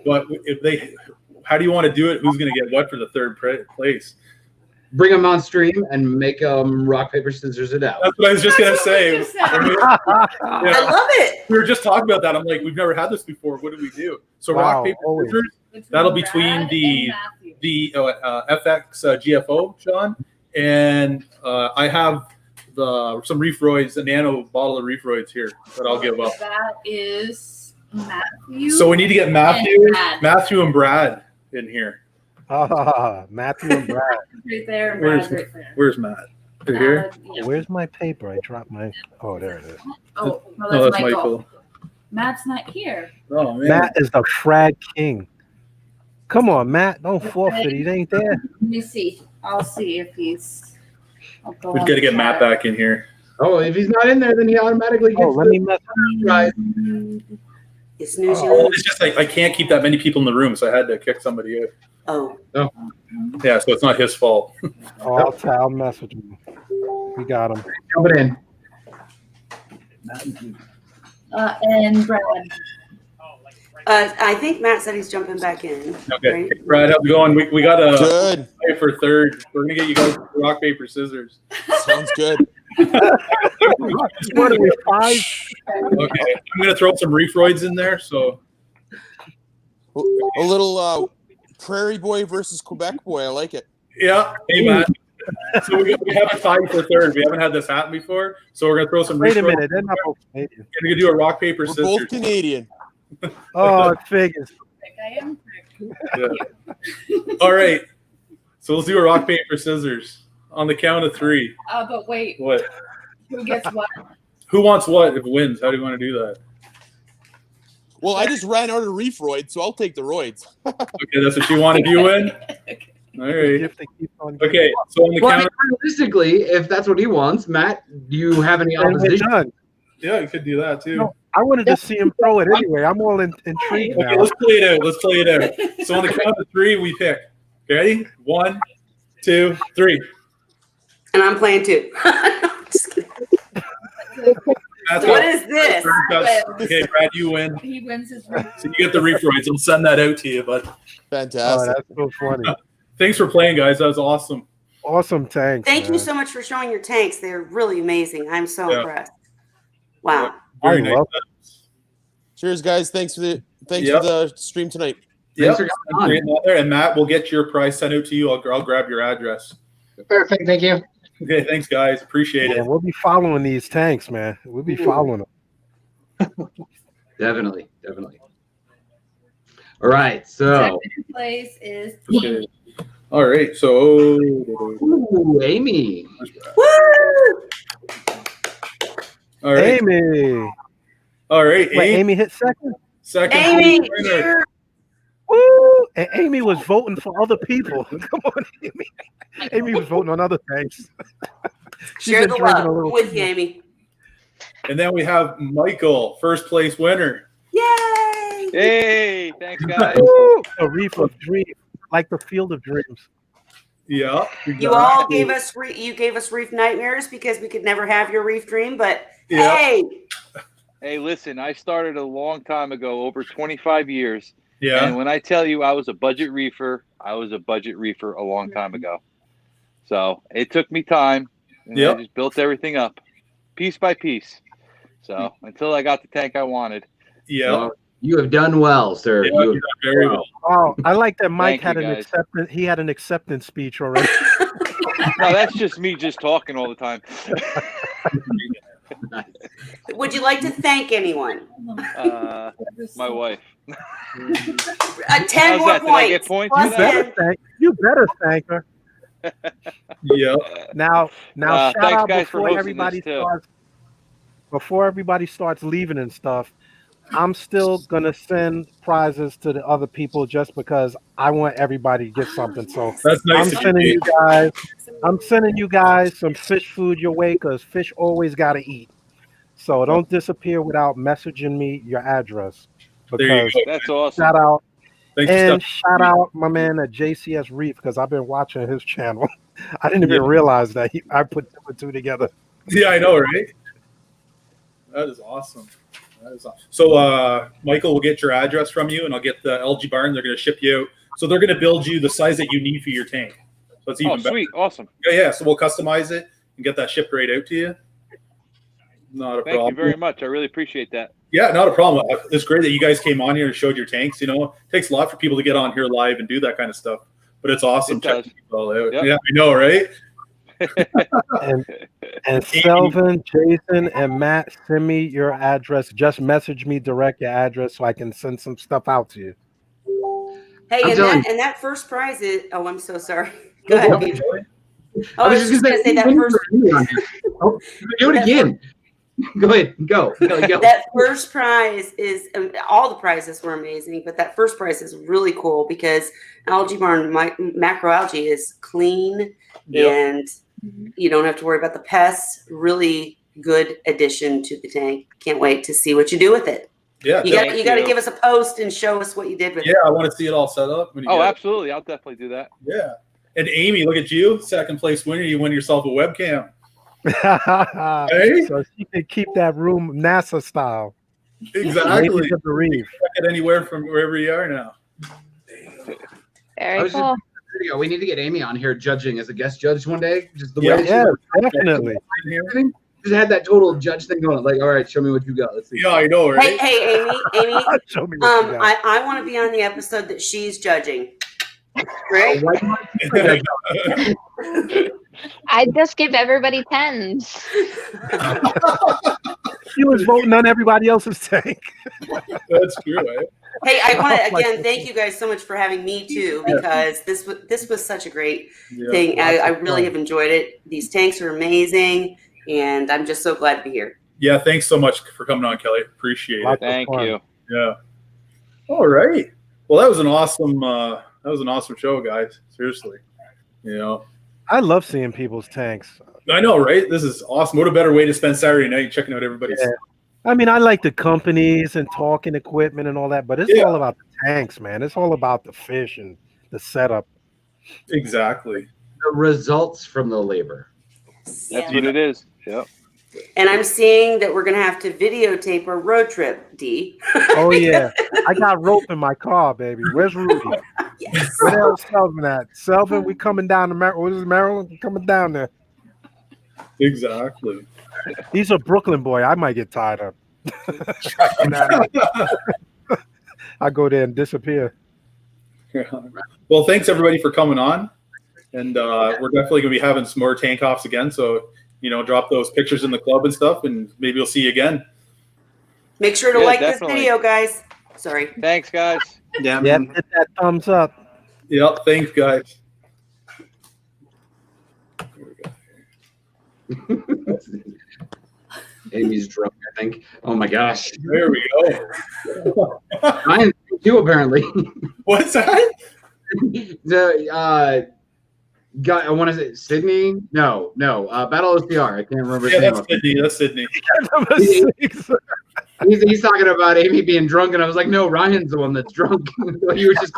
But if they, how do you want to do it? Who's going to get what for the third place? Bring them on stream and make them rock, paper, scissors it out. That's what I was just going to That's what say. we just said. I love it. We were just talking about that. I'm like, we've never had this before. What do we do? So Wow, rock, paper, always. scissors. That'll between Brad the- and Matthew. The FX GFO, Sean, and I have some reef roids, a nano bottle of reef roids here that I'll give up. That is Matthew. So we need to get Matthew, and Brad. Matthew and Brad in here. Matthew and Brad. Right there. and Where's Brad's right there. Where's Matt? Right here. Yeah. Where's my paper? I dropped my. Oh, there it is. Oh, no, Oh, that's that's Michael. Michael. Matt's not here. Oh man. Matt is the frag king. Come on, Matt. Don't forfeit. He ain't there. Let me see. I'll see if he's. I'll go We've on got to get chat. Matt back in here. Oh, if he's not in there, then he automatically gets Oh, let me mess. prize. It's news. Oh, it's just like I can't keep that many people in the room, so I had to kick somebody out. Oh, Yeah, so it's not his fault. Oh, I'll message him. We got him. Jump it in. And Brad. I think Matt said he's jumping back in. Okay, Right? Brad, how's it going? We got a Good. fight for third. We're gonna get you guys rock paper scissors. Sounds good. What are we, 5? Okay, I'm gonna throw some reef roids in there. So A little Prairie Boy versus Quebec Boy. I like it. yeah, hey Matt. So we haven't tied for third. We haven't had this happen before. So we're gonna throw some reef Wait a roids. minute. They're not both Canadian. We're gonna do a rock paper We're scissors. both Canadian. Oh, it figures. I am. Yeah. All right. So let's do a rock paper scissors on the count of 3. But wait, What? who gets what? Who wants what? If it wins, how do you want to do that? Well, I just ran out of reef roids, so I'll take the roids. Okay, that's what you want to do. Win. All right. If they keep on Okay. So on the Well, I count mean, realistically, if that's what he wants, Matt, do you have any and we're opposition? done. yeah, you could do that too. No, I wanted to see him throw it anyway. I'm all intrigued Okay, now. let's play it out. Let's play it out. So on the count of 3, we pick. Ready? 1, 2, 3. And I'm playing too. Just kidding. That's What is this? Okay, Brad, you win. He wins his room. So you get the reef roids. I'll send that out to you, bud. Oh, Fantastic. that's so funny. Thanks for playing, guys. That was awesome. Awesome tanks. Thank you man. so much for showing your tanks. They're really amazing. I'm so Yeah. impressed. Wow. Very I nice. love Cheers, guys. Thanks for the Yep. for the stream tonight. Yep. Thanks for coming on. Great out there. And Matt, we'll get your prize sent out to you. I'll grab your address. Perfect. Thank you. Okay, thanks, guys. Appreciate Yeah, it. we'll be following these tanks, man. We'll be following them. Definitely. All right, so Second place is Okay. All right. So, ooh, Amy. Woo! all right. Amy. All right. Wait, Amy, Amy hit second? second. Amy, winner. you're- Woo! And Amy was voting for other people. Come on, Amy. Amy was voting on other things. She's share been the drinking a love little with too you, much. Amy. And then we have Michael, first place winner. Yay! Hey, thanks, guys. Woo! A reef of dreams, like the field of dreams. Yeah. You all gave us you gave us reef nightmares because we could never have your reef dream, but Yeah. hey, Hey, listen, I started a long time ago, over 25 years. Yeah. And when I tell you I was a budget reefer, I was a budget reefer a long time ago. So it took me time. And Yep. I just built everything up piece by piece. So until I got the tank I wanted. Yeah. Well, you have done well, sir. Yeah, You you have done very well. Oh, I like that Mike Thank had you, an guys. acceptance. He had an acceptance speech already. No, that's just me just talking all the time. would you like to thank anyone? My wife. 10 How's more that? Did I get points. points You for better thank. You better thank her. Yeah. Now, shout thanks, out guys, for before hosting everybody this, too. starts. Before everybody starts leaving and stuff, I'm still gonna send prizes to the other people just because I want everybody to get something. So That's nice. I'm of sending you. you guys. I'm sending you guys some fish food your way because fish always gotta eat. So don't disappear without messaging me your address. There you Because go. That's awesome. shout out Thanks and for shout out my man at JCS Reef because I've been watching his channel. I didn't even realize that I put 2 and 2 together. Yeah, I know, right? That is awesome. That is awesome. So, Michael, we'll get your address from you, and I'll get the LG Barn. They're going to ship you out. So they're going to build you the size that you need for your tank. So it's even better. Sweet. Awesome. Yeah. So we'll customize it and get that shipped right out to you. Not a problem. Thank you very much. I really appreciate that. Yeah, not a problem. It's great that you guys came on here and showed your tanks. You know, it takes a lot for people to get on here live and do that kind of stuff. But it's awesome checking people all out. Yep. Yeah, I know, right? and Selvin, Jason, and Matt, send me your address. Just message me direct your address so I can send some stuff out to you. Hey, and that first prize is. Oh, I'm so sorry. Go ahead, Peter. I was just going to say that first. Oh, do it again. Go ahead. Go. That first prize is all the prizes were amazing, but that first prize is really cool because Algae Barn macroalgae is clean and you don't have to worry about the pests. Really good addition to the tank. Can't wait to see what you do with it. Yeah, you got to give us a post and show us what you did with it. Yeah, I want to see it all set up. Absolutely. I'll definitely do that. Yeah. And Amy, look at you, second place winner. You win yourself a webcam. Hey? So she can keep that room NASA style. Exactly. Check it anywhere from wherever you are now. Very cool. We need to get Amy on here judging as a guest judge one day. Just the way definitely. Just had that total judge thing going. Like, all right, show me what you got. Let's see. Yeah, I know, right? Hey, Amy. Show me what you got. I want to be on the episode that she's judging. Right? I just give everybody 10s. She was voting on everybody else's tank. That's true, right? Hey, I want to again thank you guys so much for having me too, because this was such a great thing. I really have enjoyed it. These tanks are amazing, and I'm just so glad to be here. Yeah, thanks so much for coming on, Kelly. Appreciate it. Thank you. Yeah. All right. Well, that was an awesome show, guys. Seriously. You know, I love seeing people's tanks. I know, right? This is awesome. What a better way to spend Saturday night checking out everybody's. Yeah. I mean, I like the companies and talking equipment and all that, but it's all about the tanks, man. It's all about the fish and the setup. Exactly. The results from the labor. That's what it is. Yep. And I'm seeing that we're going to have to videotape our road trip, D. Oh, yeah. I got rope in my car, baby. Where's Rudy? Yes. Where else Selvin at? Selvin, we coming down to Maryland. What is Maryland? We coming down there. Exactly. He's a Brooklyn boy. I might get tired of. I go there and disappear. Yeah. Well, thanks everybody for coming on. And we're definitely going to be having some more tank offs again. So, you know, drop those pictures in the club and stuff, and maybe we'll see you again. Make sure to like this video, guys. Sorry. Thanks, guys. Yeah, hit that thumbs up. Yep. Thanks, guys. Amy's drunk, I think. Oh my gosh. There we go. Ryan too, apparently. What's that? The guy, I want to say Sydney. No. Battle OCR. I can't remember. Yeah, that's Sydney. He's talking about Amy being drunk, and I was like, no, Ryan's the one that's drunk. You were just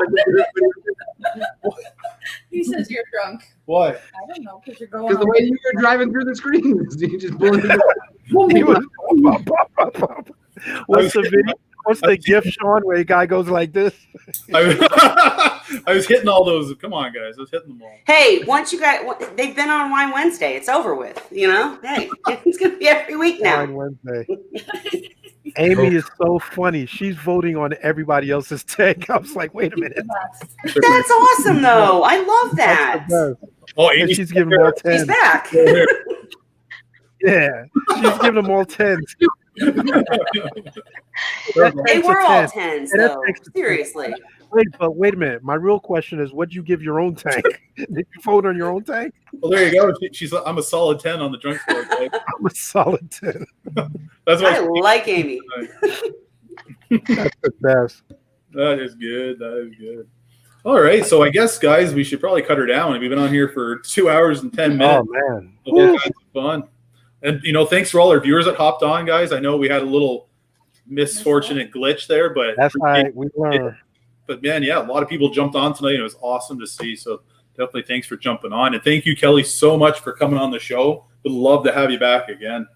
He says you're drunk. Why? I don't know, because you're going. Because the way you were driving through the screens, you just blew it. What's the video? What's the gift, Sean, where a guy goes like this? I was hitting all those. Come on, guys. I was hitting them all. Hey, once you guys, they've been on Wine Wednesday. It's over with, you know? Hey, it's going to be every week now. Wine Wednesday. Amy is so funny. She's voting on everybody else's tank. I was like, wait a minute. That's awesome, though. I love that. Oh, and she's giving them all 10s. She's back. Yeah, she's giving them all 10s. They were all 10s, though. Seriously. Wait a minute. My real question is, what'd you give your own tank? Did you vote on your own tank? Well, there you go. I'm a solid 10 on the drunk score. I'm a solid 10. That's what I like Amy. That's the best. That is good. All right. So I guess, guys, we should probably cut her down. We've been on here for 2 hours and 10 minutes. Oh, man. All kinds of fun. And, you know, thanks for all our viewers that hopped on, guys. I know we had a little misfortunate glitch there, but that's right. We learned. But, man, yeah, a lot of people jumped on tonight. It was awesome to see. So definitely thanks for jumping on. And thank you, Kelly, so much for coming on the show. Would love to have you back again.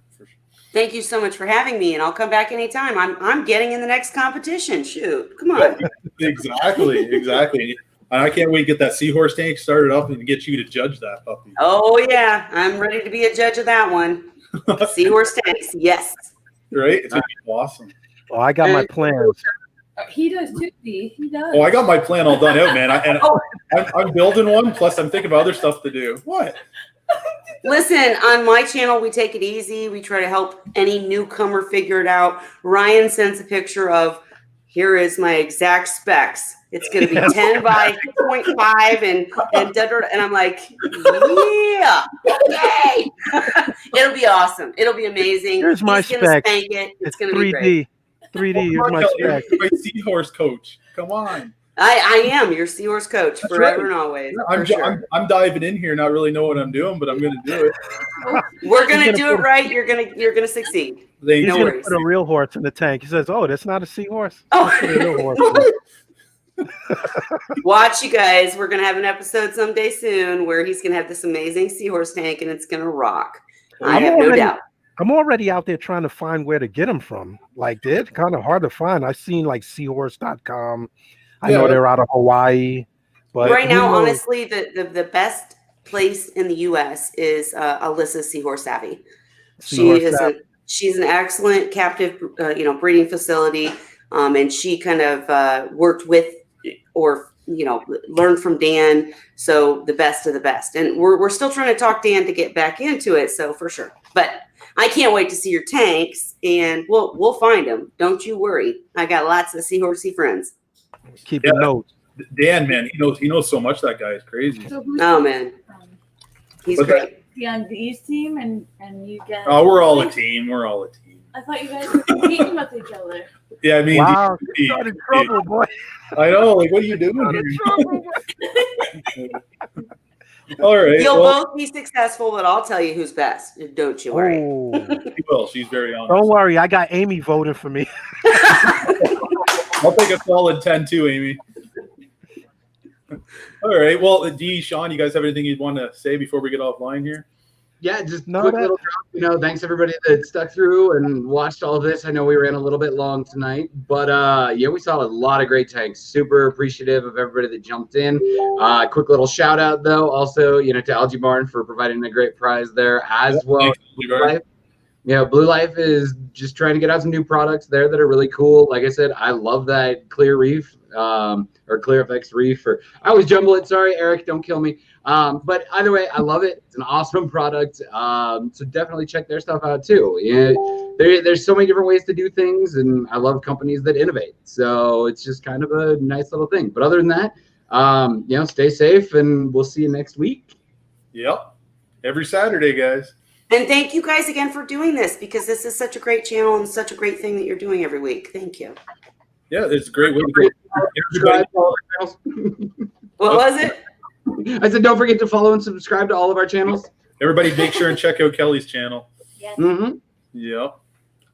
Thank you so much for having me, and I'll come back anytime. I'm getting in the next competition. Shoot, come on. Exactly. And I can't wait to get that seahorse tank started up and get you to judge that puppy. Oh yeah, I'm ready to be a judge of that one. Seahorse tanks, yes. Right? It's gonna be awesome. Oh, I got my plans. He does too, D. He does. Oh, I got my plan all done out, man. I'm building one. Plus, I'm thinking of other stuff to do. What? Listen, on my channel, we take it easy. We try to help any newcomer figure it out. Ryan sends a picture of, here is my exact specs. It's going to be 10 by 0.5 and I'm like, yeah, yay! It'll be awesome. It'll be amazing. Here's my He's gonna specs. spank it. It's going to 3D. be great. 3D. Here's my specs. My seahorse coach. Come on. I am your seahorse coach That's forever right. and always. I'm, For sure. I'm diving in here, not really know what I'm doing, but I'm going to do it. We're going to do it right. You're going to succeed. He's No gonna worries. put a real horse in the tank. He says, "Oh, that's not a seahorse." Oh. That's a real horse. Watch, you guys. We're going to have an episode someday soon where he's going to have this amazing seahorse tank and it's going to rock. I have no doubt. I'm already out there trying to find where to get them from. Like, they're kind of hard to find. I've seen like seahorse.com. I know they're out of Hawaii. But Right now, honestly, the best place in the U.S. is Alyssa Seahorse Savvy. She's an excellent captive, breeding facility, and she kind of worked with or learned from Dan. So the best of the best, and we're still trying to talk Dan to get back into it. So for sure, but I can't wait to see your tanks, and we'll find them. Don't you worry. I got lots of seahorsey friends. Keep a note. Dan, man, he knows so much. That guy is crazy. So Oh man, he's great. Be on D's team and you guys. Oh, we're all a team. We're all a team. I thought you guys were competing with each other. Yeah, I mean, Wow, you got in trouble, boy. I know. Like, what are you doing here? All right. You'll both be successful, but I'll tell you who's best. Don't you worry. Oh. She will. She's very honest. Don't worry, I got Amy voting for me. I'll take a solid 10 too, Amy. All right. Well, D, Sean, you guys have anything you'd want to say before we get offline here? Yeah, just quick little drop. Thanks everybody that stuck through and watched all of this. I know we ran a little bit long tonight, but we saw a lot of great tanks. Super appreciative of everybody that jumped in. Quick little shout out though, also to Algae Barn for providing a great prize there as well. Blue Life. Blue Life is just trying to get out some new products there that are really cool. Like I said, I love that Clear Reef or Clear FX Reef. I always jumble it. Sorry, Eric, don't kill me. But either way, I love it. It's an awesome product. So definitely check their stuff out too. There's so many different ways to do things, and I love companies that innovate. So it's just kind of a nice little thing. But other than that, stay safe, and we'll see you next week. Yep. Every Saturday, guys. And thank you guys again for doing this, because this is such a great channel and such a great thing that you're doing every week. Thank you. Yeah, it's a great way to go. What was it? I said, don't forget to follow and subscribe to all of our channels. Everybody make sure and check out Kelly's channel. Yes. Mm-hmm. Yeah.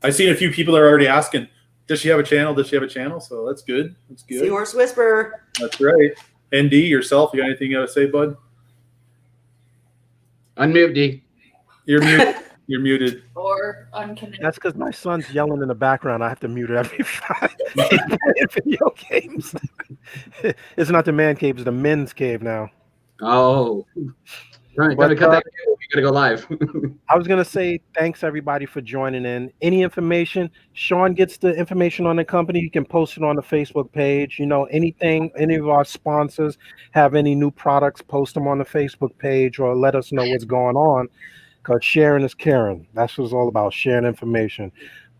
I've seen a few people are already asking, does she have a channel? Does she have a channel? So that's good. That's good. Seahorse Whisperer. That's right. ND, yourself, you got anything you got to say, bud? Unmute, D. You're muted. You're muted. Or unconnected. That's because my son's yelling in the background. I have to mute it every time. Video games. It's not the man cave, it's the men's cave now. Oh. Right, gotta cut that. We gotta go live. I was gonna say thanks everybody for joining in. Any information, Sean gets the information on the company. You can post it on the Facebook page. Anything, any of our sponsors have any new products, post them on the Facebook page or let us know what's going on. Because sharing is caring. That's what it's all about, sharing information.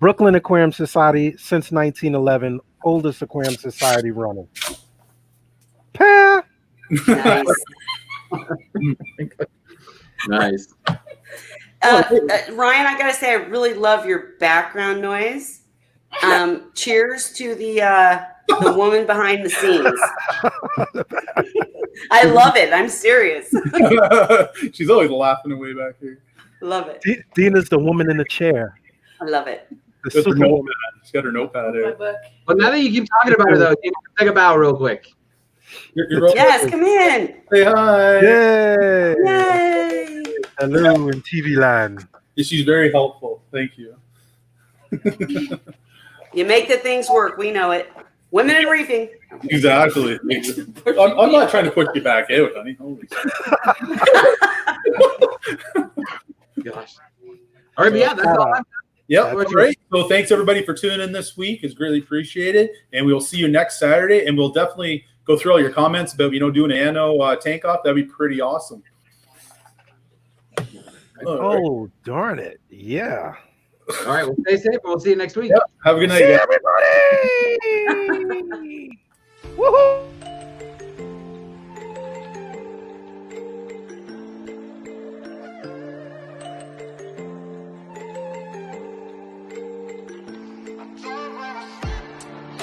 Brooklyn Aquarium Society since 1911, oldest aquarium society running. Nice. Nice. Ryan, I gotta say, I really love your background noise. Cheers to the woman behind the scenes. I love it. I'm serious. She's always laughing away back here. Love it. Dina's the woman in the chair. I love it. The With her superwoman. notepad. She's got her notepad out. But now that you keep talking about her, though, take a bow real quick. You're Yes, come in. Say hi. Yay! Yay! Hello in TV land. She's very helpful. Thank you. You make the things work. We know it. Women in reefing. Exactly. I'm not trying to put you back out, honey. Holy Gosh. All right, but yeah, that's all. Yep, great. So thanks everybody for tuning in this week. It's greatly appreciated, and we'll see you next Saturday. And we'll definitely go through all your comments about doing an anno tank off. That'd be pretty awesome. Oh, darn it! Yeah. All right, well, stay safe. We'll see you next week. Yep. Have a good night, See guys. everybody.